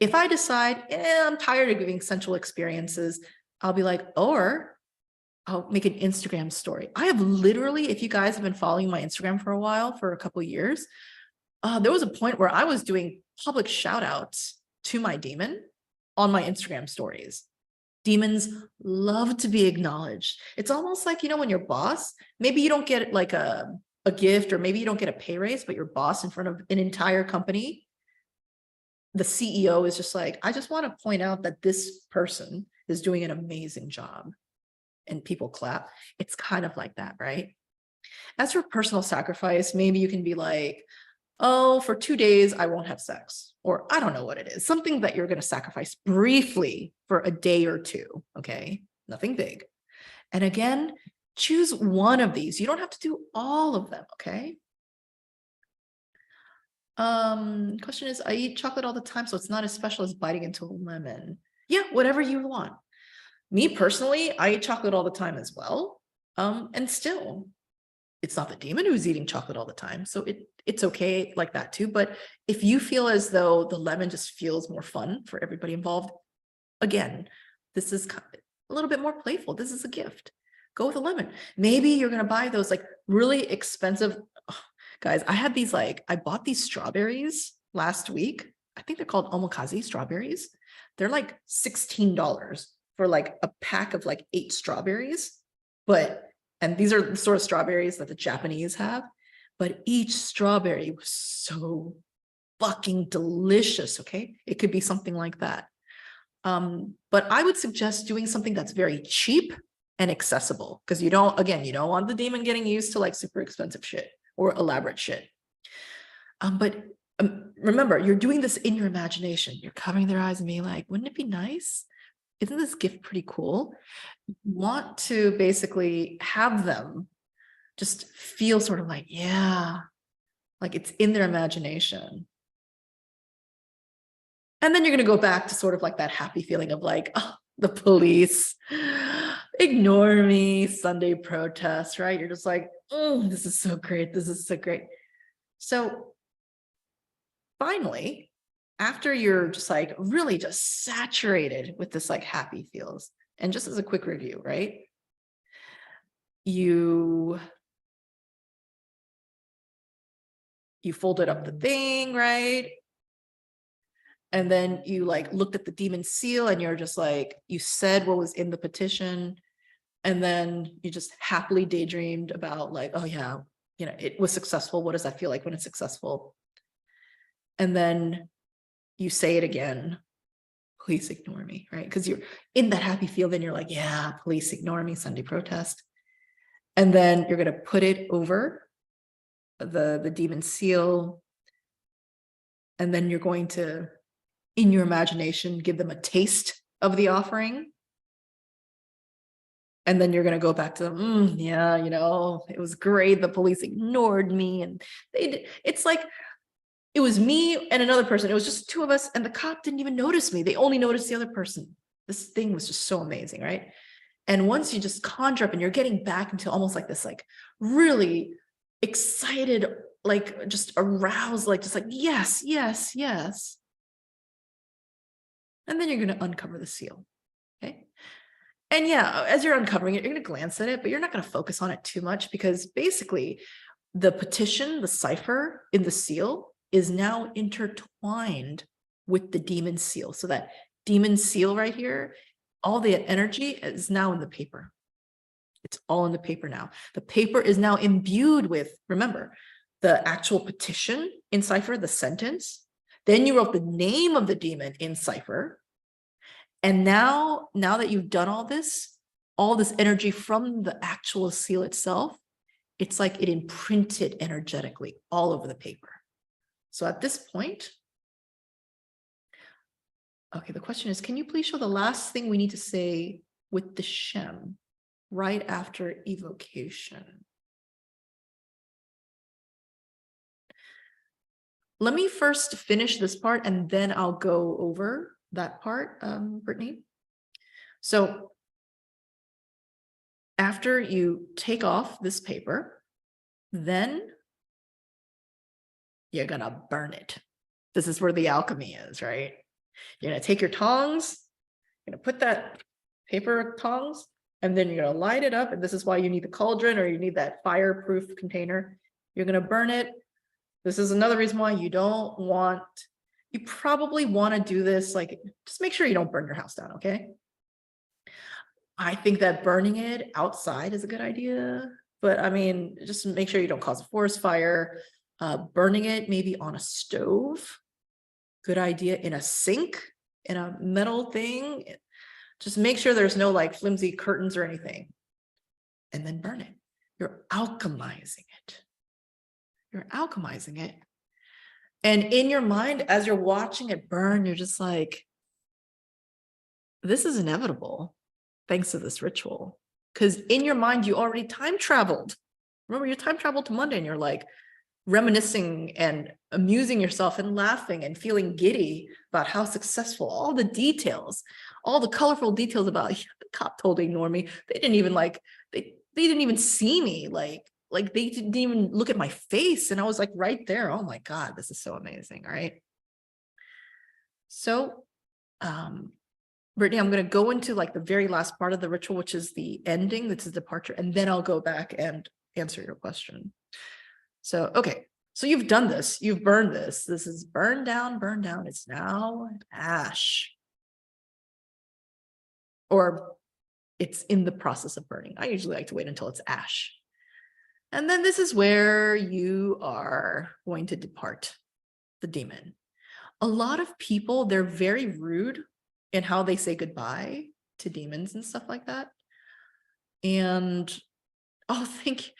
Speaker 1: If I decide, I'm tired of giving sensual experiences, I'll be like, or I'll make an Instagram story. I have literally, if you guys have been following my Instagram for a while, for a couple of years, there was a point where I was doing public shout outs to my demon on my Instagram stories. Demons love to be acknowledged. It's almost like, when your boss, maybe you don't get like a gift, or maybe you don't get a pay raise, but your boss in front of an entire company, the CEO is just like, I just want to point out that this person is doing an amazing job. And people clap. It's kind of like that, right? As for personal sacrifice, maybe you can be like, oh, for 2 days, I won't have sex. Or I don't know what it is. Something that you're going to sacrifice briefly for a day or 2. Okay. Nothing big. And again, choose one of these. You don't have to do all of them. Okay. Question is, I eat chocolate all the time, so it's not as special as biting into a lemon. Yeah, whatever you want. Me personally, I eat chocolate all the time as well. And still, it's not the demon who's eating chocolate all the time. So it's okay like that too. But if you feel as though the lemon just feels more fun for everybody involved, again, this is a little bit more playful. This is a gift. Go with a lemon. Maybe you're going to buy those like really expensive, guys, I bought these strawberries last week. I think they're called omakase strawberries. They're like $16 for like a pack of like 8 strawberries. And these are the sort of strawberries that the Japanese have, but each strawberry was so fucking delicious. Okay. It could be something like that. But I would suggest doing something that's very cheap and accessible, because you don't want the demon getting used to like super expensive shit or elaborate shit. But remember, you're doing this in your imagination. You're covering their eyes and being like, wouldn't it be nice? Isn't this gift pretty cool? You want to basically have them just feel sort of like, yeah, like it's in their imagination. And then you're going to go back to sort of like that happy feeling of like, oh, the police, ignore me, Sunday protest, right? You're just like, oh, this is so great. This is so great. So finally, after you're just like really just saturated with this like happy feels, and just as a quick review, right? You
Speaker 7: you folded up the thing, right? And then you like looked at the demon seal and you're just like, you said what was in the petition. And then you just happily daydreamed about like, oh yeah, you know, it was successful. What does that feel like when it's successful? And then you say it again, please ignore me, right? Because you're in that happy feel, then you're like, yeah, please ignore me, Sunday protest. And then you're going to put it over the demon seal. And then you're going to, in your imagination, give them a taste of the offering. And then you're going to go back to them. Yeah, you know, it was great. The police ignored me. And it's like, it was me and another person. It was just two of us. And the cop didn't even notice me. They only noticed the other person. This thing was just so amazing, right? And once you just conjure up and you're getting back into almost like this, like really excited, like just aroused, like just like, yes, yes, yes. And then you're going to uncover the seal. Okay. And yeah, as you're uncovering it, you're going to glance at it, but you're not going to focus on it too much because basically the petition, the cipher in the seal is now intertwined with the demon seal. So that demon seal right here, all the energy is now in the paper. It's all in the paper now. The paper is now imbued with, remember, the actual petition in cipher, the sentence. Then you wrote the name of the demon in cipher. And now that you've done all this energy from the actual seal itself, it's like it imprinted energetically all over the paper. So at this point, okay, the question is, can you please show the last thing we need to say with the Shem right after evocation? Let me first finish this part and then I'll go over that part, Brittany. So after you take off this paper, then you're gonna burn it. This is where the alchemy is, right? You're gonna take your tongs, you're gonna put that paper tongs, and then you're gonna light it up. And this is why you need the cauldron or you need that fireproof container. You're gonna burn it. This is another reason why you probably want to do this, like, just make sure you don't burn your house down, okay? I think that burning it outside is a good idea, but I mean, just make sure you don't cause a forest fire. Burning it maybe on a stove, good idea, in a sink, in a metal thing. Just make sure there's no like flimsy curtains or anything. And then burn it. You're alchemizing it. You're alchemizing it. And in your mind, as you're watching it burn, you're just like, this is inevitable thanks to this ritual. Because in your mind, you already time traveled. Remember, you time traveled to Monday and you're like reminiscing and amusing yourself and laughing and feeling giddy about how successful, all the details, all the colorful details about the cop told to ignore me. They didn't even like, they didn't even see me. Like they didn't even look at my face. And I was like right there. Oh my God, this is so amazing. All right. So, Brittany, I'm going to go into like the very last part of the ritual, which is the ending. This is departure. And then I'll go back and answer your question. So, okay. So you've done this. You've burned this. This is burned down, burned down. It's now ash. Or it's in the process of burning. I usually like to wait until it's ash. And then this is where you are going to depart the demon. A lot of people, they're very rude in how they say goodbye to demons and stuff like that. And I think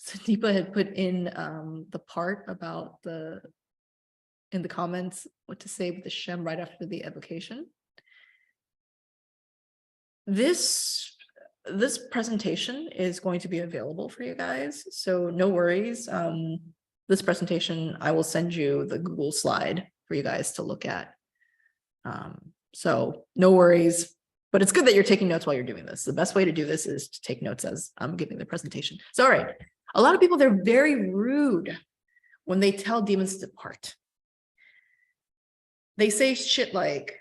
Speaker 7: Sandeepa had put in the part about in the comments, what to say with the Shem right after the evocation. This presentation is going to be available for you guys, so no worries. This presentation, I will send you the Google slide for you guys to look at. So no worries, but it's good that you're taking notes while you're doing this. The best way to do this is to take notes as I'm giving the presentation. So, all right, a lot of people, they're very rude when they tell demons to depart. They say shit like,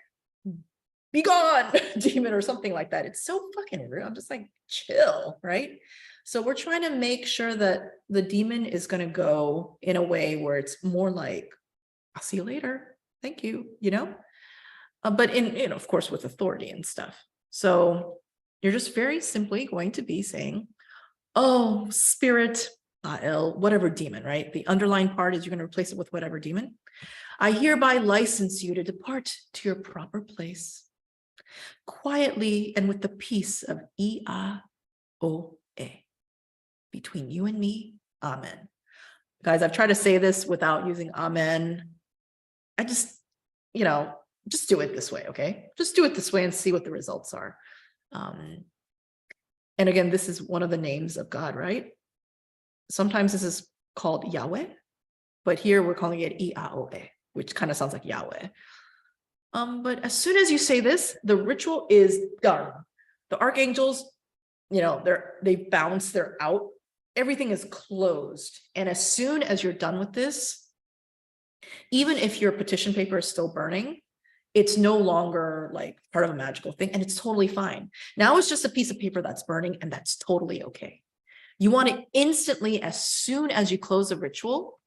Speaker 1: be gone, demon, or something like that. It's so fucking rude. I'm just like, chill, right? So we're trying to make sure that the demon is going to go in a way where it's more like, I'll see you later. Thank you, you know? But in, of course, with authority and stuff. So you're just very simply going to be saying, oh, spirit, whatever demon, right? The underlying part is you're going to replace it with whatever demon. I hereby license you to depart to your proper place, quietly and with the peace of Ia-O-E. Between you and me, amen. Guys, I've tried to say this without using amen. I just, just do it this way, okay? Just do it this way and see what the results are. And again, this is one of the names of God, right? Sometimes this is called Yahweh, but here we're calling it Ia-O-E, which kind of sounds like Yahweh. But as soon as you say this, the ritual is done. The archangels, they bounce, they're out. Everything is closed. And as soon as you're done with this, even if your petition paper is still burning, it's no longer like part of a magical thing, and it's totally fine. Now it's just a piece of paper that's burning, and that's totally okay. You want it instantly, as soon as you close the ritual,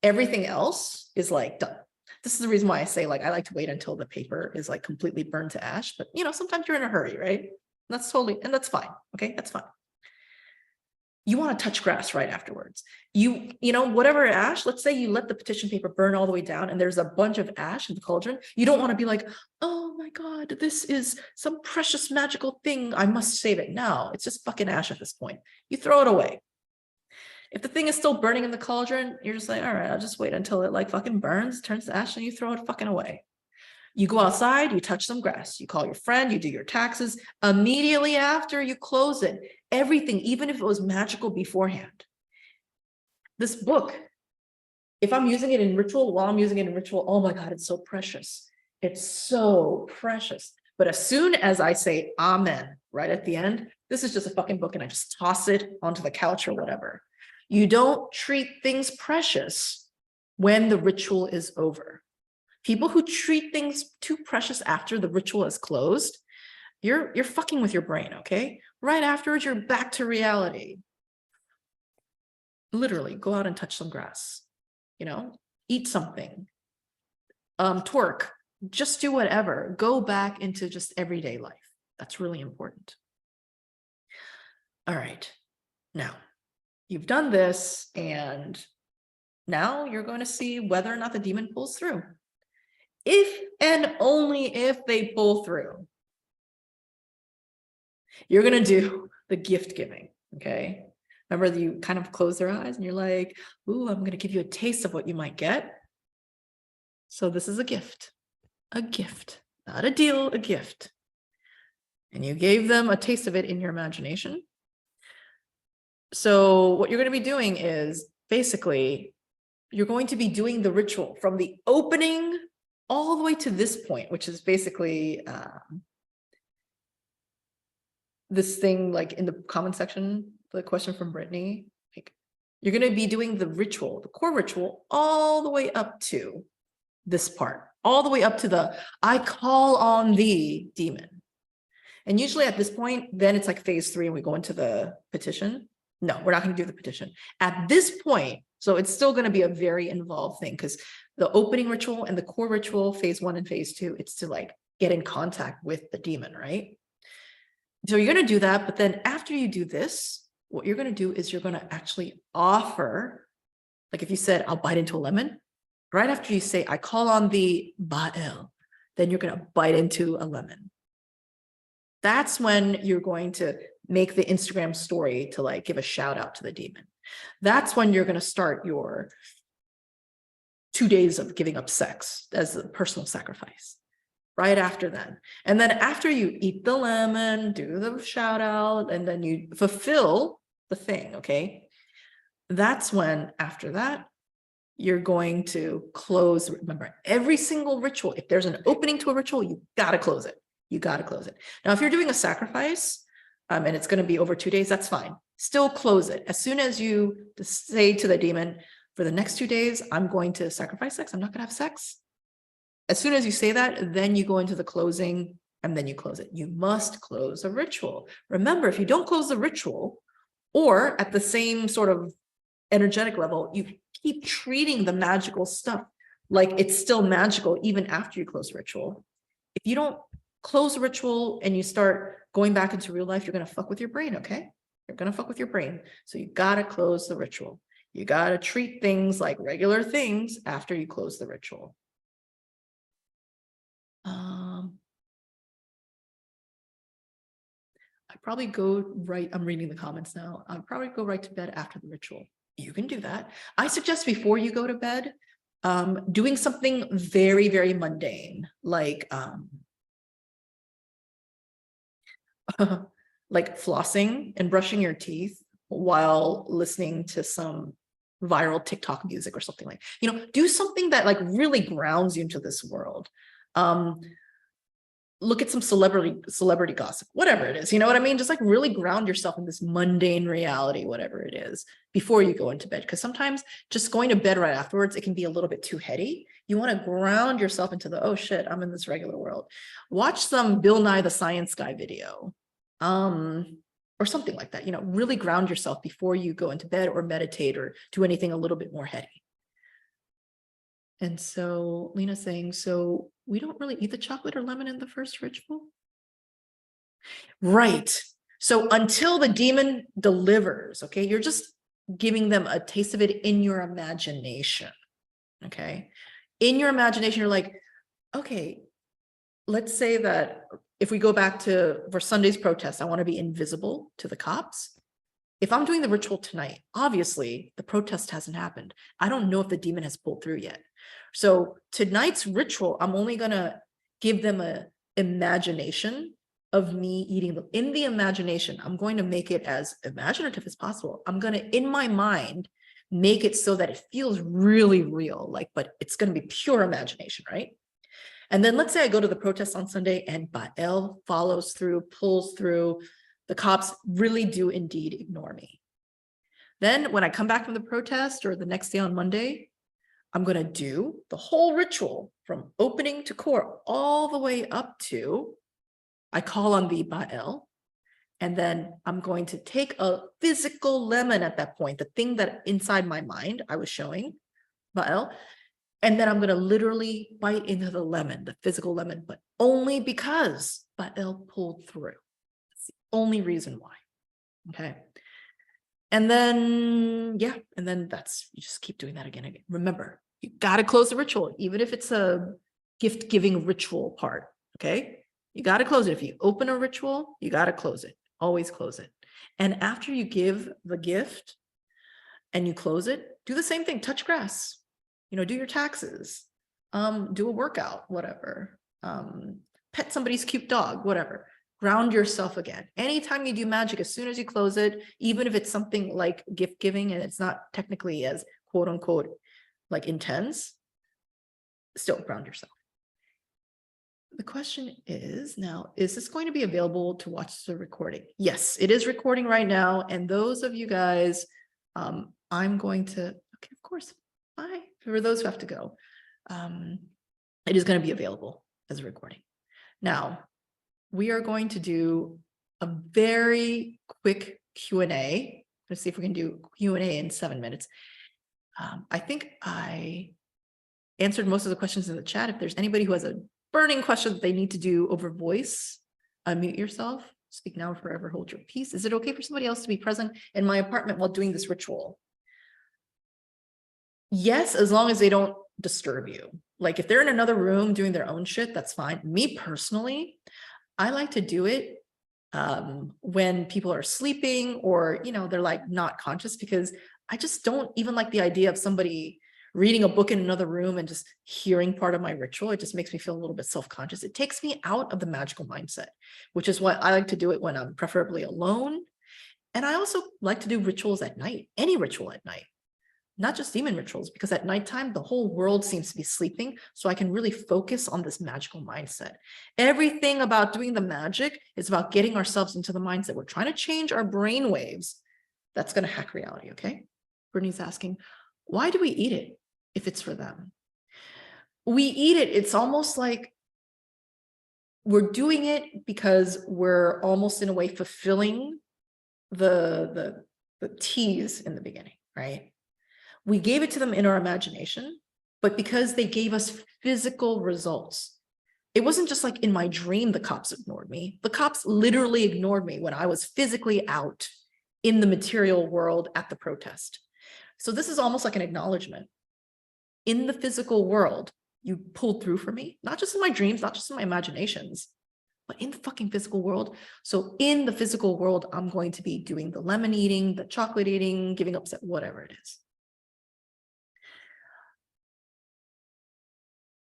Speaker 1: everything else is like done. This is the reason why I say, like, I like to wait until the paper is like completely burned to ash, but sometimes you're in a hurry, right? That's that's fine. Okay, that's fine. You want to touch grass right afterwards. Whatever ash, let's say you let the petition paper burn all the way down and there's a bunch of ash in the cauldron. You don't want to be like, oh my God, this is some precious magical thing, I must save it. No, it's just fucking ash at this point. You throw it away. If the thing is still burning in the cauldron, you're just like, all right, I'll just wait until it like fucking burns, turns to ash, and you throw it fucking away. You go outside, you touch some grass, you call your friend, you do your taxes. Immediately after, you close it. Everything, even if it was magical beforehand. This book, if I'm using it in ritual, while I'm using it in ritual, oh my God, it's so precious. It's so precious. But as soon as I say amen right at the end, this is just a fucking book and I just toss it onto the couch or whatever. You don't treat things precious when the ritual is over. People who treat things too precious after the ritual is closed, you're fucking with your brain, okay? Right afterwards, you're back to reality. Literally, go out and touch some grass, eat something, twerk, just do whatever. Go back into just everyday life. That's really important. All right, now you've done this, and now you're going to see whether or not the demon pulls through. If and only if they pull through, you're going to do the gift giving, okay? Remember, you kind of close their eyes and you're like, ooh, I'm going to give you a taste of what you might get. So this is a gift, not a deal, a gift. And you gave them a taste of it in your imagination. So what you're going to be doing is basically, you're going to be doing the ritual from the opening all the way to this point, which is basically this thing, like in the comment section, the question from Brittany, like, you're going to be doing the ritual, the core ritual, all the way up to this part, all the way up to the I call on thee demon. And usually at this point, then it's like phase 3 and we go into the petition. No, we're not going to do the petition. At this point, so it's still going to be a very involved thing, because the opening ritual and the core ritual, phase 1 and phase 2, it's to like get in contact with the demon, right? So you're going to do that, but then after you do this, what you're going to do is you're going to actually offer, like if you said, I'll bite into a lemon, right after you say, I call on the Baal, then you're going to bite into a lemon. That's when you're going to make the Instagram story to like give a shout out to the demon. That's when you're going to start your 2 days of giving up sex as a personal sacrifice. Right after that. And then after you eat the lemon, do the shout out, and then you fulfill the thing, okay? That's when, after that, you're going to close. Remember, every single ritual, if there's an opening to a ritual, you got to close it. You got to close it. Now, if you're doing a sacrifice, and it's going to be over 2 days, that's fine. Still close it. As soon as you say to the demon, for the next 2 days, I'm going to sacrifice sex. I'm not going to have sex. As soon as you say that, then you go into the closing
Speaker 7: and then you close it. You must close a ritual. Remember, if you don't close the ritual, or at the same sort of energetic level, you keep treating the magical stuff like it's still magical even after you close the ritual. If you don't close the ritual and you start going back into real life, you're going to fuck with your brain, okay? You're going to fuck with your brain. So you got to close the ritual. You got to treat things like regular things after you close the ritual. I'd probably go right, I'm reading the comments now. I'd probably go right to bed after the ritual. You can do that. I suggest before you go to bed, doing something very, very mundane, like like flossing and brushing your teeth while listening to some viral TikTok music or something like, do something that like really grounds you into this world. Look at some celebrity gossip, whatever it is, you know what I mean? Just like really ground yourself in this mundane reality, whatever it is, before you go into bed. Because sometimes just going to bed right afterwards, it can be a little bit too heady. You want to ground yourself into the, oh shit, I'm in this regular world. Watch some Bill Nye the Science Guy video, or something like that, really ground yourself before you go into bed or meditate or do anything a little bit more heady. And so Lena's saying, so we don't really eat the chocolate or lemon in the first ritual? Right. So until the demon delivers, okay, you're just giving them a taste of it in your imagination, okay? In your imagination, you're like, okay, let's say that if we go back to, for Sunday's protest, I want to be invisible to the cops. If I'm doing the ritual tonight, obviously the protest hasn't happened. I don't know if the demon has pulled through yet. So tonight's ritual, I'm only going to give them an imagination of me eating them. In the imagination, I'm going to make it as imaginative as possible. I'm going to, in my mind, make it so that it feels really real, like, but it's going to be pure imagination, right? And then let's say I go to the protest on Sunday and Baal follows through, pulls through. The cops really do indeed ignore me. Then when I come back from the protest or the next day on Monday, I'm going to do the whole ritual from opening to core all the way up to, I call on the Baal, and then I'm going to take a physical lemon at that point, the thing that inside my mind I was showing Baal, and then I'm going to literally bite into the lemon, the physical lemon, but only because Baal pulled through. That's the only reason why. Okay. And then, yeah, and then you just keep doing that again and again. Remember, you got to close the ritual, even if it's a gift giving ritual part. Okay. You got to close it. If you open a ritual, you got to close it. Always close it. And after you give the gift and you close it, do the same thing. Touch grass, do your taxes, do a workout, whatever, pet somebody's cute dog, whatever. Ground yourself again. Anytime you do magic, as soon as you close it, even if it's something like gift giving and it's not technically as quote unquote like intense, still ground yourself. The question is now, is this going to be available to watch the recording? Yes, it is recording right now. And those of you guys, I'm going to, okay, of course, bye. For those who have to go, it is going to be available as a recording. Now, we are going to do a very quick Q&A. Let's see if we can do Q&A in 7 minutes. I think I answered most of the questions in the chat. If there's anybody who has a burning question that they need to do over voice, unmute yourself, speak now or forever hold your peace. Is it okay for somebody else to be present in my apartment while doing this ritual? Yes, as long as they don't disturb you. Like if they're in another room doing their own shit, that's fine. Me personally, I like to do it when people are sleeping or, they're like not conscious, because I just don't even like the idea of somebody reading a book in another room and just hearing part of my ritual. It just makes me feel a little bit self-conscious. It takes me out of the magical mindset, which is why I like to do it when I'm preferably alone. And I also like to do rituals at night, any ritual at night. Not just demon rituals, because at nighttime, the whole world seems to be sleeping. So I can really focus on this magical mindset. Everything about doing the magic is about getting ourselves into the mindset. We're trying to change our brain waves. That's going to hack reality. Okay. Brittany's asking, why do we eat it if it's for them? We eat it. It's almost like we're doing it because we're almost in a way fulfilling the tease in the beginning, right? We gave it to them in our imagination, but because they gave us physical results, it wasn't just like in my dream, the cops ignored me. The cops literally ignored me when I was physically out in the material world at the protest. So this is almost like an acknowledgement. In the physical world, you pulled through for me, not just in my dreams, not just in my imaginations, but in the fucking physical world. So in the physical world, I'm going to be doing the lemon eating, the chocolate eating, giving up, whatever it is.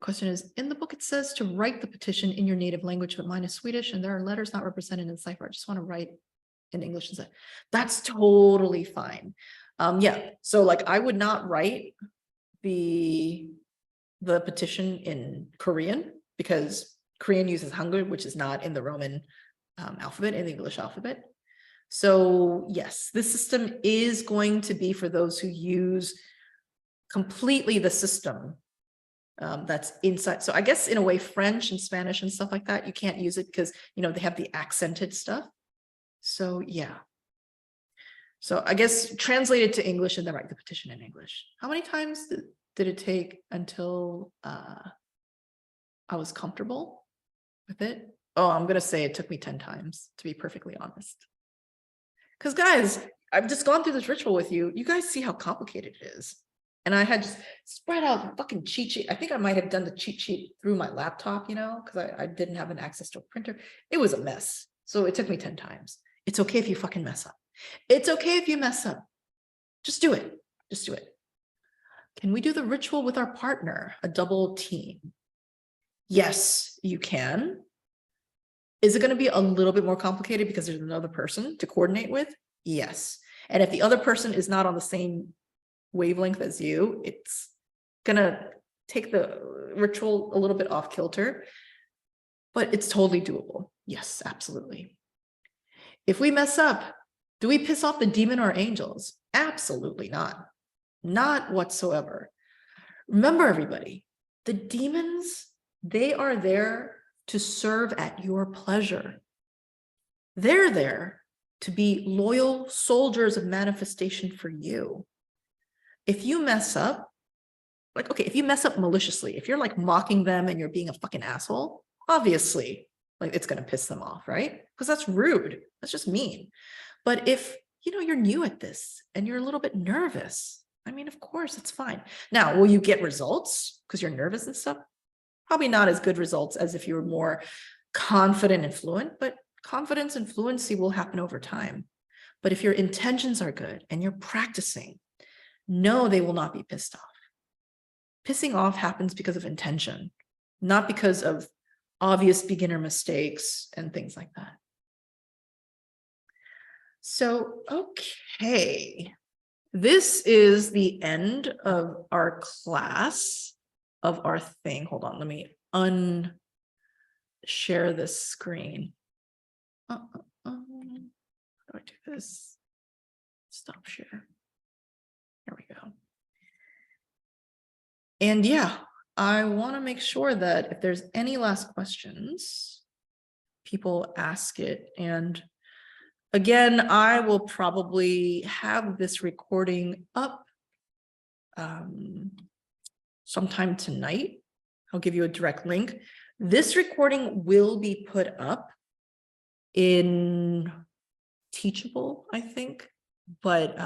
Speaker 7: Question is, in the book, it says to write the petition in your native language, but mine is Swedish, and there are letters not represented in cipher. I just want to write in English instead. That's totally fine. Yeah, so like I would not write the petition in Korean because Korean uses Hangul, which is not in the Roman alphabet, in the English alphabet. So yes, this system is going to be for those who use completely the system that's inside. So I guess in a way, French and Spanish and stuff like that, you can't use it because, you know, they have the accented stuff. So yeah. So I guess translate it to English and then write the petition in English. How many times did it take until I was comfortable with it? Oh, I'm going to say it took me 10 times, to be perfectly honest. Because guys, I've just gone through this ritual with you. You guys see how complicated it is. And I had just spread out the fucking cheat sheet. I think I might have done the cheat sheet through my laptop, you know, because I didn't have an access to a printer. It was a mess. So it took me 10 times. It's okay if you fucking mess up. It's okay if you mess up. Just do it. Just do it. Can we do the ritual with our partner, a double team? Yes, you can. Is it going to be a little bit more complicated because there's another person to coordinate with? Yes. And if the other person is not on the same wavelength as you, it's going to take the ritual a little bit off kilter, but it's totally doable. Yes, absolutely. If we mess up, do we piss off the demon or angels? Absolutely not. Not whatsoever. Remember, everybody, the demons, they are there to serve at your pleasure. They're there to be loyal soldiers of manifestation for you. If you mess up, like, okay, if you mess up maliciously, if you're like mocking them and you're being a fucking asshole, obviously, like it's going to piss them off, right? Because that's rude. That's just mean. But if, you know, you're new at this and you're a little bit nervous, I mean, of course, it's fine. Now, will you get results because you're nervous and stuff? Probably not as good results as if you were more confident and fluent, but confidence and fluency will happen over time. But if your intentions are good and you're practicing, no, they will not be pissed off. Pissing off happens because of intention, not because of obvious beginner mistakes and things like that. So, okay. This is the end of our class, of our thing. Hold on, let me unshare this screen. How do I do this? Stop share. There we go. And yeah, I want to make sure that if there's any last questions, people ask it. And again, I will probably have this recording up sometime tonight. I'll give you a direct link. This recording will be put up in Teachable, I think, but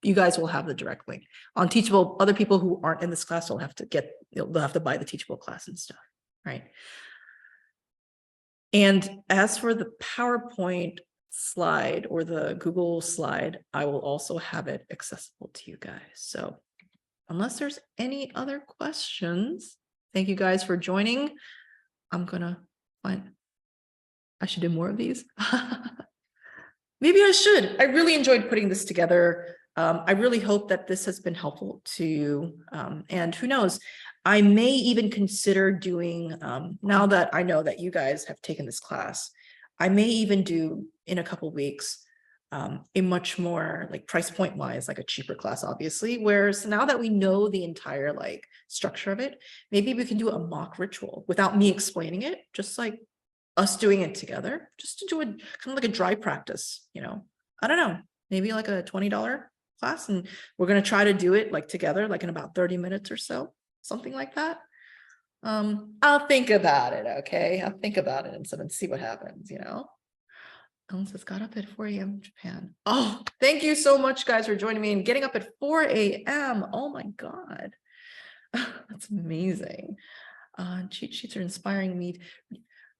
Speaker 7: you guys will have the direct link. On Teachable, other people who aren't in this class will have to they'll have to buy the Teachable class and stuff, right? And as for the PowerPoint slide or the Google slide, I will also have it accessible to you guys. So unless there's any other questions, thank you guys for joining. I'm gonna I should do more of these. Maybe I should. I really enjoyed putting this together. I really hope that this has been helpful to you. And who knows, I may even consider doing, now that I know that you guys have taken this class, I may even do in a couple of weeks a much more like price point wise, like a cheaper class, obviously. Whereas now that we know the entire like structure of it, maybe we can do a mock ritual without me explaining it, just like us doing it together, just to do a kind of like a dry practice, you know, I don't know, maybe like a $20 class. And we're going to try to do it like together, like in about 30 minutes or so, something like that. I'll think about it. Okay. I'll think about it and see what happens, you know. Ellen says, got up at 4 a.m. in Japan. Oh, thank you so much, guys, for joining me and getting up at 4 a.m. Oh my God. That's amazing. Cheat sheets are inspiring me.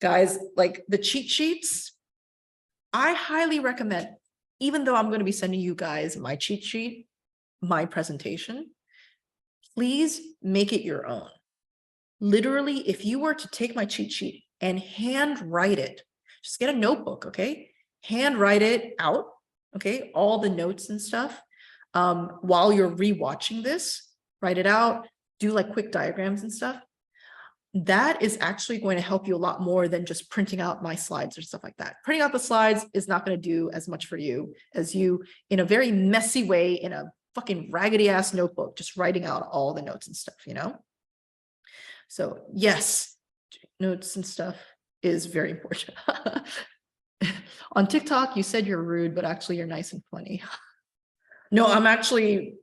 Speaker 7: Guys, like the cheat sheets, I highly recommend, even though I'm going to be sending you guys my cheat sheet, my presentation, please make it your own. Literally, if you were to take my cheat sheet and handwrite it, just get a notebook, okay? Handwrite it out, okay? All the notes and stuff. While you're rewatching this, write it out, do like quick diagrams and stuff. That is actually going to help you a lot more than just printing out my slides or stuff like that. Printing out the slides is not going to do as much for you as you, in a very messy way, in a fucking raggedy ass notebook, just writing out all the notes and stuff, you know? So yes, notes and stuff is very important. On TikTok, you said you're rude, but actually you're nice and funny. No, I'm actually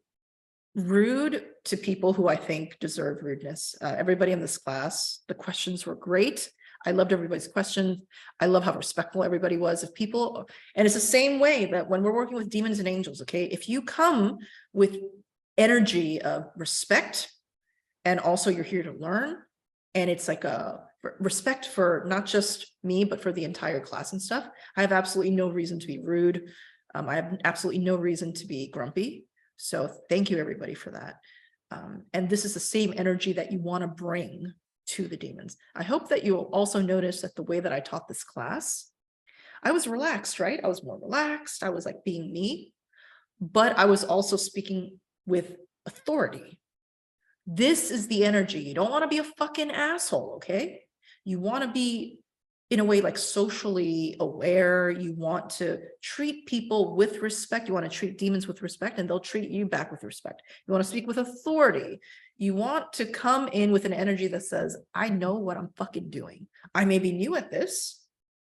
Speaker 7: rude to people who I think deserve rudeness. Everybody in this class, the questions were great. I loved everybody's questions. I love how respectful everybody was of people. And it's the same way that when we're working with demons and angels, okay, if you come with energy of respect, and also you're here to learn, and it's like a respect for not just me, but for the entire class and stuff, I have absolutely no reason to be rude. I have absolutely no reason to be grumpy. So thank you everybody for that. And this is the same energy that you want to bring to the demons. I hope that you'll also notice that the way that I taught this class, I was relaxed, right? I was more relaxed. I was like being me, but I was also speaking with authority. This is the energy. You don't want to be a fucking asshole, okay? You want to be, in a way, like socially aware. You want to treat people with respect. You want to treat demons with respect, and they'll treat you back with respect. You want to speak with authority. You want to come in with an energy that says, I know what I'm fucking doing. I may be new at this.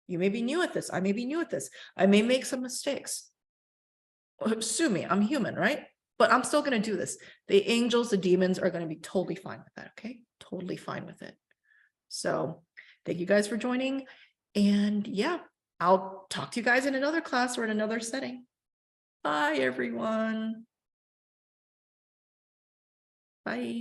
Speaker 7: You may be new at this. I may be new at this. I may make some mistakes. Sue me. I'm human, right? But I'm still going to do this. The angels, the demons are going to be totally fine with that, okay? Totally fine with it. So thank you guys for joining. And yeah, I'll talk to you guys in another class or in another setting. Bye, everyone. Bye.